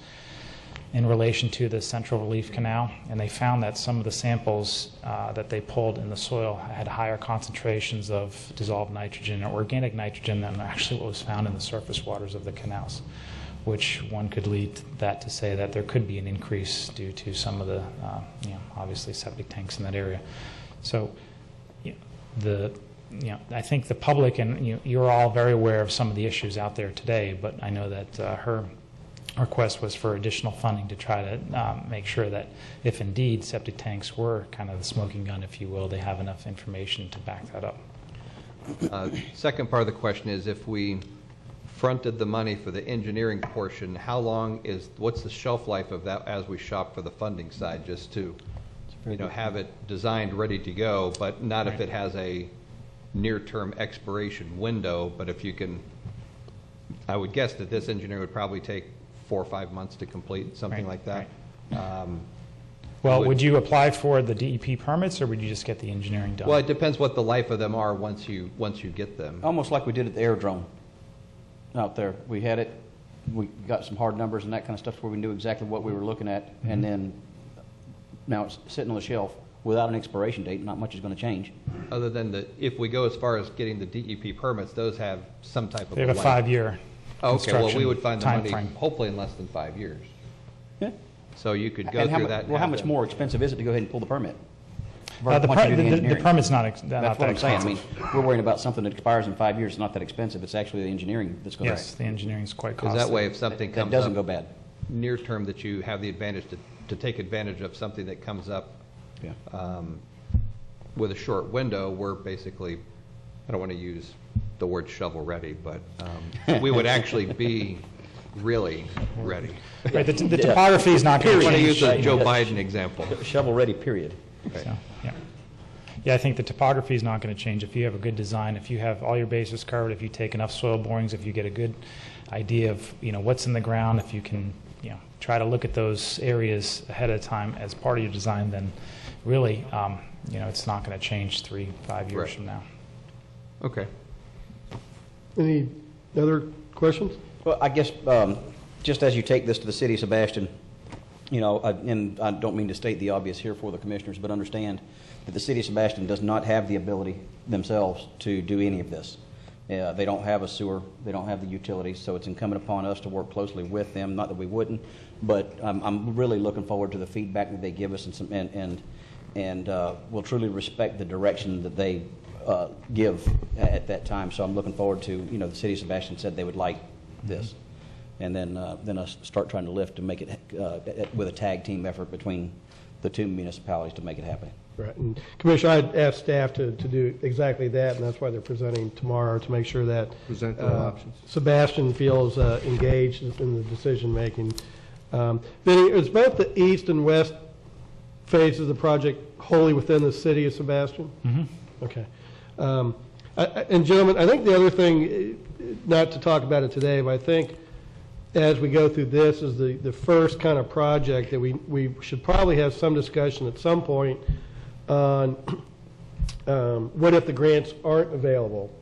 [SPEAKER 22] in relation to the Central Relief Canal, and they found that some of the samples that they pulled in the soil had higher concentrations of dissolved nitrogen or organic nitrogen than actually what was found in the surface waters of the canals, which one could lead that to say that there could be an increase due to some of the, obviously septic tanks in that area. So, I think the public and you're all very aware of some of the issues out there today, but I know that her request was for additional funding to try to make sure that if indeed septic tanks were kind of the smoking gun, if you will, they have enough information to back that up.
[SPEAKER 7] Second part of the question is, if we fronted the money for the engineering portion, what's the shelf life of that as we shop for the funding side, just to have it designed ready to go, but not if it has a near-term expiration window, but if you can, I would guess that this engineering would probably take 4 or 5 months to complete, something like that.
[SPEAKER 22] Well, would you apply for the DEP permits, or would you just get the engineering done?
[SPEAKER 7] Well, it depends what the life of them are once you get them.
[SPEAKER 4] Almost like we did at the aerodrome out there. We had it, we got some hard numbers and that kind of stuff where we knew exactly what we were looking at, and then now it's sitting on the shelf without an expiration date. Not much is going to change.
[SPEAKER 7] Other than if we go as far as getting the DEP permits, those have some type of
[SPEAKER 22] They have a 5-year
[SPEAKER 7] okay, well, we would find the money
[SPEAKER 22] frame.
[SPEAKER 7] hopefully in less than 5 years.
[SPEAKER 4] Yeah.
[SPEAKER 7] So you could go
[SPEAKER 4] And
[SPEAKER 7] through that.
[SPEAKER 4] Well, how much more expensive is it to go ahead and pull the permit?
[SPEAKER 22] The permit's not
[SPEAKER 4] That's
[SPEAKER 22] that
[SPEAKER 4] what I'm saying. I
[SPEAKER 22] expensive.
[SPEAKER 4] mean, we're worrying about something that expires in 5 years. It's not that expensive. It's actually the engineering that's going to.
[SPEAKER 22] Yes, the engineering is quite
[SPEAKER 7] Because
[SPEAKER 22] costly.
[SPEAKER 7] that way, if something comes
[SPEAKER 4] That doesn't
[SPEAKER 7] up
[SPEAKER 4] go bad.
[SPEAKER 7] near term, that you have the advantage to take advantage of something that comes up with a short window, we're basically, I don't want to use the word shovel ready, but we would actually be really ready.
[SPEAKER 22] Right, the topography is not going to
[SPEAKER 7] I want to
[SPEAKER 22] change.
[SPEAKER 7] use a Joe Biden example.
[SPEAKER 4] Shovel ready, period.
[SPEAKER 22] So, yeah. Yeah, I think the topography is not going to change if you have a good design, if you have all your bases covered, if you take enough soil borings, if you get a good idea of what's in the ground, if you can try to look at those areas ahead of time as part of your design, then really it's not going to change 3-5 years from now.
[SPEAKER 7] Okay.
[SPEAKER 1] Any other questions?
[SPEAKER 4] Well, I guess just as you take this to the city of Sebastian, and I don't mean to state the obvious here for the commissioners, but understand that the city of Sebastian does not have the ability themselves to do any of this. They don't have a sewer, they don't have the utilities, so it's incumbent upon us to work closely with them. Not that we wouldn't, but I'm really looking forward to the feedback that they give us, and we'll truly respect the direction that they give at that time. So I'm looking forward to, the city of Sebastian said they would like this, and then us start trying to lift to make it with a tag team effort between the two municipalities to make it happen.
[SPEAKER 1] Right. And Commissioner, I'd asked staff to do exactly that, and that's why they're presenting tomorrow, to make sure that
[SPEAKER 18] Present their options.
[SPEAKER 1] Sebastian feels engaged in the decision-making. Vinny, is both the east and west phases of the project wholly within the city of Sebastian?
[SPEAKER 22] Mm-hmm.
[SPEAKER 1] Okay. And gentlemen, I think the other thing, not to talk about it today, but I think as we go through this is the first kind of project that we should probably have some discussion at some point on what if the grants aren't available,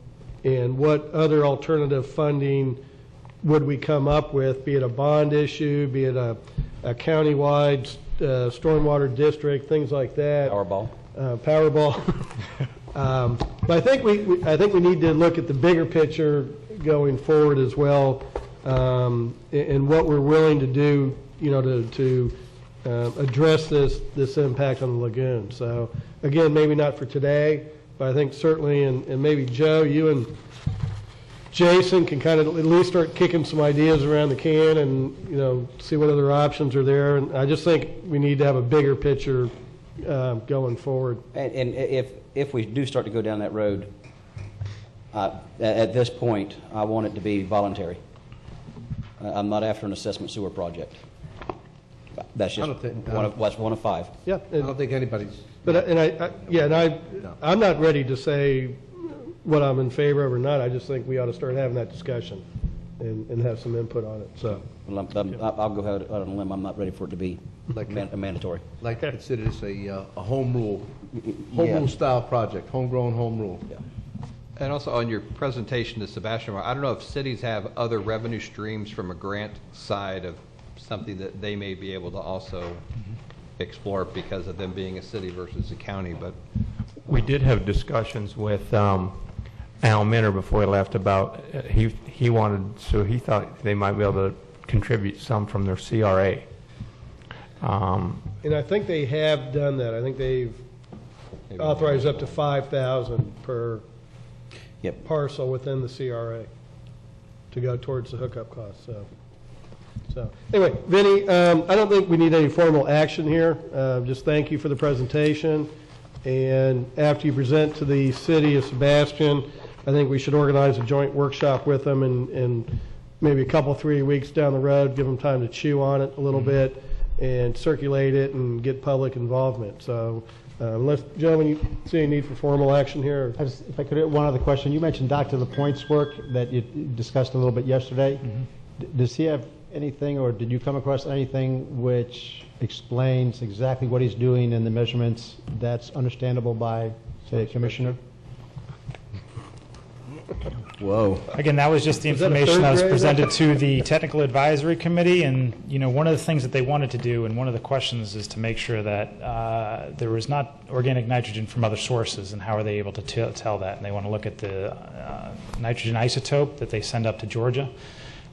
[SPEAKER 1] and what other alternative funding would we come up with, be it a bond issue, be it a countywide stormwater district, things like that.
[SPEAKER 4] Powerball.
[SPEAKER 1] Powerball. But I think we need to look at the bigger picture going forward as well, and what we're willing to do, to address this impact on the lagoon. So again, maybe not for today, but I think certainly, and maybe Joe, you and Jason can kind of at least start kicking some ideas around the can, and see what other options are there. And I just think we need to have a bigger picture going forward.
[SPEAKER 4] And if we do start to go down that road, at this point, I want it to be voluntary. I'm not after an assessment sewer project. That's just one of 5.
[SPEAKER 1] Yeah,
[SPEAKER 18] I don't think anybody's.
[SPEAKER 1] But I'm not ready to say what I'm in favor of or not. I just think we ought to start having that discussion and have some input on it. So
[SPEAKER 4] I'll go out on a limb. I'm not ready for it to be mandatory.
[SPEAKER 18] Like to consider this a home rule style project, homegrown home rule.
[SPEAKER 4] Yeah.
[SPEAKER 7] And also on your presentation to Sebastian, I don't know if cities have other revenue streams from a grant side of something that they may be able to also explore because of them being a city versus a county, but
[SPEAKER 16] we did have discussions with Al Minner before he left about he wanted, so he thought they might be able to contribute some from their CRA.
[SPEAKER 1] And I think they have done that. I think they've authorized up to $5,000 per parcel within the CRA to go towards the hookup cost. So anyway, Vinny, I don't think we need any formal action here. Just thank you for the presentation. And after you present to the city of Sebastian, I think we should organize a joint workshop with them and maybe a couple, 3 weeks down the road, give them time to chew on it a little bit. and circulate it and get public involvement. So unless, gentlemen, you see any need for formal action here?
[SPEAKER 5] If I could add one other question. You mentioned Dr. LaPointe's work that you discussed a little bit yesterday. Does he have anything, or did you come across anything which explains exactly what he's doing in the measurements that's understandable by, say, a commissioner?
[SPEAKER 4] Whoa.
[SPEAKER 22] Again, that was just the
[SPEAKER 1] Is that a
[SPEAKER 22] information that was
[SPEAKER 1] third grade?
[SPEAKER 22] presented to the Technical Advisory Committee, and, you know, one of the things that they wanted to do, and one of the questions is to make sure that there was not organic nitrogen from other sources, and how are they able to tell that, and they want to look at the nitrogen isotope that they send up to Georgia.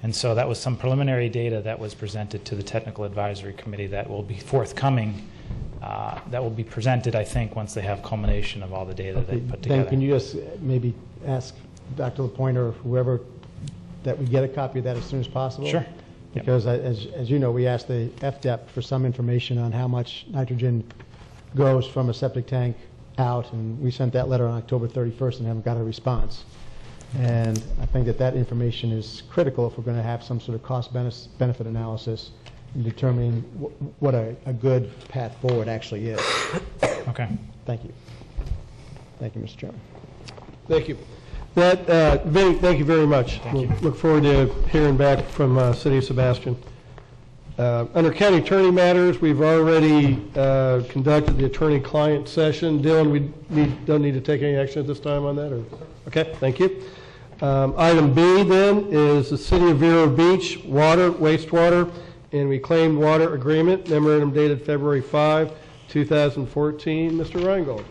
[SPEAKER 22] And so that was some preliminary data that was presented to the Technical Advisory Committee that will be forthcoming, that will be presented, I think, once they have culmination of all the data they put together.
[SPEAKER 5] Then can you just maybe ask Dr. LaPointe or whoever that we get a copy of that as soon as possible?
[SPEAKER 22] Sure.
[SPEAKER 5] Because as you know, we asked the FDEP for some information on how much nitrogen goes from a septic tank out, and we sent that letter on October 31st and haven't got a response. And I think that information is critical if we're going to have some sort of cost-benefit analysis in determining what a good path forward actually is.
[SPEAKER 22] Okay.
[SPEAKER 5] Thank you. Thank you, Mr. Chairman.
[SPEAKER 1] Thank you. Vinny, thank you very much. We'll look forward to hearing back from City of Sebastian. Under county attorney matters, we've already conducted the attorney-client session. Dylan, we don't need to take any action at this time on that? Or? Okay, thank you. Item B, then, is the City of Vero Beach water, wastewater, and reclaimed water agreement, memorandum dated February 5, 2014. Mr. Reingold.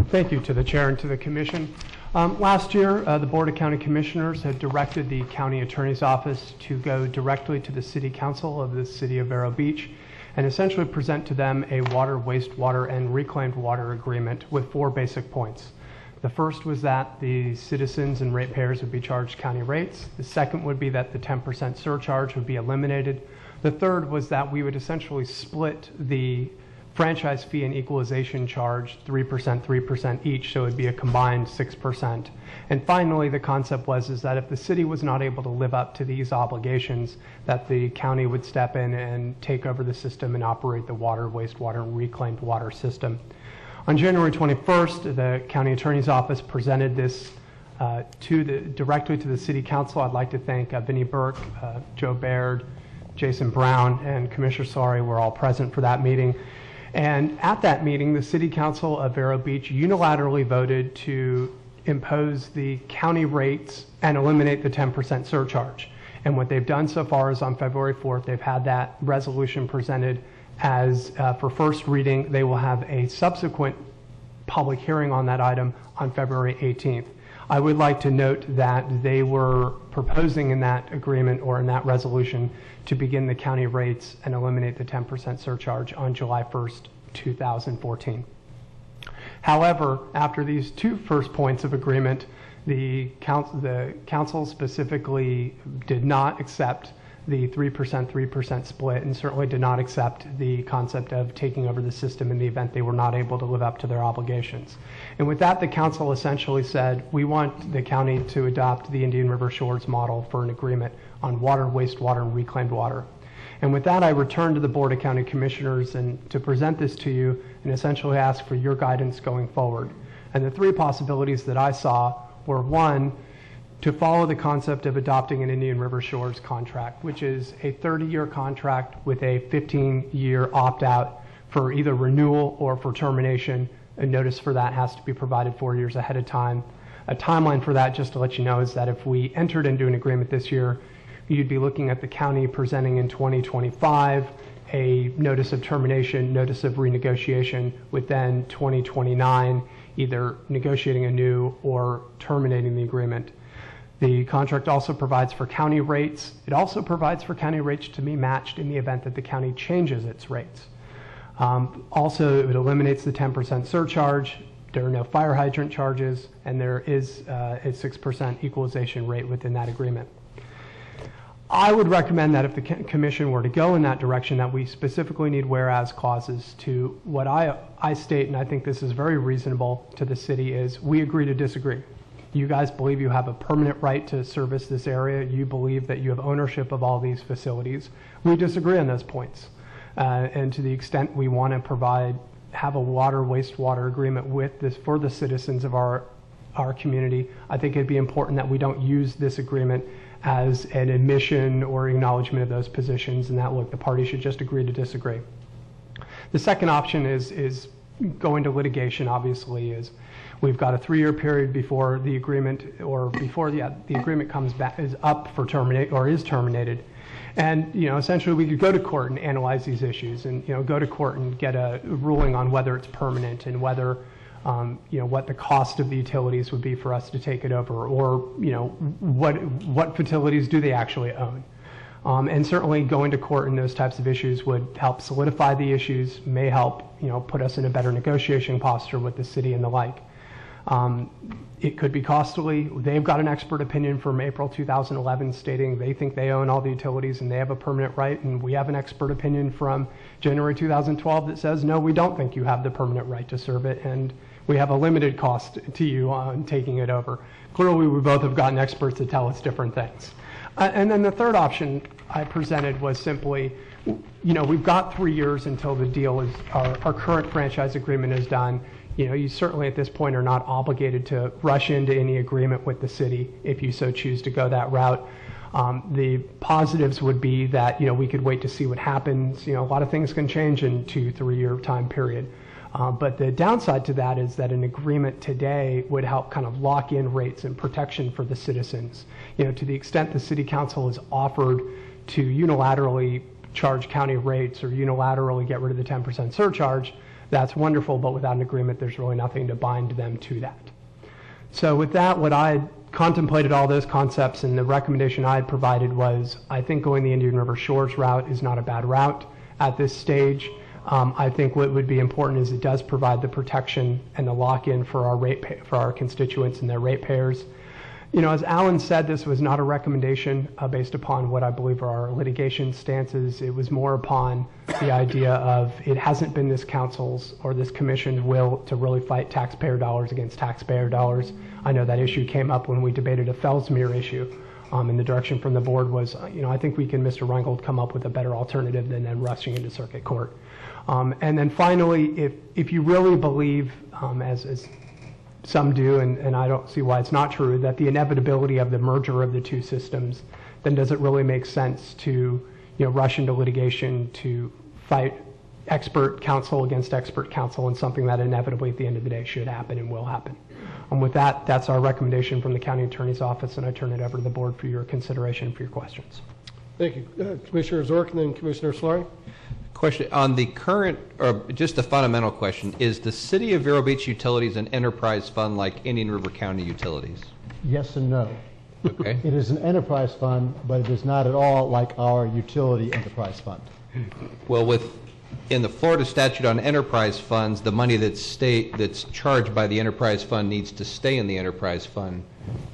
[SPEAKER 10] Thank you to the chair and to the commission. Last year, the Board of County Commissioners had directed the County Attorney's Office to go directly to the City Council of the City of Vero Beach and essentially present to them a water, wastewater, and reclaimed water agreement with 4 basic points. The first was that the citizens and ratepayers would be charged county rates. The second would be that the 10% surcharge would be eliminated. The third was that we would essentially split the franchise fee and equalization charge 3% each, so it would be a combined 6%. And finally, the concept was that if the city was not able to live up to these obligations, that the county would step in and take over the system and operate the water, wastewater, and reclaimed water system. On January 21st, the county attorney's office presented this directly to the city council. I'd like to thank Vinnie Burke, Joe Baird, Jason Brown, and Commissioner Sari were all present for that meeting. And at that meeting, the City Council of Vero Beach unilaterally voted to impose the county rates and eliminate the 10% surcharge. And what they've done so far is on February 4th, they've had that resolution presented as for first reading. They will have a subsequent public hearing on that item on February 18th. I would like to note that they were proposing in that agreement or in that resolution to begin the county rates and eliminate the 10% surcharge on July 1st, 2014. However, after these 2 first points of agreement, the council specifically did not accept the 3% split and certainly did not accept the concept of taking over the system in the event they were not able to live up to their obligations. And with that, the council essentially said, we want the county to adopt the Indian River Shores model for an agreement on water, wastewater, and reclaimed water. And with that, I return to the Board of County Commissioners and to present this to you and essentially ask for your guidance going forward. And the 3 possibilities that I saw were, 1, to follow the concept of adopting an Indian River Shores contract, which is a 30-year contract with a 15-year opt-out for either renewal or for termination. A notice for that has to be provided 4 years ahead of time. A timeline for that, just to let you know, is that if we entered into an agreement this year, you'd be looking at the county presenting in 2025 a notice of termination, notice of renegotiation, with then 2029 either negotiating anew or terminating the agreement. The contract also provides for county rates. It also provides for county rates to be matched in the event that the county changes its rates. Also, it eliminates the 10% surcharge. There are no fire hydrant charges, and there is a 6% equalization rate within that agreement. I would recommend that if the commission were to go in that direction, that we specifically need whereas clauses to what I state, and I think this is very reasonable to the city, is we agree to disagree. You guys believe you have a permanent right to service this area. You believe that you have ownership of all these facilities. We disagree on those points. And to the extent we want to have a wastewater agreement with this for the citizens of our community, I think it'd be important that we don't use this agreement as an admission or acknowledgement of those positions, and that, look, the parties should just agree to disagree. The second option is going to litigation, obviously, is we've got a 3-year period before the agreement, or before the agreement comes back, is up for terminate, or is terminated. And, essentially we could go to court and analyze these issues and, go to court and get a ruling on whether it's permanent and whether, what the cost of the utilities would be for us to take it over, or, what facilities do they actually own. And certainly going to court in those types of issues would help solidify the issues, may help, put us in a better negotiation posture with the city and the like. It could be costly. They've got an expert opinion from April 2011 stating they think they own all the utilities and they have a permanent right, and we have an expert opinion from January 2012 that says, no, we don't think you have the permanent right to serve it, and we have a limited cost to you on taking it over. Clearly, we both have gotten experts to tell us different things. And then the third option I presented was simply, we've got 3 years until the deal is, our current franchise agreement is done. You certainly at this point are not obligated to rush into any agreement with the city if you so choose to go that route. The positives would be that, we could wait to see what happens. A lot of things can change in 2-3 year time period. But the downside to that is that an agreement today would help kind of lock in rates and protection for the citizens. To the extent the city council is offered to unilaterally charge county rates or unilaterally get rid of the 10% surcharge, that's wonderful, but without an agreement, there's really nothing to bind them to that. So with that, what I contemplated all those concepts, and the recommendation I had provided was, I think going the Indian River Shores route is not a bad route at this stage. I think what would be important is it does provide the protection and the lock-in for our constituents and their ratepayers. As Alan said, this was not a recommendation based upon what I believe are our litigation stances. It was more upon the idea of it hasn't been this council's or this commission's will to really fight taxpayer dollars against taxpayer dollars. I know that issue came up when we debated a Fellsmere issue, and the direction from the board was, I think we can, Mr. Reingold, come up with a better alternative than then rushing into circuit court. And then finally, if you really believe, as some do, and I don't see why it's not true, that the inevitability of the merger of the two systems, then does it really make sense to rush into litigation to fight expert counsel against expert counsel in something that inevitably at the end of the day should happen and will happen? And with that, that's our recommendation from the county attorney's office, and I turn it over to the board for your consideration and for your questions.
[SPEAKER 1] Thank you. Commissioner Zork and then Commissioner Solari.
[SPEAKER 7] Question on the current, or just a fundamental question, is the City of Vero Beach Utilities an enterprise fund like Indian River County Utilities?
[SPEAKER 5] Yes and no.
[SPEAKER 7] Okay.
[SPEAKER 5] It is an enterprise fund, but it is not at all like our utility enterprise fund.
[SPEAKER 7] Well, in the Florida statute on enterprise funds, the money that's charged by the enterprise fund needs to stay in the enterprise fund.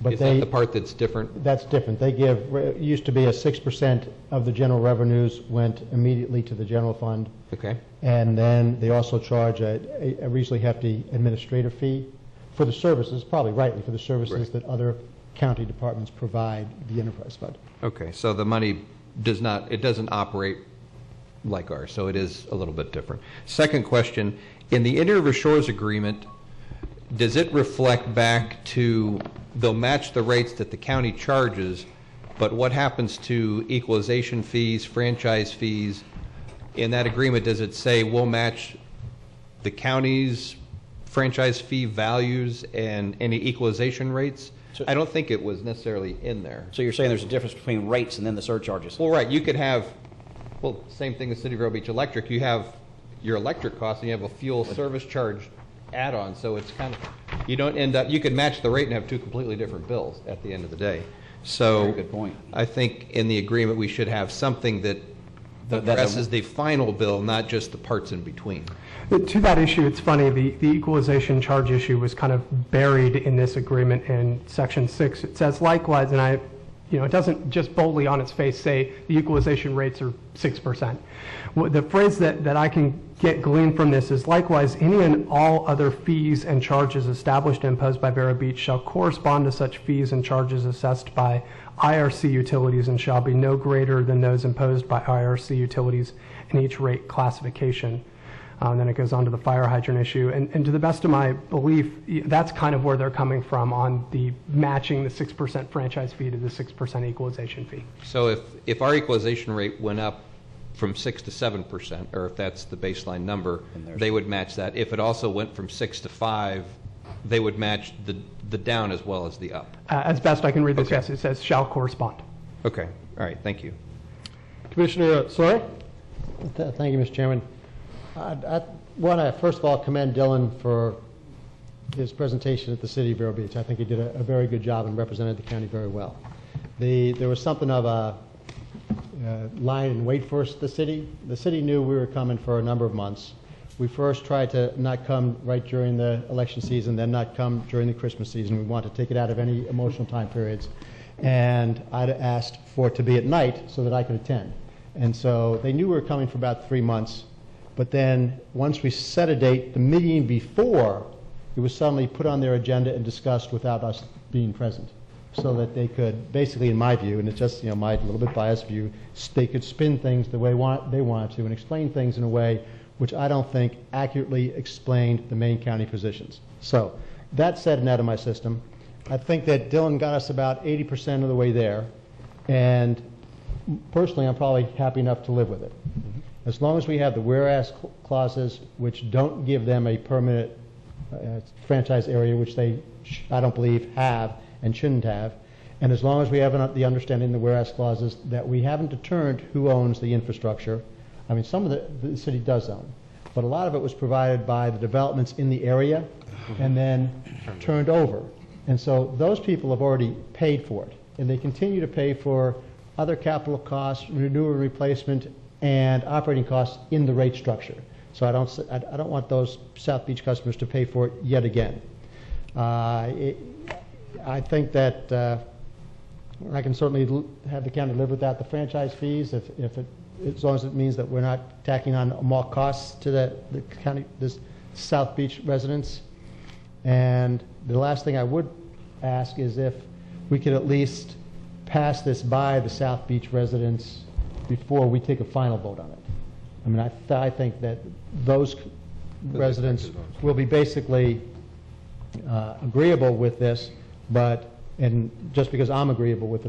[SPEAKER 5] But
[SPEAKER 7] is that the part that's different?
[SPEAKER 5] That's different. They it used to be a 6% of the general revenues went immediately to the general fund.
[SPEAKER 7] Okay.
[SPEAKER 5] And then they also charge a reasonably hefty administrative fee for the services, probably rightly, for the services that other county departments provide the enterprise fund.
[SPEAKER 7] Okay, so the money doesn't operate like ours, so it is a little bit different. Second question, in the Indian River Shores agreement, does it reflect back to, they'll match the rates that the county charges, but what happens to equalization fees, franchise fees? In that agreement, does it say we'll match the county's franchise fee values and any equalization rates? I don't think it was necessarily in there.
[SPEAKER 4] So you're saying there's a difference between rates and then the surcharges?
[SPEAKER 7] Well, right. You could have, same thing as City of Vero Beach Electric. You have your electric costs and you have a fuel service charge add-on. So it's kind of, you don't end up, you could match the rate and have two completely different bills at the end of the day. So
[SPEAKER 4] very good point.
[SPEAKER 7] I think in the agreement we should have something that addresses the final bill, not just the parts in between.
[SPEAKER 10] To that issue, it's funny, the equalization charge issue was kind of buried in this agreement in Section 6. It says, likewise, and I it doesn't just boldly on its face say the equalization rates are 6%. The phrase that I can glean from this is likewise any and all other fees and charges established and imposed by Vero Beach shall correspond to such fees and charges assessed by IRC utilities and shall be no greater than those imposed by IRC utilities in each rate classification. And then it goes on to the fire hydrant issue. And to the best of my belief, that's kind of where they're coming from on the matching the 6% franchise fee to the 6% equalization fee.
[SPEAKER 7] So if our equalization rate went up from 6 to 7%, or if that's the baseline number, they would match that. If it also went from 6 to 5, they would match the down as well as the up.
[SPEAKER 10] As best I can read this, yes, it says shall correspond.
[SPEAKER 7] Okay, all right, thank you.
[SPEAKER 1] Commissioner Sorry?
[SPEAKER 5] Thank you, Mr. Chairman. I want to first of all commend Dylan for his presentation at the City of Vero Beach. I think he did a very good job and represented the county very well. There was something of a line and wait for us at the city. The city knew we were coming for a number of months. We first tried to not come right during the election season, then not come during the Christmas season. We wanted to take it out of any emotional time periods. And I'd asked for it to be at night so that I could attend. And so they knew we were coming for about 3 months. But then once we set a date, the meeting before, it was suddenly put on their agenda and discussed without us being present, so that they could, basically in my view, and it's just my little bit biased view, they could spin things the way they wanted to and explain things in a way which I don't think accurately explained the main county positions. So that said and out of my system, I think that Dylan got us about 80% of the way there, and personally I'm probably happy enough to live with it. As long as we have the whereas clauses which don't give them a permanent franchise area, which they, I don't believe, have and shouldn't have, and as long as we have the understanding in the whereas clauses that we haven't determined who owns the infrastructure. I mean, some of the city does own, but a lot of it was provided by the developments in the area and then turned over. And so those people have already paid for it, and they continue to pay for other capital costs, renewal and replacement, and operating costs in the rate structure. So I don't want those South Beach customers to pay for it yet again. I think that I can certainly have the county live without the franchise fees as long as it means that we're not tacking on more costs to the county, this South Beach residents. And the last thing I would ask is if we could at least pass this by the South Beach residents before we take a final vote on it. I mean, I think that those residents will be basically agreeable with this, and just because I'm agreeable with it,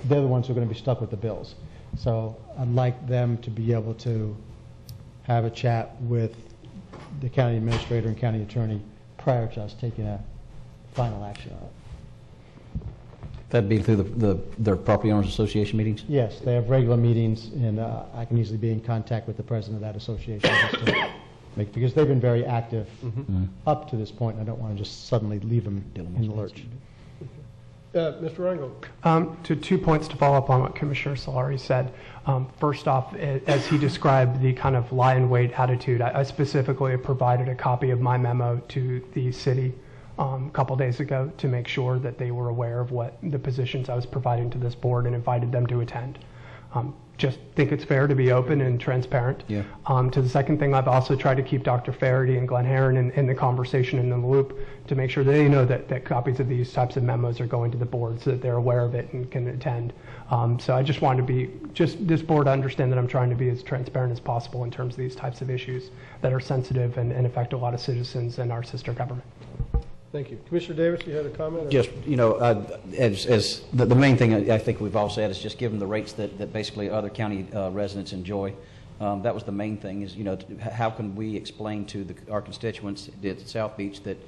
[SPEAKER 5] they're the ones who are going to be stuck with the bills. So I'd like them to be able to have a chat with the county administrator and county attorney prior to us taking a final action on it.
[SPEAKER 4] That'd be through their property owners association meetings?
[SPEAKER 5] Yes, they have regular meetings, and I can easily be in contact with the president of that association just to because they've been very active up to this point, and I don't want to just suddenly leave them in the lurch.
[SPEAKER 1] Mr. Rangel.
[SPEAKER 10] To 2 points to follow up on what Commissioner Solari said. First off, as he described the kind of lie in wait attitude, I specifically provided a copy of my memo to the city a couple days ago to make sure that they were aware of what the positions I was providing to this board and invited them to attend. Just think it's fair to be open and transparent.
[SPEAKER 4] Yeah.
[SPEAKER 10] To the second thing, I've also tried to keep Dr. Faraday and Glenn Herron in the conversation and in the loop to make sure they know that copies of these types of memos are going to the board so that they're aware of it and can attend. So I just wanted to be, this board to understand that I'm trying to be as transparent as possible in terms of these types of issues that are sensitive and affect a lot of citizens in our sister government.
[SPEAKER 1] Thank you. Commissioner Davis, you had a comment? Or?
[SPEAKER 4] Just, as the main thing I think we've all said is just give them the rates that basically other county residents enjoy. That was the main thing is, how can we explain to our constituents at South Beach that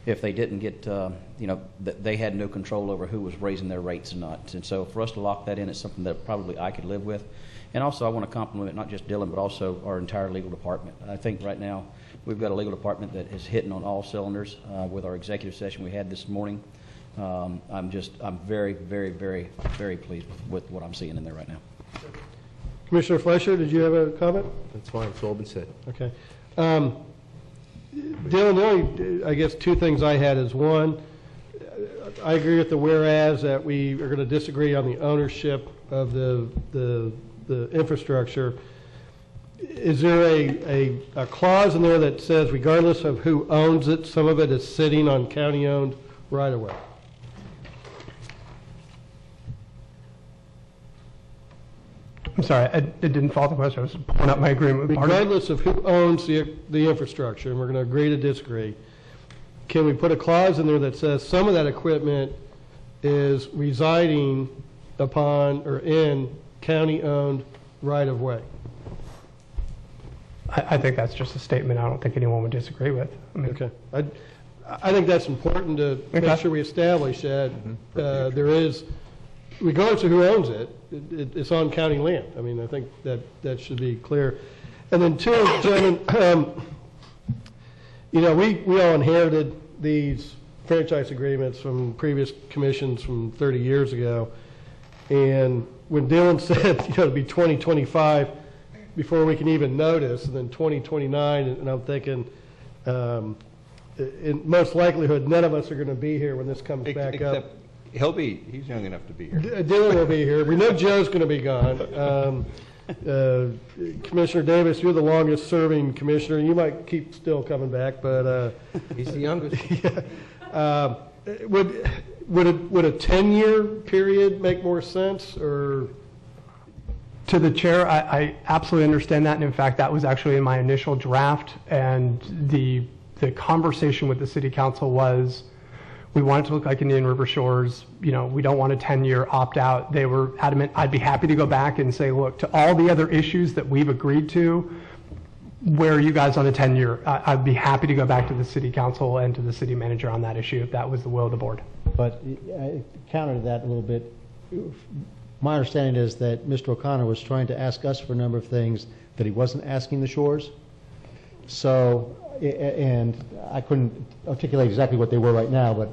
[SPEAKER 4] if they didn't get, that they had no control over who was raising their rates or not. And so for us to lock that in is something that probably I could live with. And also I want to compliment not just Dylan, but also our entire legal department. I think right now we've got a legal department that is hitting on all cylinders with our executive session we had this morning. I'm very, very, very, very pleased with what I'm seeing in there right now.
[SPEAKER 1] Commissioner Fleischer, did you have a comment?
[SPEAKER 18] That's fine. It's all been said.
[SPEAKER 1] Okay. Dylan, the only, I guess, two things I had is one, I agree with the whereas that we are going to disagree on the ownership of the infrastructure. Is there a clause in there that says regardless of who owns it, some of it is sitting on county-owned right-of-way?
[SPEAKER 10] I'm sorry, it didn't follow the question. I was pulling up my agreement.
[SPEAKER 1] Regardless of who owns the infrastructure, and we're going to agree to disagree, can we put a clause in there that says some of that equipment is residing upon or in county-owned right-of-way?
[SPEAKER 10] I think that's just a statement I don't think anyone would disagree with. I mean,
[SPEAKER 1] Okay. I think that's important to make sure we establish that there is, regardless of who owns it, it's on county land. I mean, I think that should be clear. And then two, gentlemen, you know, we all inherited these franchise agreements from previous commissions from 30 years ago. And when Dylan said, you know, it'd be 2025 before we can even notice, and then 2029, and I'm thinking, in most likelihood, none of us are going to be here when this comes back up.
[SPEAKER 7] He's young enough to be here.
[SPEAKER 1] Dylan will be here. We know Joe's going to be gone. Commissioner Davis, you're the longest serving commissioner. You might keep still coming back, but
[SPEAKER 7] he's the youngest.
[SPEAKER 1] Would a 10-year period make more sense, or?
[SPEAKER 10] To the chair, I absolutely understand that, and in fact, that was actually in my initial draft, and the conversation with the city council was, we want it to look like Indian River Shores, you know, we don't want a 10-year opt-out. They were adamant. I'd be happy to go back and say, look, to all the other issues that we've agreed to, where are you guys on a 10-year? I'd be happy to go back to the city council and to the city manager on that issue if that was the will of the board.
[SPEAKER 5] But I counter that a little bit. My understanding is that Mr. O'Connor was trying to ask us for a number of things that he wasn't asking the Shores. So, and I couldn't articulate exactly what they were right now, but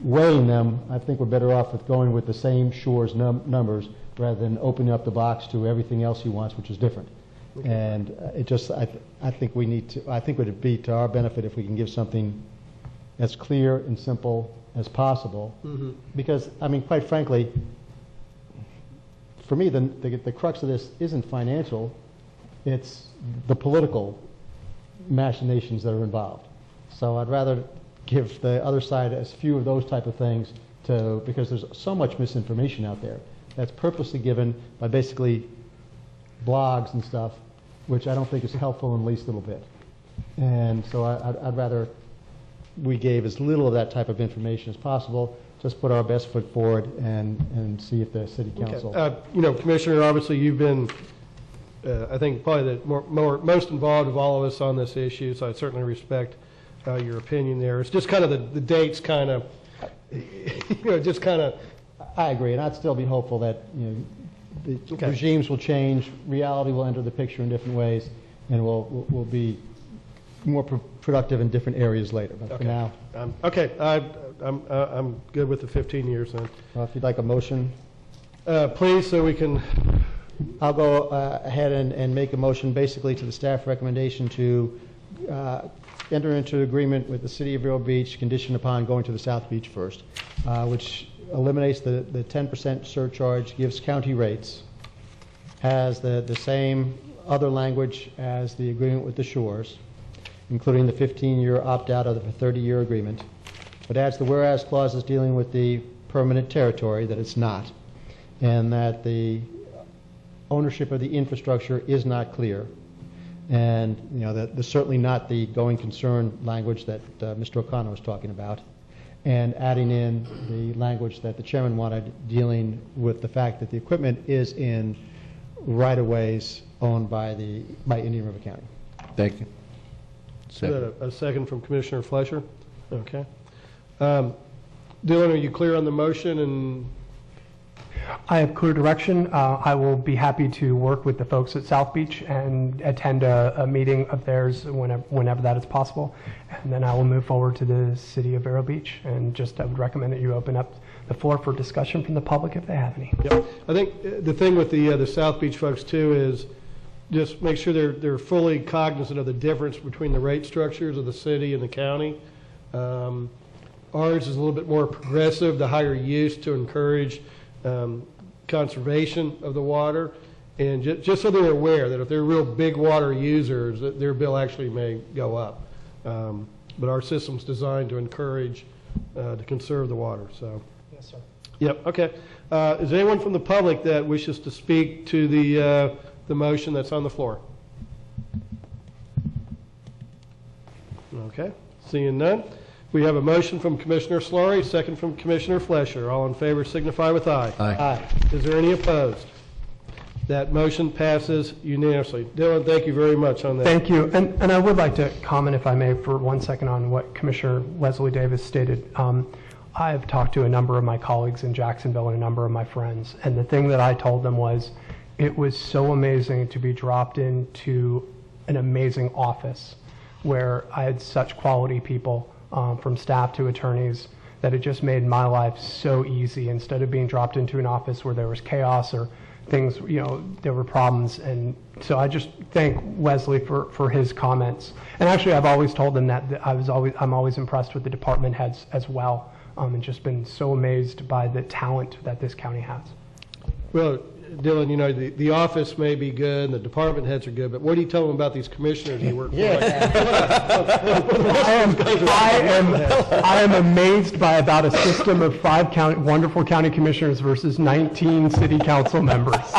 [SPEAKER 5] weighing them, I think we're better off with going with the same Shores numbers rather than opening up the box to everything else he wants, which is different. Okay. And it just, I think we need to, I think it would be to our benefit if we can give something as clear and simple as possible. Mm-hmm. Because, I mean, quite frankly, for me, the crux of this isn't financial, it's the political machinations that are involved. So I'd rather give the other side as few of those type of things because there's so much misinformation out there that's purposely given by basically blogs and stuff, which I don't think is helpful in the least little bit. And so I'd rather we gave as little of that type of information as possible, just put our best foot forward and see if the city council.
[SPEAKER 1] Okay. You know, Commissioner, obviously you've been, I think, probably the most involved of all of us on this issue, so I certainly respect your opinion there. It's just kind of the dates kind of, you know, just kind of.
[SPEAKER 5] I agree, and I'd still be hopeful that, you know, the regimes will change, reality will enter the picture in different ways, and we'll be more productive in different areas later. But for now.
[SPEAKER 1] Okay, I'm good with the 15 years then.
[SPEAKER 5] If you'd like a motion.
[SPEAKER 1] Please, so we can.
[SPEAKER 5] I'll go ahead and make a motion basically to the staff recommendation to enter into agreement with the City of Vero Beach conditioned upon going to the South Beach first, which eliminates the 10% surcharge, gives county rates, has the same other language as the agreement with the Shores, including the 15-year opt-out of the 30-year agreement, but adds the whereas clauses dealing with the permanent territory, that it's not, and that the ownership of the infrastructure is not clear, and you know that there's certainly not the going concern language that Mr. O'Connor was talking about, and adding in the language that the chairman wanted dealing with the fact that the equipment is in right-of-ways owned by Indian River County.
[SPEAKER 18] Thank you.
[SPEAKER 1] A second from Commissioner Fleischer. Okay. Dylan, are you clear on the motion? And
[SPEAKER 10] I have clear direction. I will be happy to work with the folks at South Beach and attend a meeting of theirs whenever that is possible. And then I will move forward to the City of Vero Beach. And just I would recommend that you open up the floor for discussion from the public if they have any.
[SPEAKER 1] Yep. I think the thing with the South Beach folks too is just make sure they're fully cognizant of the difference between the rate structures of the city and the county. Ours is a little bit more progressive, the higher use to encourage conservation of the water. And just so they're aware that if they're real big water users, that their bill actually may go up. But our system's designed to encourage to conserve the water. So.
[SPEAKER 10] Yes, sir.
[SPEAKER 1] Yep. Okay. Is there anyone from the public that wishes to speak to the motion that's on the floor? Okay. Seeing none. We have a motion from Commissioner Slaughter, second from Commissioner Flesher. All in favor signify with aye.
[SPEAKER 18] Aye.
[SPEAKER 1] Is there any opposed? That motion passes unanimously. Dylan, thank you very much on that.
[SPEAKER 10] Thank you. And I would like to comment, if I may, for 1 second on what Commissioner Leslie Davis stated. I have talked to a number of my colleagues in Jacksonville and a number of my friends, and the thing that I told them was it was so amazing to be dropped into an amazing office where I had such quality people, from staff to attorneys, that it just made my life so easy instead of being dropped into an office where there was chaos or things, there were problems. And so I just thank Wesley for his comments. And actually, I've always told them that I'm always impressed with the department heads as well, and just been so amazed by the talent that this county has.
[SPEAKER 1] Well, Dylan, the office may be good and the department heads are good, but what do you tell them about these commissioners you work for?
[SPEAKER 10] I am amazed by about a system of 5 wonderful county commissioners versus 19 city council members.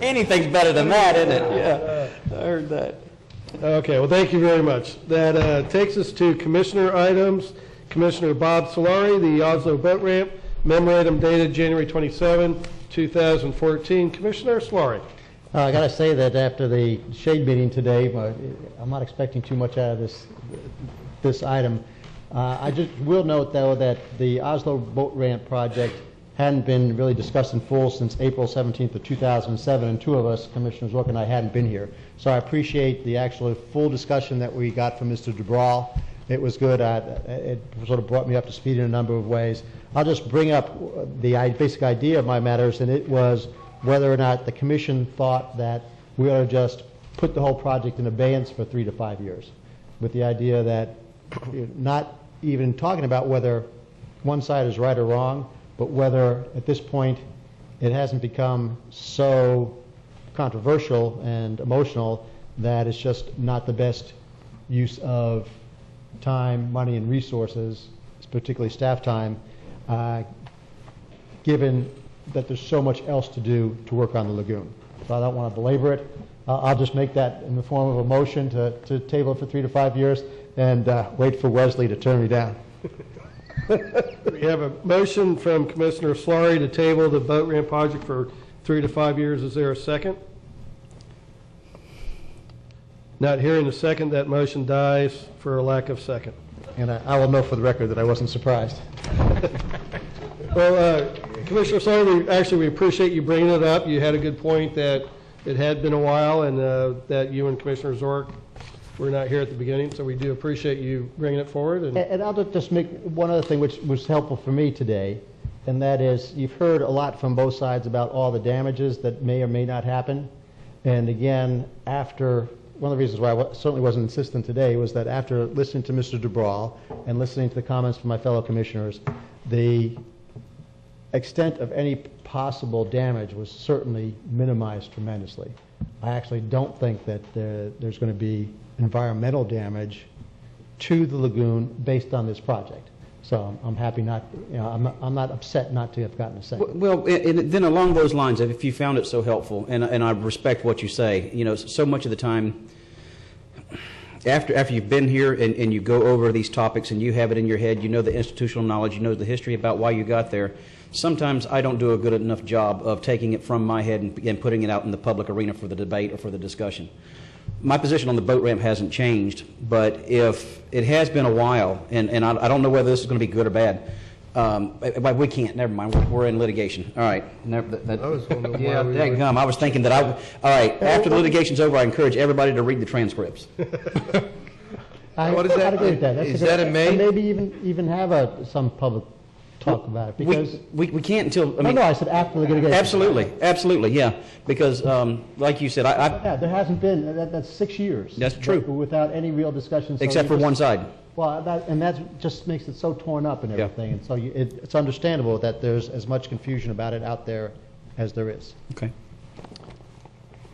[SPEAKER 4] Anything's better than that, isn't it? Yeah, I heard that.
[SPEAKER 1] Okay, well, thank you very much. That takes us to commissioner items. Commissioner Bob Solari, the Oslo Boat Ramp, memorandum dated January 27, 2014. Commissioner Solari.
[SPEAKER 5] I got to say that after the shade meeting today, I'm not expecting too much out of this item. I just will note, though, that the Oslo Boat Ramp project hadn't been really discussed in full since April 17th of 2007, and 2 of us, Commissioners Rook and I, hadn't been here. So I appreciate the actual full discussion that we got from Mr. DeBrawl. It was good. It sort of brought me up to speed in a number of ways. I'll just bring up the basic idea of my matters, and it was whether or not the commission thought that we ought to just put the whole project in abeyance for 3 to 5 years, with the idea that not even talking about whether one side is right or wrong, but whether at this point it hasn't become so controversial and emotional that it's just not the best use of time, money, and resources, particularly staff time, given that there's so much else to do to work on the lagoon. So I don't want to belabor it. I'll just make that in the form of a motion to table it for 3 to 5 years and wait for Wesley to turn me down.
[SPEAKER 1] We have a motion from Commissioner Solari to table the boat ramp project for 3 to 5 years. Is there a second? Not hearing a second, that motion dies for a lack of second.
[SPEAKER 5] And I will note for the record that I wasn't surprised.
[SPEAKER 1] Well, Commissioner Solari, we appreciate you bringing it up. You had a good point that it had been a while, and that you and Commissioner Zork were not here at the beginning, so we do appreciate you bringing it forward.
[SPEAKER 5] And I'll just make one other thing which was helpful for me today, and that is you've heard a lot from both sides about all the damages that may or may not happen. And again, one of the reasons why I certainly wasn't insistent today was that after listening to Mr. DeBrawl and listening to the comments from my fellow commissioners, the extent of any possible damage was certainly minimized tremendously. I actually don't think that there's going to be environmental damage to the lagoon based on this project. So I'm happy not, I'm not upset not to have gotten a second.
[SPEAKER 4] Well, and then along those lines, if you found it so helpful, and I respect what you say, so much of the time, after you've been here and you go over these topics and you have it in your head, you know the institutional knowledge, you know the history about why you got there, sometimes I don't do a good enough job of taking it from my head and putting it out in the public arena for the debate or for the discussion. My position on the boat ramp hasn't changed, but if it has been a while, and I don't know whether this is going to be good or bad, we can't, never mind, we're in litigation. All right. I was thinking that all right, after the litigation's over, I encourage everybody to read the transcripts.
[SPEAKER 5] What is that? Is that in May? And maybe even have some public talk about it, because...
[SPEAKER 4] We can't until, I mean...
[SPEAKER 5] No, I said after the litigation.
[SPEAKER 4] Absolutely, yeah. Because, like you said,
[SPEAKER 5] Yeah, there hasn't been, that's 6 years.
[SPEAKER 4] That's true.
[SPEAKER 5] Without any real discussion. So
[SPEAKER 4] Except for one side.
[SPEAKER 5] Well, that just makes it so torn up and everything. And so it's understandable that there's as much confusion about it out there as there is.
[SPEAKER 4] Okay.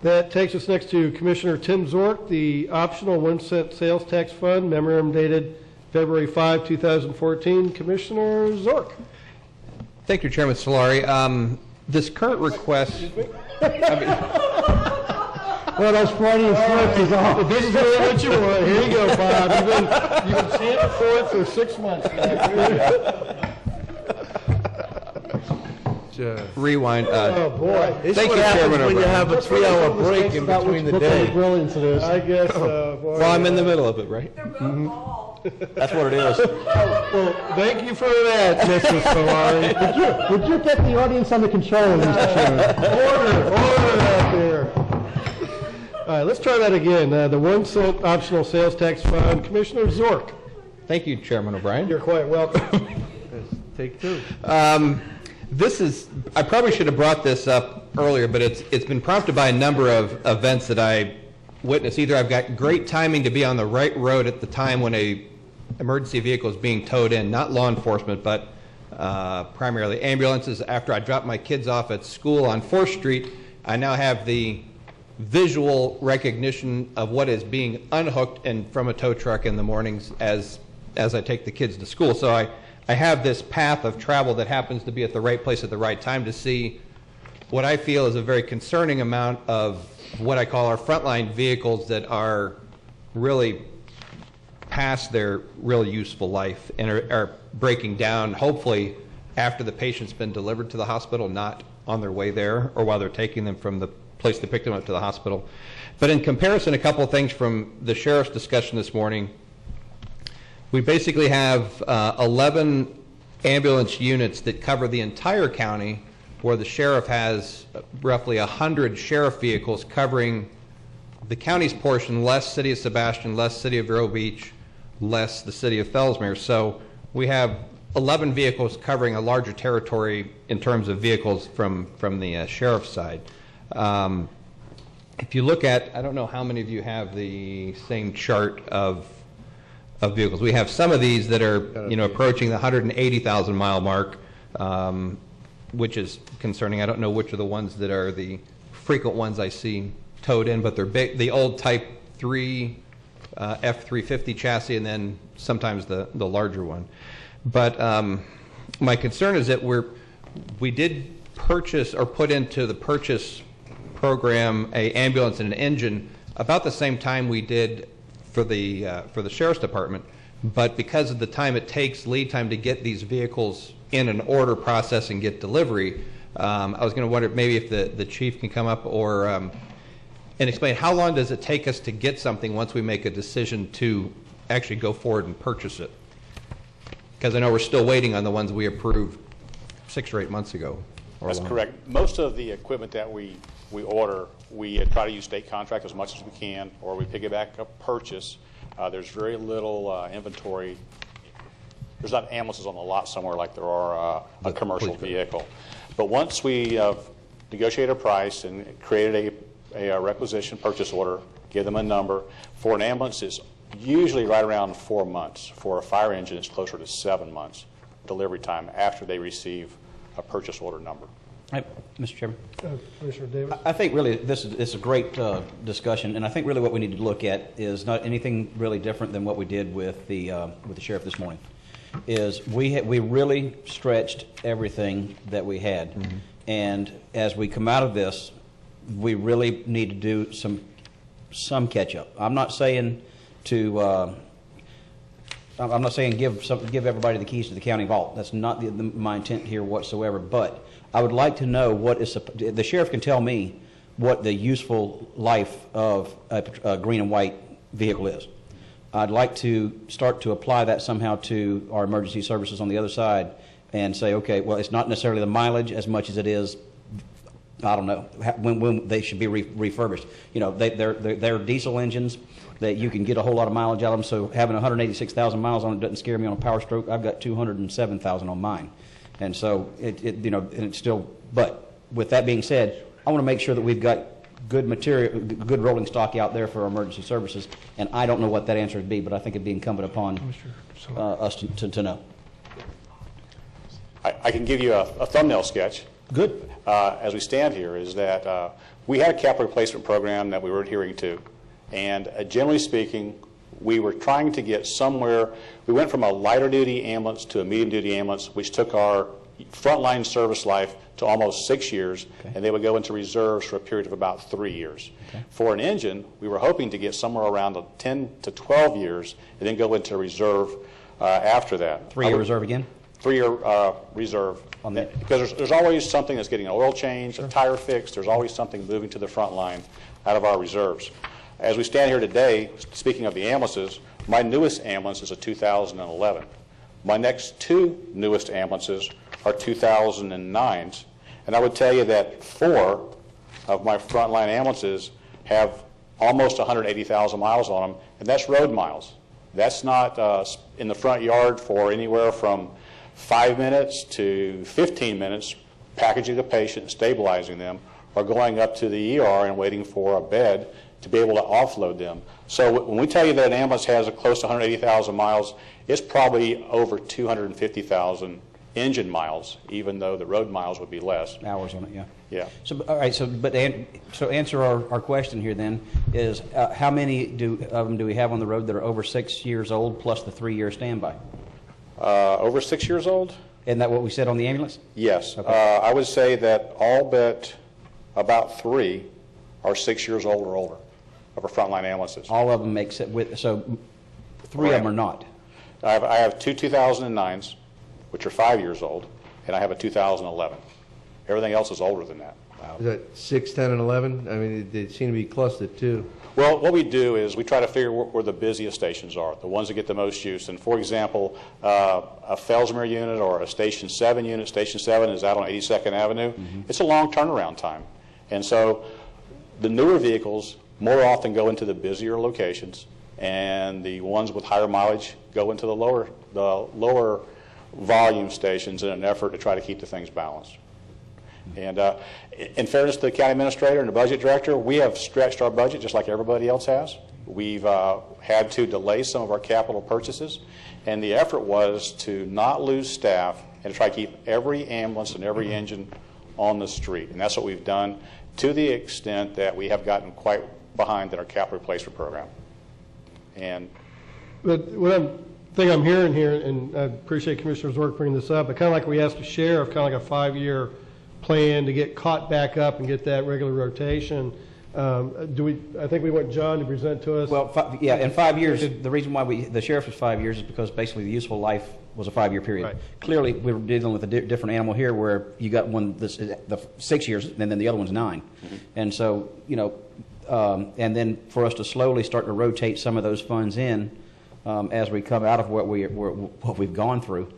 [SPEAKER 1] That takes us next to Commissioner Tim Zork, the optional 1 cent sales tax fund, memorandum dated February 5, 2014. Commissioner Zork.
[SPEAKER 7] Thank you, Chairman Solari. This current request...
[SPEAKER 5] Well, those Freudian slips is off.
[SPEAKER 1] This is really what you want. Here you go, Bob. You've been standing for it for 6 months now.
[SPEAKER 7] Rewind.
[SPEAKER 1] Oh, boy.
[SPEAKER 7] Thank you, Chairman
[SPEAKER 3] when you
[SPEAKER 7] O'Brien.
[SPEAKER 3] have a 3-hour break in between the day.
[SPEAKER 5] Brilliance it is.
[SPEAKER 1] I guess, boy.
[SPEAKER 7] Well, I'm in the middle of it, right?
[SPEAKER 4] That's what it is.
[SPEAKER 1] Well, thank you for that, Mrs. Solari.
[SPEAKER 5] Would you get the audience under control, Mr. Chairman?
[SPEAKER 1] Order out there. All right, let's try that again. The 1 cent optional sales tax fund. Commissioner Zork.
[SPEAKER 7] Thank you, Chairman O'Brien.
[SPEAKER 1] You're quite welcome.
[SPEAKER 3] Take two.
[SPEAKER 7] This is, I probably should have brought this up earlier, but it's been prompted by a number of events that I witnessed. Either I've got great timing to be on the right road at the time when a emergency vehicle is being towed in, not law enforcement, but primarily ambulances. After I drop my kids off at school on 4th Street, I now have the visual recognition of what is being unhooked and from a tow truck in the mornings as I take the kids to school. So I have this path of travel that happens to be at the right place at the right time to see what I feel is a very concerning amount of what I call our frontline vehicles that are really past their really useful life and are breaking down, hopefully after the patient's been delivered to the hospital, not on their way there or while they're taking them from the place to pick them up to the hospital. But in comparison, a couple of things from the sheriff's discussion this morning. We basically have 11 ambulance units that cover the entire county, where the sheriff has roughly 100 sheriff vehicles covering the county's portion, less City of Sebastian, less City of Vero Beach, less the City of Fellsmere. So we have 11 vehicles covering a larger territory in terms of vehicles from the sheriff's side. If you look at, I don't know how many of you have the same chart of vehicles. We have some of these that are, approaching the 180,000 mile mark, which is concerning. I don't know which are the ones that are the frequent ones I see towed in, but they're big, the old Type 3 F350 chassis, and then sometimes the larger one. But my concern is that we did purchase or put into the purchase program a ambulance and an engine about the same time we did for the sheriff's department, but because of the time it takes, lead time to get these vehicles in an order process and get delivery, I was going to wonder maybe if the chief can come up or and explain how long does it take us to get something once we make a decision to actually go forward and purchase it? Because I know we're still waiting on the ones we approved 6 or 8 months ago.
[SPEAKER 11] That's correct. Most of the equipment that we order, we try to use state contract as much as we can, or we piggyback a purchase. There's very little inventory. There's not ambulances on the lot somewhere like there are a commercial vehicle. But once we negotiate a price and created a requisition purchase order, give them a number, for an ambulance it's usually right around 4 months. For a fire engine it's closer to 7 months delivery time after they receive a purchase order number.
[SPEAKER 4] Mr. Chairman.
[SPEAKER 1] Commissioner Davis.
[SPEAKER 4] I think really this is a great discussion, and I think really what we need to look at is not anything really different than what we did with the sheriff this morning. Is we really stretched everything that we had, and as we come out of this, we really need to do some catch up. I'm not saying to give everybody the keys to the county vault. That's not my intent here whatsoever. But I would like to know what is the sheriff can tell me what the useful life of a green and white vehicle is. I'd like to start to apply that somehow to our emergency services on the other side and say, okay, well, it's not necessarily the mileage as much as it is, I don't know, when they should be refurbished. They're diesel engines that you can get a whole lot of mileage out of them, so having 186,000 miles on it doesn't scare me on a Power Stroke. I've got 207,000 on mine. And so you know, and it's still, but with that being said, I want to make sure that we've got good material, good rolling stock out there for our emergency services, and I don't know what that answer would be, but I think it'd be incumbent upon us to know.
[SPEAKER 11] I can give you a thumbnail sketch.
[SPEAKER 4] Good.
[SPEAKER 11] As we stand here, is that we had a capital replacement program that we were adhering to, and generally speaking, we were trying to get somewhere. We went from a lighter duty ambulance to a medium duty ambulance, which took our frontline service life to almost 6 years, and they would go into reserves for a period of about 3 years. For an engine, we were hoping to get somewhere around 10 to 12 years and then go into reserve after that.
[SPEAKER 4] 3-year reserve again?
[SPEAKER 11] 3-year reserve. Because there's always something that's getting an oil change, a tire fix. There's always something moving to the front line out of our reserves. As we stand here today, speaking of the ambulances, my newest ambulance is a 2011. My next 2 newest ambulances are 2009s. And I would tell you that 4 of my frontline ambulances have almost 180,000 miles on them, and that's road miles. That's not in the front yard for anywhere from 5 minutes to 15 minutes, packaging the patient, stabilizing them, or going up to the ER and waiting for a bed to be able to offload them. So when we tell you that an ambulance has close to 180,000 miles, it's probably over 250,000 engine miles, even though the road miles would be less.
[SPEAKER 4] Hours on it, yeah.
[SPEAKER 11] Yeah.
[SPEAKER 4] So, all right, so answer our question here then is how many of them do we have on the road that are over 6 years old plus the 3-year standby?
[SPEAKER 11] Over 6 years old?
[SPEAKER 4] Isn't that what we said on the ambulance?
[SPEAKER 11] Yes.
[SPEAKER 4] Okay.
[SPEAKER 11] I would say that all but about 3 are 6 years old or older of our frontline ambulances.
[SPEAKER 4] All of them make sense. So 3 of them are not.
[SPEAKER 11] I have 2 2009s, which are 5 years old, and I have a 2011. Everything else is older than that.
[SPEAKER 18] Wow. Is that 6, 10, and 11? I mean, they seem to be clustered too.
[SPEAKER 11] Well, what we do is we try to figure where the busiest stations are, the ones that get the most use. And for example, a Fellsmere unit or a Station 7 unit, Station 7 is out on 82nd Avenue. Mm-hmm. It's a long turnaround time. And so the newer vehicles more often go into the busier locations, and the ones with higher mileage go into the lower volume stations in an effort to try to keep the things balanced. And in fairness to the county administrator and the budget director, we have stretched our budget just like everybody else has. We've had to delay some of our capital purchases, and the effort was to not lose staff and to try to keep every ambulance and every engine on the street. And that's what we've done, to the extent that we have gotten quite behind in our capital replacement program.
[SPEAKER 1] But what I'm hearing here, and I appreciate Commissioner's work bringing this up, but kind of like we asked the sheriff, kind of like a 5-year plan to get caught back up and get that regular rotation. I think we want John to present to us.
[SPEAKER 4] Well, yeah, in 5 years, the reason why the sheriff was 5 years is because basically the useful life was a 5-year period. Right. Clearly, we were dealing with a different animal here, where you got one the 6 years, and then the other one's 9, mm-hmm. And so and then for us to slowly start to rotate some of those funds in as we come out of what we've gone through.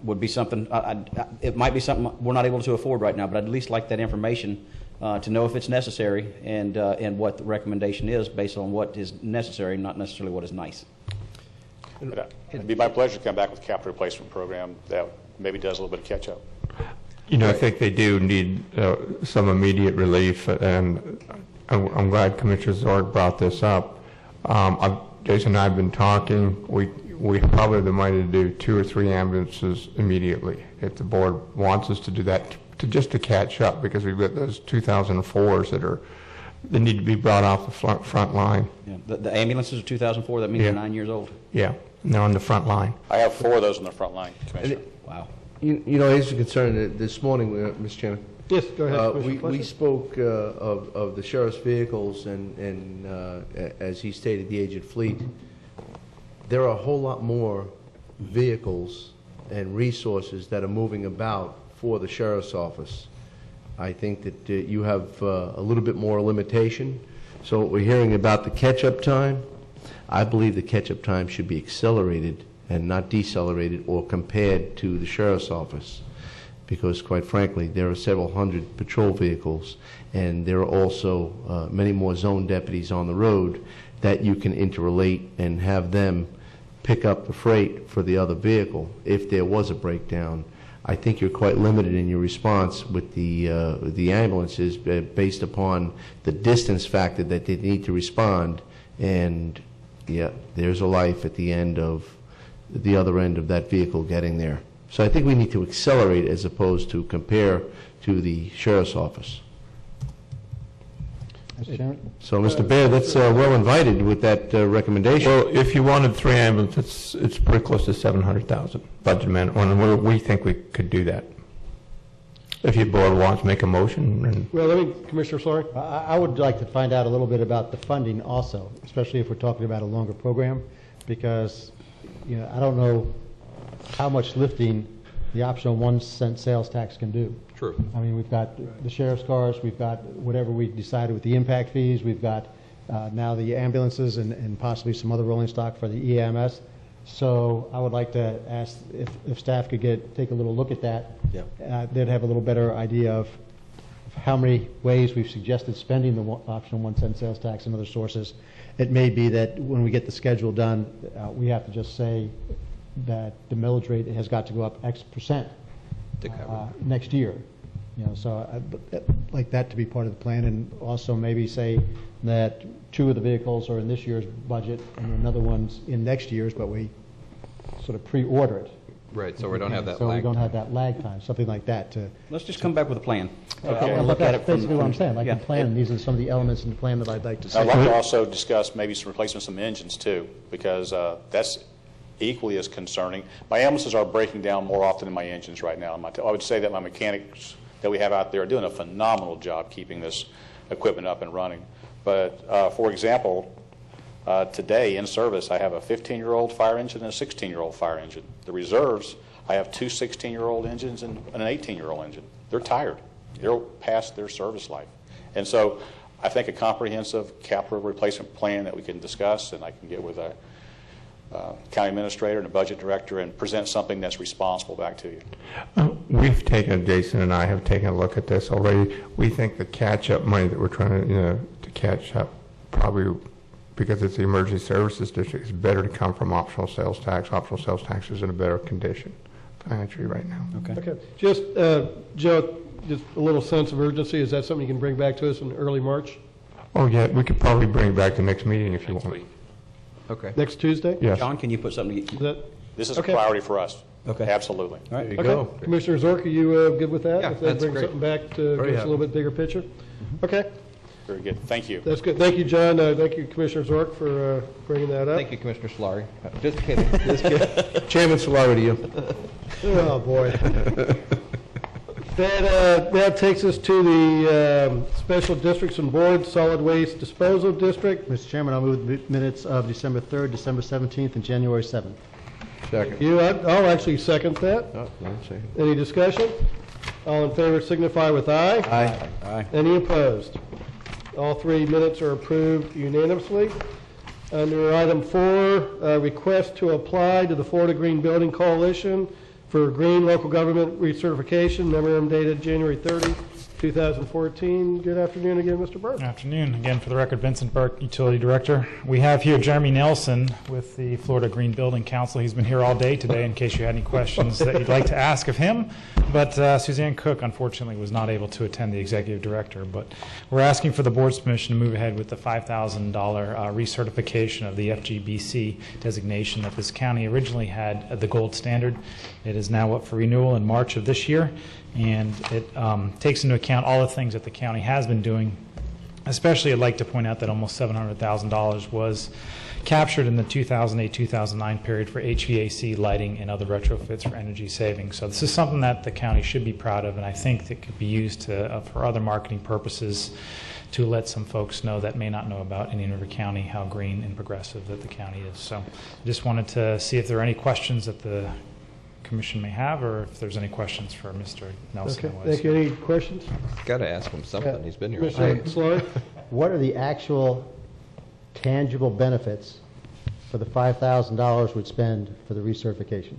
[SPEAKER 4] Would be something, it might be something we're not able to afford right now, but I'd at least like that information to know if it's necessary and what the recommendation is based on what is necessary, not necessarily what is nice.
[SPEAKER 11] It'd be my pleasure to come back with a capital replacement program that maybe does a little bit of catch up.
[SPEAKER 16] I think they do need some immediate relief, and I'm glad Commissioner Zorg brought this up. Jason and I have been talking. We probably have the money to do 2 or 3 ambulances immediately if the board wants us to do that, just to catch up, because we've got those 2004s that need to be brought off the front line.
[SPEAKER 4] Yeah. The ambulances are 2004. That means they're 9 years old.
[SPEAKER 16] Yeah, and they're on the front line.
[SPEAKER 11] I have 4 of those on the front line, Commissioner.
[SPEAKER 4] Wow.
[SPEAKER 18] I was concerned this morning, Mr. Chairman.
[SPEAKER 1] Yes, go ahead.
[SPEAKER 18] We spoke of the sheriff's vehicles, and as he stated, the aged fleet. There are a whole lot more vehicles and resources that are moving about for the sheriff's office. I think that you have a little bit more limitation. So what we're hearing about the catch-up time, I believe the catch-up time should be accelerated and not decelerated or compared to the sheriff's office, because quite frankly there are several hundred patrol vehicles, and there are also many more zone deputies on the road that you can interrelate and have them pick up the freight for the other vehicle if there was a breakdown. I think you're quite limited in your response with the ambulances based upon the distance factor that they need to respond. And yeah, there's a life at the end of the other end of that vehicle getting there. So I think we need to accelerate as opposed to compare to the sheriff's office.
[SPEAKER 5] Mr. Chairman?
[SPEAKER 18] So, Mr. Baird, that's well invited with that recommendation.
[SPEAKER 16] Well, if you wanted 3 ambulances, it's pretty close to 700,000 budget amendment, and we think we could do that. If your board wants to make a motion. And
[SPEAKER 1] Well, let me, Commissioner Flory.
[SPEAKER 5] I would like to find out a little bit about the funding also, especially if we're talking about a longer program, because, you know, I don't know how much lifting the optional 1-cent sales tax can do.
[SPEAKER 7] True.
[SPEAKER 5] I mean, we've got the sheriff's cars, we've got whatever we decided with the impact fees, we've got now the ambulances and possibly some other rolling stock for the EMS. So I would like to ask if staff could take a little look at that.
[SPEAKER 4] Yeah.
[SPEAKER 5] They'd have a little better idea of how many ways we've suggested spending the optional 1-cent sales tax and other sources. It may be that when we get the schedule done, we have to just say that the millage rate has got to go up X percent next year. You know, so I'd like that to be part of the plan, and also maybe say that 2 of the vehicles are in this year's budget and another one's in next year's, but we sort of pre-order it.
[SPEAKER 7] Right, so we don't have that
[SPEAKER 5] so
[SPEAKER 7] lag
[SPEAKER 5] we don't
[SPEAKER 7] time.
[SPEAKER 5] have that lag time, something like that.
[SPEAKER 4] Let's just come back with a plan.
[SPEAKER 1] Okay.
[SPEAKER 4] And
[SPEAKER 5] Look
[SPEAKER 4] look at
[SPEAKER 5] that's
[SPEAKER 4] it from.
[SPEAKER 5] basically what I'm saying, like
[SPEAKER 4] yeah.
[SPEAKER 5] a plan, and these are some of the elements in the plan that I'd like to see.
[SPEAKER 11] I'd like to also discuss maybe some replacement of some engines too, because that's equally as concerning. My ambulances are breaking down more often than my engines right now. I would say that my mechanics that we have out there are doing a phenomenal job keeping this equipment up and running. But for example, today in service, I have a 15-year-old fire engine and a 16-year-old fire engine. The reserves, I have 2 16-year-old engines and an 18-year-old engine. They're tired. They're past their service life. And so I think a comprehensive capital replacement plan that we can discuss, and I can get with a county administrator and a budget director and present something that's responsible back to you.
[SPEAKER 16] we've taken, Jason and I have taken a look at this already. We think the catch-up money that we're trying to catch up, probably because it's the emergency services district, is better to come from optional sales tax. Optional sales tax is in a better condition financially right now.
[SPEAKER 1] Okay. Just, Joe, just a little sense of urgency. Is that something you can bring back to us in early March?
[SPEAKER 16] Oh, yeah, we could probably bring it back to next meeting if you want.
[SPEAKER 7] Okay.
[SPEAKER 1] Next Tuesday?
[SPEAKER 16] Yes.
[SPEAKER 4] John, can you put something?
[SPEAKER 11] This is
[SPEAKER 1] Okay.
[SPEAKER 11] a priority for us.
[SPEAKER 4] Okay.
[SPEAKER 11] Absolutely.
[SPEAKER 4] All right.
[SPEAKER 18] There you
[SPEAKER 1] Okay.
[SPEAKER 18] go.
[SPEAKER 1] Commissioner Zork, are you good with that?
[SPEAKER 7] Yeah,
[SPEAKER 1] If they
[SPEAKER 7] that's
[SPEAKER 1] bring
[SPEAKER 7] great.
[SPEAKER 1] something back to
[SPEAKER 18] Very
[SPEAKER 1] give us a little
[SPEAKER 18] happy.
[SPEAKER 1] bit bigger picture? Okay,
[SPEAKER 11] Very good. Thank you.
[SPEAKER 1] that's good. Thank you, John. Thank you, Commissioner Zork, for bringing that up.
[SPEAKER 7] Thank you, Commissioner Solari. Just kidding.
[SPEAKER 18] Just kidding. Chairman Solari to you.
[SPEAKER 1] Oh, boy. That takes us to the Special Districts and Boards Solid Waste Disposal District.
[SPEAKER 5] Mr. Chairman, I'll move the minutes of December 3rd, December 17th, and January 7th.
[SPEAKER 18] Second.
[SPEAKER 1] I'll actually second that.
[SPEAKER 18] Oh, no, second.
[SPEAKER 1] Any discussion? All in favor signify with aye.
[SPEAKER 18] Aye.
[SPEAKER 4] Aye.
[SPEAKER 1] Any opposed? All 3 minutes are approved unanimously. Under item 4, request to apply to the Florida Green Building Coalition for green local government recertification, memorandum dated January 30, 2014. Good afternoon again, Mr. Burke.
[SPEAKER 22] Good afternoon. Again, for the record, Vincent Burke, Utility Director. We have here Jeremy Nelson with the Florida Green Building Council. He's been here all day today in case you had any questions that you'd like to ask of him. But Suzanne Cook, unfortunately, was not able to attend, the Executive Director. But we're asking for the Board's permission to move ahead with the $5,000 recertification of the FGBC designation that this county originally had at the gold standard. It is now up for renewal in March of this year, and it takes into account all the things that the county has been doing. Especially, I'd like to point out that almost $700,000 was captured in the 2008-2009 period for HVAC, lighting, and other retrofits for energy savings. So this is something that the county should be proud of, and I think that could be used for other marketing purposes to let some folks know that may not know about Indian River County, how green and progressive that the county is. So I just wanted to see if there are any questions that the Commission may have, or if there's any questions for Mr. Nelson.
[SPEAKER 1] Okay, thank you. Any questions?
[SPEAKER 7] Got to ask him something. He's been here.
[SPEAKER 1] Commissioner Slaughter?
[SPEAKER 5] What are the actual tangible benefits for the $5,000 we'd spend for the recertification?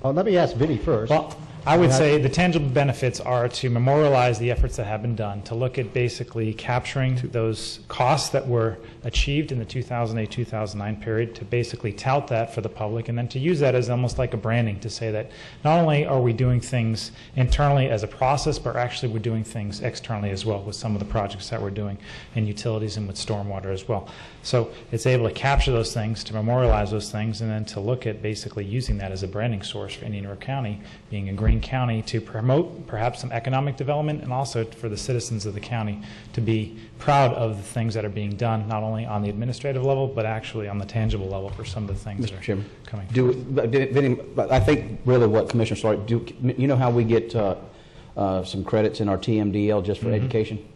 [SPEAKER 5] Oh, let me ask Vinnie first.
[SPEAKER 22] Well, I would say the tangible benefits are to memorialize the efforts that have been done, to look at basically capturing those costs that were achieved in the 2008-2009 period, to basically tout that for the public, and then to use that as almost like a branding to say that not only are we doing things internally as a process, but actually we're doing things externally as well with some of the projects that we're doing in utilities and with stormwater as well. So it's able to capture those things, to memorialize those things, and then to look at basically using that as a branding source for Indian River County, being a green county, to promote perhaps some economic development, and also for the citizens of the county to be proud of the things that are being done, not only on the administrative level, but actually on the tangible level for some of the things that are coming.
[SPEAKER 4] Vinny, I think really what Commissioner Stark, you know how we get some credits in our TMDL just for education?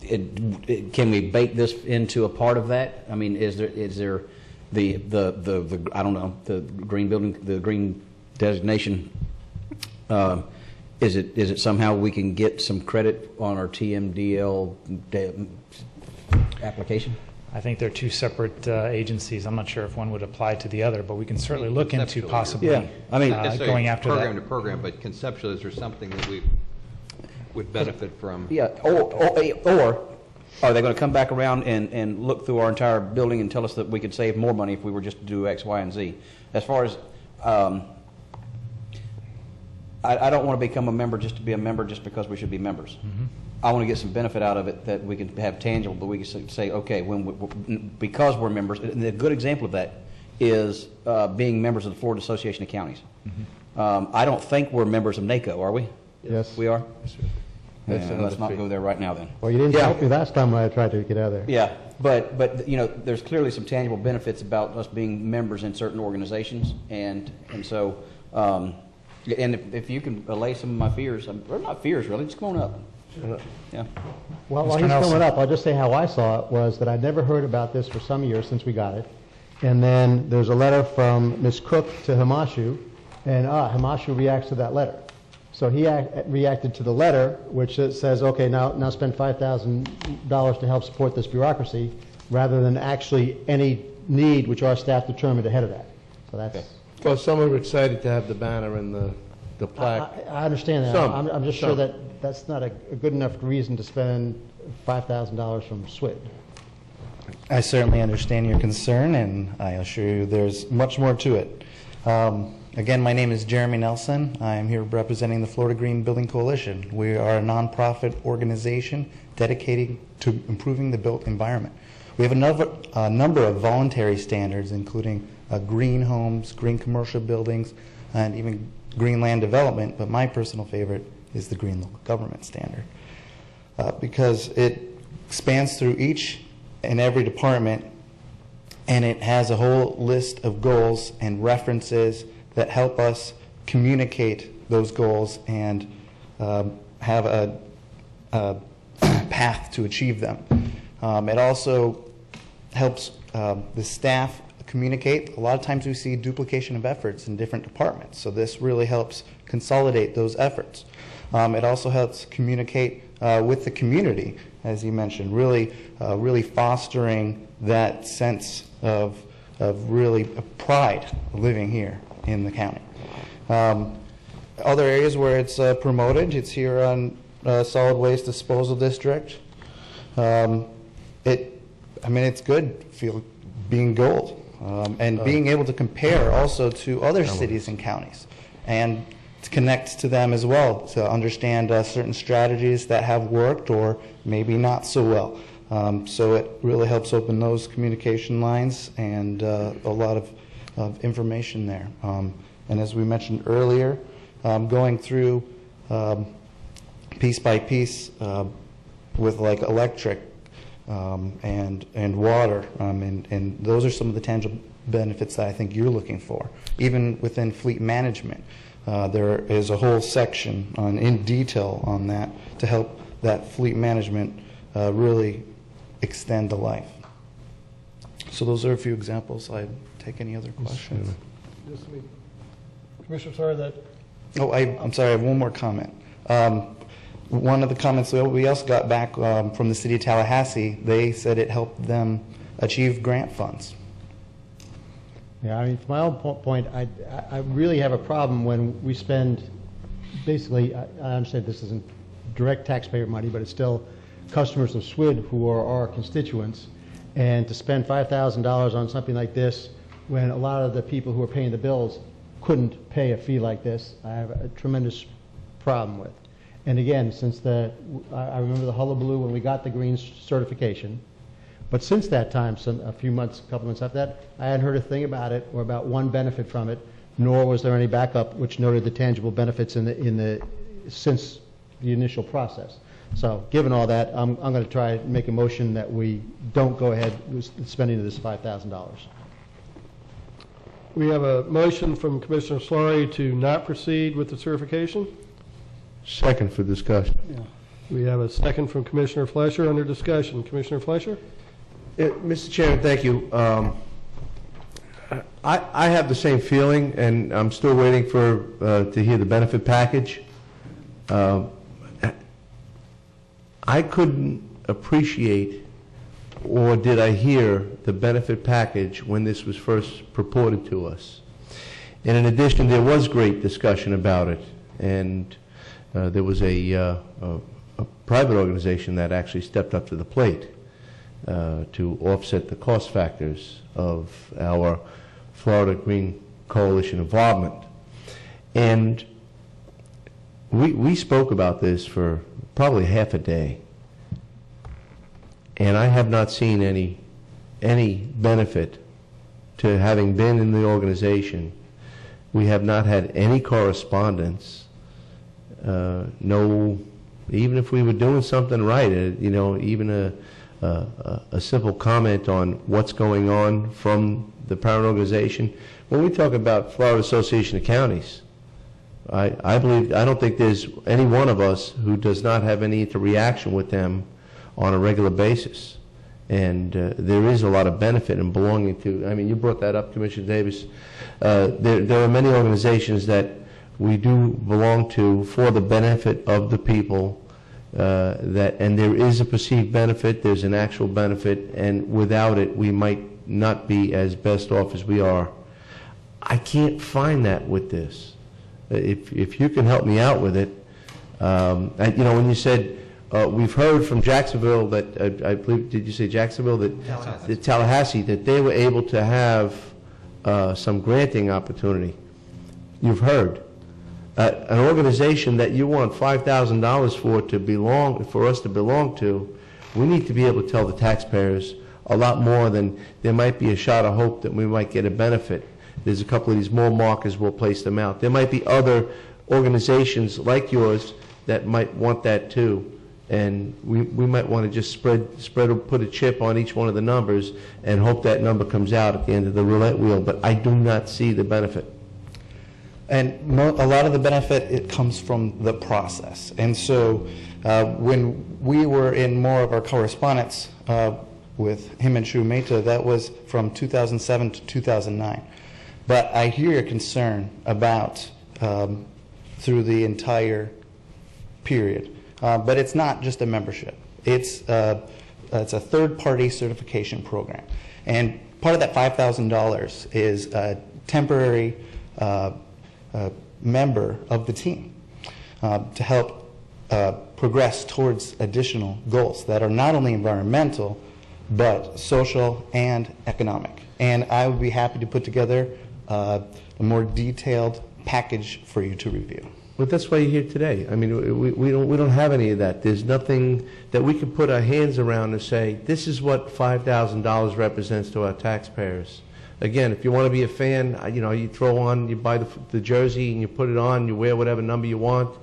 [SPEAKER 4] Can we bake this into a part of that? I mean, is there the I don't know, the green building, the green designation? Is it somehow we can get some credit on our TMDL application?
[SPEAKER 22] I think they're two separate agencies. I'm not sure if one would apply to the other, but we can certainly look into possibly going after that.
[SPEAKER 7] Program to program, but conceptually, is there something that we would benefit from?
[SPEAKER 4] Yeah, or are they going to come back around and look through our entire building and tell us that we could save more money if we were just to do X, Y, and Z? As far as I don't want to become a member just to be a member just because we should be members. I want to get some benefit out of it that we can have tangible, but we can say, okay, because we're members, and a good example of that is being members of the Florida Association of Counties. I don't think we're members of NACO, are we?
[SPEAKER 5] Yes.
[SPEAKER 4] We are?
[SPEAKER 5] Yes,
[SPEAKER 4] Yeah, let's not go there right now then.
[SPEAKER 5] Well, you didn't help me last time when I tried to get out of there.
[SPEAKER 4] Yeah, but you know, there's clearly some tangible benefits about us being members in certain organizations, and so, and if you can allay some of my fears, or not fears really, just come on up. Yeah.
[SPEAKER 5] Well, while he's coming up, I'll just say how I saw it was that I'd never heard about this for some years since we got it. And then there's a letter from Ms. Cook to Hamashu, and Hamashu reacts to that letter. So he reacted to the letter, which says, okay, now spend $5,000 to help support this bureaucracy, rather than actually any need which our staff determined ahead of that. So that's...
[SPEAKER 18] Okay. Well, some are excited to have the banner and the plaque.
[SPEAKER 5] I understand that. I'm just sure that that's not a good enough reason to spend $5,000 from SWID.
[SPEAKER 12] I certainly understand your concern, and I assure you there's much more to it. Again, my name is Jeremy Nelson. I am here representing the Florida Green Building Coalition. We are a nonprofit organization dedicated to improving the built environment. We have a number of voluntary standards, including green homes, green commercial buildings, and even green land development, but my personal favorite is the green local government standard because it spans through each and every department, and it has a whole list of goals and references that help us communicate those goals and have a path to achieve them. It also helps the staff communicate. A lot of times we see duplication of efforts in different departments, so this really helps consolidate those efforts. It also helps communicate with the community, as you mentioned, really fostering that sense of really pride living here in the county. Other areas where it's promoted, it's here on Solid Waste Disposal District. It's good being gold and being able to compare also to other cities and counties and to connect to them as well to understand certain strategies that have worked or maybe not so well. So it really helps open those communication lines and a lot of information there. And as we mentioned earlier, going through piece by piece with like electric and water, and those are some of the tangible benefits that I think you're looking for. Even within fleet management, there is a whole section in detail on that to help that fleet management really extend the life. So those are a few examples. I'd take any other questions.
[SPEAKER 1] Commissioner, sorry that...
[SPEAKER 12] Oh, I'm sorry, I have one more comment. One of the comments we also got back from the city of Tallahassee, they said it helped them achieve grant funds.
[SPEAKER 5] Yeah, I mean, from my own point, I really have a problem when we spend basically, I understand this isn't direct taxpayer money, but it's still customers of SWID who are our constituents, and to spend $5,000 on something like this when a lot of the people who are paying the bills couldn't pay a fee like this, I have a tremendous problem with. And again, since I remember the hullabaloo when we got the green certification, but since that time, a few months, a couple months after that, I hadn't heard a thing about it or about one benefit from it, nor was there any backup which noted the tangible benefits since the initial process. So given all that, I'm going to try and make a motion that we don't go ahead with spending this $5,000.
[SPEAKER 1] We have a motion from Commissioner Slurry to not proceed with the certification.
[SPEAKER 18] Second for discussion.
[SPEAKER 1] We have a second from Commissioner Flesher under discussion. Commissioner Flesher?
[SPEAKER 18] Mr. Chairman, thank you. I have the same feeling, and I'm still waiting to hear the benefit package. I couldn't appreciate, or did I hear, the benefit package when this was first purported to us. And in addition, there was great discussion about it, and there was a private organization that actually stepped up to the plate to offset the cost factors of our Florida Green Coalition involvement. And we spoke about this for probably half a day, and I have not seen any benefit to having been in the organization. We have not had any correspondence. No, even if we were doing something right, even a simple comment on what's going on from the parent organization. When we talk about Florida Association of Counties, I don't think there's any one of us who does not have any interaction with them on a regular basis. And there is a lot of benefit in belonging to, you brought that up, Commissioner Davis. There are many organizations that we do belong to for the benefit of the people, and there is a perceived benefit, there's an actual benefit, and without it we might not be as best off as we are. I can't find that with this. If you can help me out with it, when you said we've heard from Jacksonville that I believe, did you say Jacksonville, that Tallahassee, that they were able to have some granting opportunity. You've heard an organization that you want $5,000 for us to belong to. We need to be able to tell the taxpayers a lot more than there might be a shot of hope that we might get a benefit. There's a couple of these more markers, we'll place them out. There might be other organizations like yours that might want that too. And we might want to just put a chip on each one of the numbers and hope that number comes out at the end of the roulette wheel. But I do not see the benefit.
[SPEAKER 12] And a lot of the benefit, it comes from the process. And so when we were in more of our correspondence with him and Shrew Mehta, that was from 2007 to 2009. But I hear your concern about through the entire period. But it's not just a membership. It's a third-party certification program. And part of that $5,000 is a temporary member of the team to help progress towards additional goals that are not only environmental, but social and economic. And I would be happy to put together a more detailed package for you to review.
[SPEAKER 18] But that's why you're here today. We don't have any of that. There's nothing that we can put our hands around and say, this is what $5,000 represents to our taxpayers. Again, if you want to be a fan, you throw on, you buy the jersey and you put it on, you wear whatever number you want.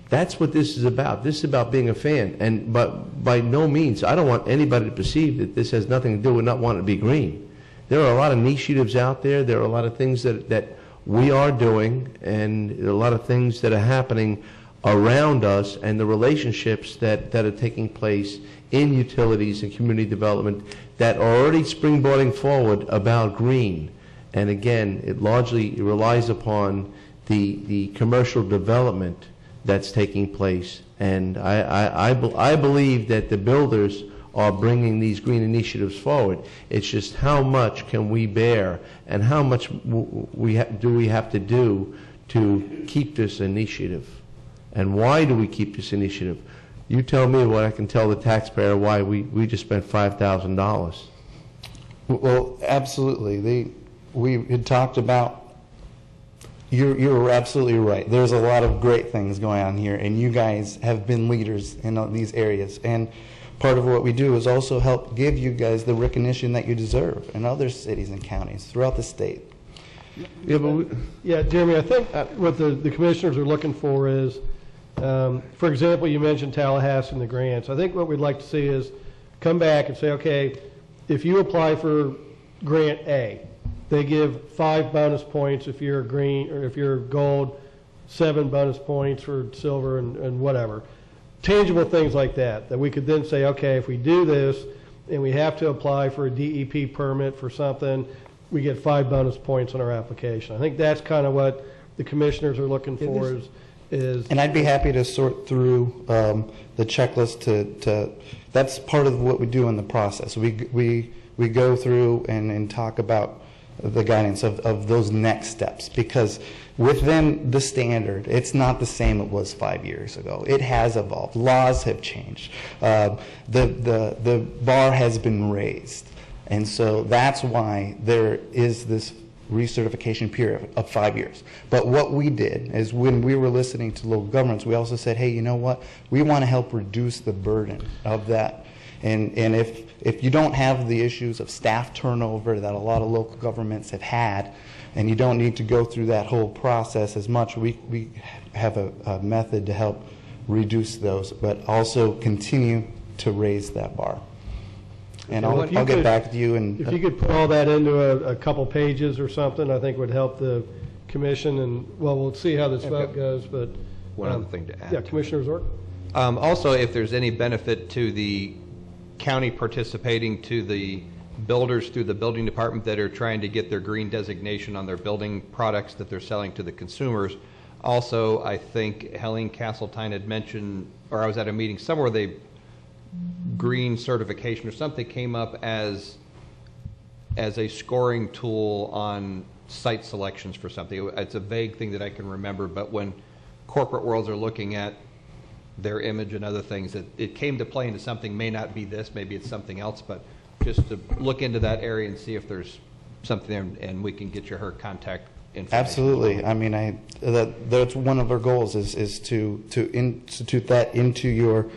[SPEAKER 18] That's what this is about. This is about being a fan. But by no means, I don't want anybody to perceive that this has nothing to do with not wanting to be green. There are a lot of initiatives out there. There are a lot of things that we are doing, and a lot of things that are happening around us, and the relationships that are taking place in utilities and community development that are already springboarding forward about green. And again, it largely relies upon the commercial development that's taking place. And I believe that the builders are bringing these green initiatives forward. It's just how much can we bear, and how much do we have to do to keep this initiative And why do we keep this initiative? You tell me what I can tell the taxpayer why we just spent $5,000.
[SPEAKER 12] Well, absolutely. We had talked about, you're absolutely right. There's a lot of great things going on here, and you guys have been leaders in these areas. And part of what we do is also help give you guys the recognition that you deserve in other cities and counties throughout the state.
[SPEAKER 1] Yeah, Jeremy, I think what the commissioners are looking for is, for example, you mentioned Tallahassee and the grants. I think what we'd like to see is come back and say, okay, if you apply for grant A, they give 5 bonus points if you're green, or if you're gold, 7 bonus points for silver, and whatever. Tangible things like that we could then say, okay, if we do this and we have to apply for a DEP permit for something, we get 5 bonus points on our application. I think that's kind of what the commissioners are looking for is.
[SPEAKER 12] And I'd be happy to sort through the checklist to that's part of what we do in the process. We go through and talk about the guidance of those next steps, because within the standard, it's not the same it was 5 years ago. It has evolved. Laws have changed. The bar has been raised. And so that's why there is this recertification period of 5 years. But what we did is when we were listening to local governments, we also said, hey, you know what? We want to help reduce the burden of that. And if you don't have the issues of staff turnover that a lot of local governments have had, and you don't need to go through that whole process as much, we have a method to help reduce those, but also continue to raise that bar. And I'll get back to you. And
[SPEAKER 1] if you could put all that into a couple pages or something, I think would help the commission. And well, we'll see how this vote goes. But
[SPEAKER 7] one other thing to add.
[SPEAKER 1] Yeah, Commissioner Zork.
[SPEAKER 7] Also, if there's any benefit to the county participating to the builders through the building department that are trying to get their green designation on their building products that they're selling to the consumers. Also, I think Helene Castletine had mentioned, or I was at a meeting somewhere, they green certification or something came up as a scoring tool on site selections for something. It's a vague thing that I can remember, but when corporate worlds are looking at their image and other things, that it came to play into something. May not be this, maybe it's something else, but just to look into that area and see if there's something there, and we can get you her contact information.
[SPEAKER 12] Absolutely. I mean, that's one of our goals is to institute that into your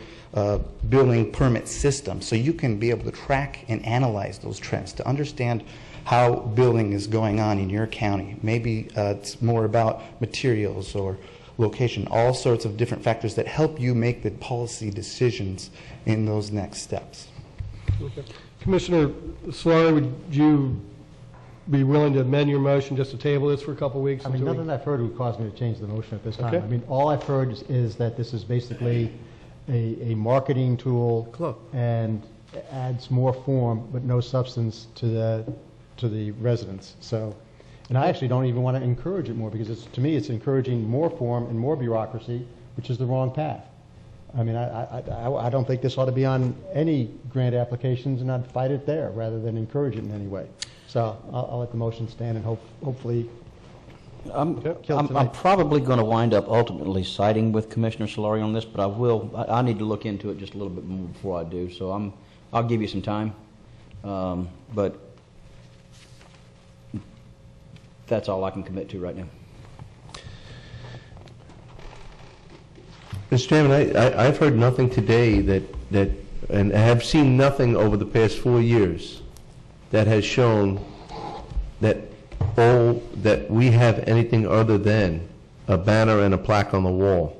[SPEAKER 12] building permit system, so you can be able to track and analyze those trends to understand how building is going on in your county. Maybe it's more about materials or location, all sorts of different factors that help you make the policy decisions in those next steps.
[SPEAKER 1] Okay. Commissioner Solari, would you be willing to amend your motion just to table this for a couple of weeks?
[SPEAKER 5] I mean, nothing I've heard would cause me to change the motion at this time.
[SPEAKER 1] Okay.
[SPEAKER 5] I mean, all I've heard is that this is basically a marketing tool and adds more form but no substance to the residents. So, and I actually don't even want to encourage it more, because to me it's encouraging more form and more bureaucracy, which is the wrong path. I mean, I don't think this ought to be on any grant applications, and I'd fight it there rather than encourage it in any way. So I'll let the motion stand, and hopefully
[SPEAKER 4] I'm probably going to wind up ultimately siding with Commissioner Solari on this, but I need to look into it just a little bit more before I do. So I'll give you some time, but that's all I can commit to right now.
[SPEAKER 18] Mr. Chairman, I've heard nothing today and I have seen nothing over the past 4 years that has shown that we have anything other than a banner and a plaque on the wall.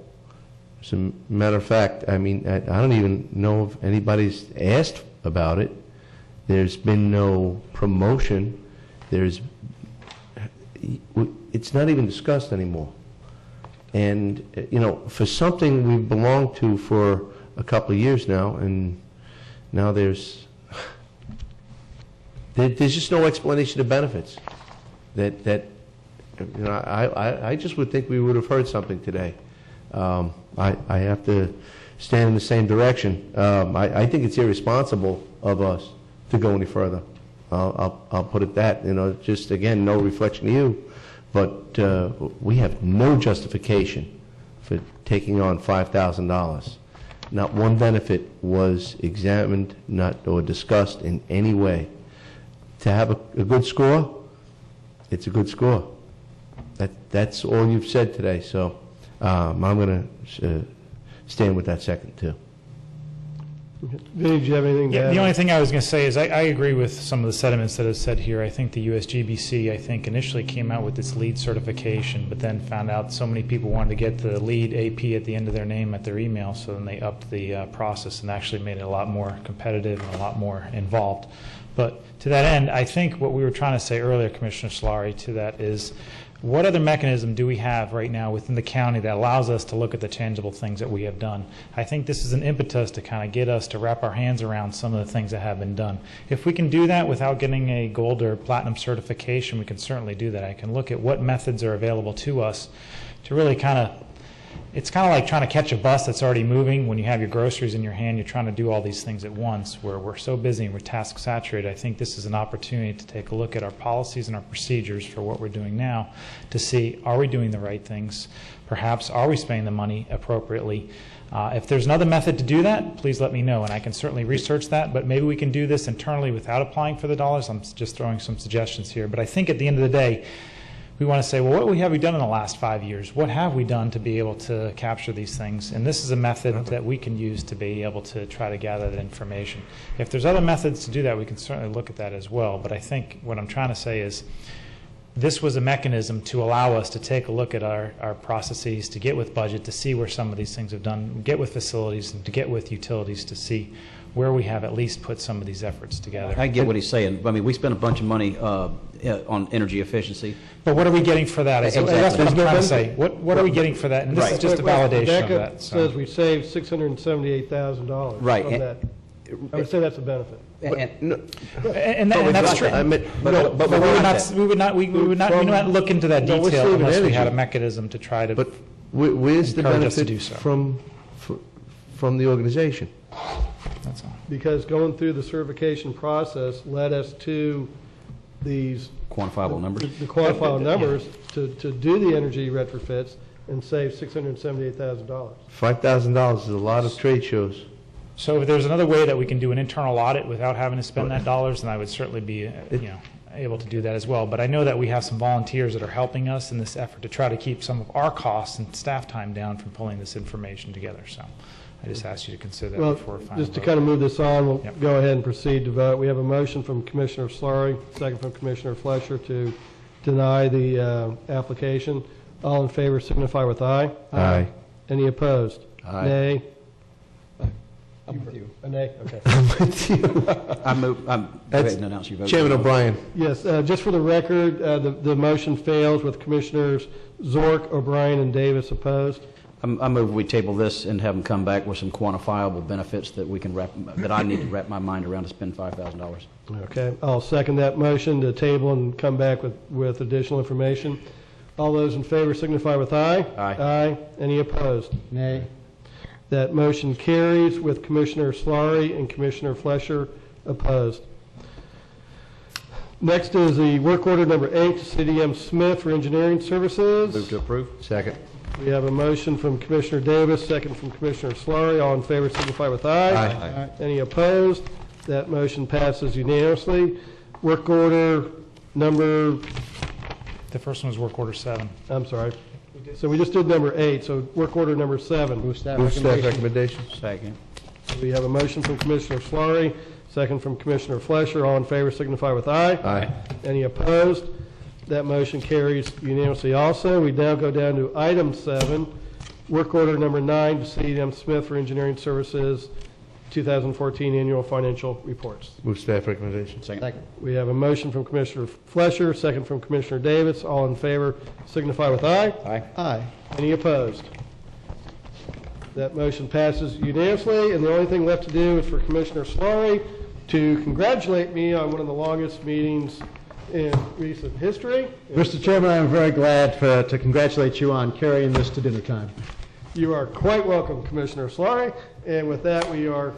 [SPEAKER 18] As a matter of fact, I mean, I don't even know if anybody's asked about it. There's been no promotion. It's not even discussed anymore. And, you know, for something we've belonged to for a couple of years now, and now there's just no explanation of benefits. That you know, I just would think we would have heard something today. I have to stand in the same direction. I think it's irresponsible of us to go any further. I'll put it that, you know, just again, no reflection to you. But we have no justification for taking on $5,000. Not one benefit was examined, or discussed in any way. To have a good score, it's a good score. That's all you've said today, so I'm going to stand with that second, too.
[SPEAKER 1] Vinny, do you have anything to add?
[SPEAKER 22] The only thing I was going to say is I agree with some of the sentiments that are said here. I think the USGBC, initially came out with this LEED certification, but then found out so many people wanted to get the LEED AP at the end of their name at their email, so then they upped the process and actually made it a lot more competitive and a lot more involved. But to that end, I think what we were trying to say earlier, Commissioner Solari, to that is, what other mechanism do we have right now within the county that allows us to look at the tangible things that we have done? I think this is an impetus to kind of get us to wrap our hands around some of the things that have been done. If we can do that without getting a gold or platinum certification, we can certainly do that. I can look at what methods are available to us to really it's kind of like trying to catch a bus that's already moving. When you have your groceries in your hand, you're trying to do all these things at once, where we're so busy and we're task saturated. I think this is an opportunity to take a look at our policies and our procedures for what we're doing now to see, are we doing the right things? Perhaps, are we spending the money appropriately? If there's another method to do that, please let me know, and I can certainly research that, but maybe we can do this internally without applying for the dollars. I'm just throwing some suggestions here, but I think at the end of the day, we want to say, well, what have we done in the last 5 years? What have we done to be able to capture these things? And this is a method that we can use to be able to try to gather that information. If there's other methods to do that, we can certainly look at that as well. But I think what I'm trying to say is this was a mechanism to allow us to take a look at our processes, to get with budget, to see where some of these things have done, get with facilities, and to get with utilities to see where we have at least put some of these efforts together.
[SPEAKER 4] I get what he's saying. I mean, we spent a bunch of money on energy efficiency.
[SPEAKER 22] But what are we getting for that?
[SPEAKER 4] Exactly.
[SPEAKER 22] That's what I'm trying to say. What are we getting for that? And this is just a validation of that.
[SPEAKER 1] So. Says we saved $678,000
[SPEAKER 4] right.
[SPEAKER 1] from that. I would say that's a benefit.
[SPEAKER 22] And that's true. But we would not look into that detail unless we had a mechanism to try to.
[SPEAKER 18] But where's the benefit
[SPEAKER 22] so.
[SPEAKER 18] from the organization?
[SPEAKER 22] That's all.
[SPEAKER 1] Because going through the certification process led us to these
[SPEAKER 4] quantifiable numbers.
[SPEAKER 1] The quantifiable numbers to do the energy retrofits and save $678,000.
[SPEAKER 18] $5,000 is a lot of trade shows.
[SPEAKER 22] So if there's another way that we can do an internal audit without having to spend that dollars, then I would certainly be able to do that as well. But I know that we have some volunteers that are helping us in this effort to try to keep some of our costs and staff time down from pulling this information together. So I just ask you to consider that before final
[SPEAKER 1] just to
[SPEAKER 22] vote.
[SPEAKER 1] kind of move this on, we'll go ahead and proceed to vote. We have a motion from Commissioner Solari, second from Commissioner Fletcher to deny the application. All in favor signify with aye.
[SPEAKER 18] Aye.
[SPEAKER 1] Any opposed?
[SPEAKER 18] Aye.
[SPEAKER 1] Nay.
[SPEAKER 5] I'm with you.
[SPEAKER 1] A nay? Okay.
[SPEAKER 18] I'm with you.
[SPEAKER 4] Go ahead and announce your vote.
[SPEAKER 18] Chairman O'Brien.
[SPEAKER 1] Yes, just for the record, the motion fails with Commissioners Zork, O'Brien, and Davis opposed.
[SPEAKER 4] I move we table this and have them come back with some quantifiable benefits that we can that I need to wrap my mind around to spend $5,000.
[SPEAKER 1] Okay, I'll second that motion to table and come back with additional information. All those in favor signify with aye.
[SPEAKER 4] Aye.
[SPEAKER 1] Aye. Any opposed?
[SPEAKER 5] Nay.
[SPEAKER 1] That motion carries with Commissioner Solari and Commissioner Fletcher opposed. Next is the work order number 8 to CDM Smith for engineering services.
[SPEAKER 4] Move to approve.
[SPEAKER 18] Second.
[SPEAKER 1] We have a motion from Commissioner Davis, second from Commissioner Solari. All in favor signify with aye.
[SPEAKER 18] Aye.
[SPEAKER 1] Any opposed? That motion passes unanimously. Work order number...
[SPEAKER 22] The first one was work order 7.
[SPEAKER 1] I'm sorry. So we just did number 8, so work order number 7.
[SPEAKER 18] Move staff recommendation.
[SPEAKER 4] Second.
[SPEAKER 1] We have a motion from Commissioner Solari, second from Commissioner Fletcher. All in favor signify with aye.
[SPEAKER 18] Aye.
[SPEAKER 1] Any opposed? That motion carries unanimously also. We now go down to item 7, work order number 9 to CDM Smith for engineering services, 2014 annual financial reports.
[SPEAKER 18] Move staff recommendation.
[SPEAKER 4] Second.
[SPEAKER 1] We have a motion from Commissioner Fletcher, second from Commissioner Davis. All in favor signify with aye.
[SPEAKER 4] Aye.
[SPEAKER 1] Aye. Any opposed? That motion passes unanimously, and the only thing left to do is for Commissioner Solari to congratulate me on one of the longest meetings in recent history.
[SPEAKER 5] Mr. Chairman, I'm very glad to congratulate you on carrying this to dinner time.
[SPEAKER 1] You are quite welcome, Commissioner Solari. And with that, we are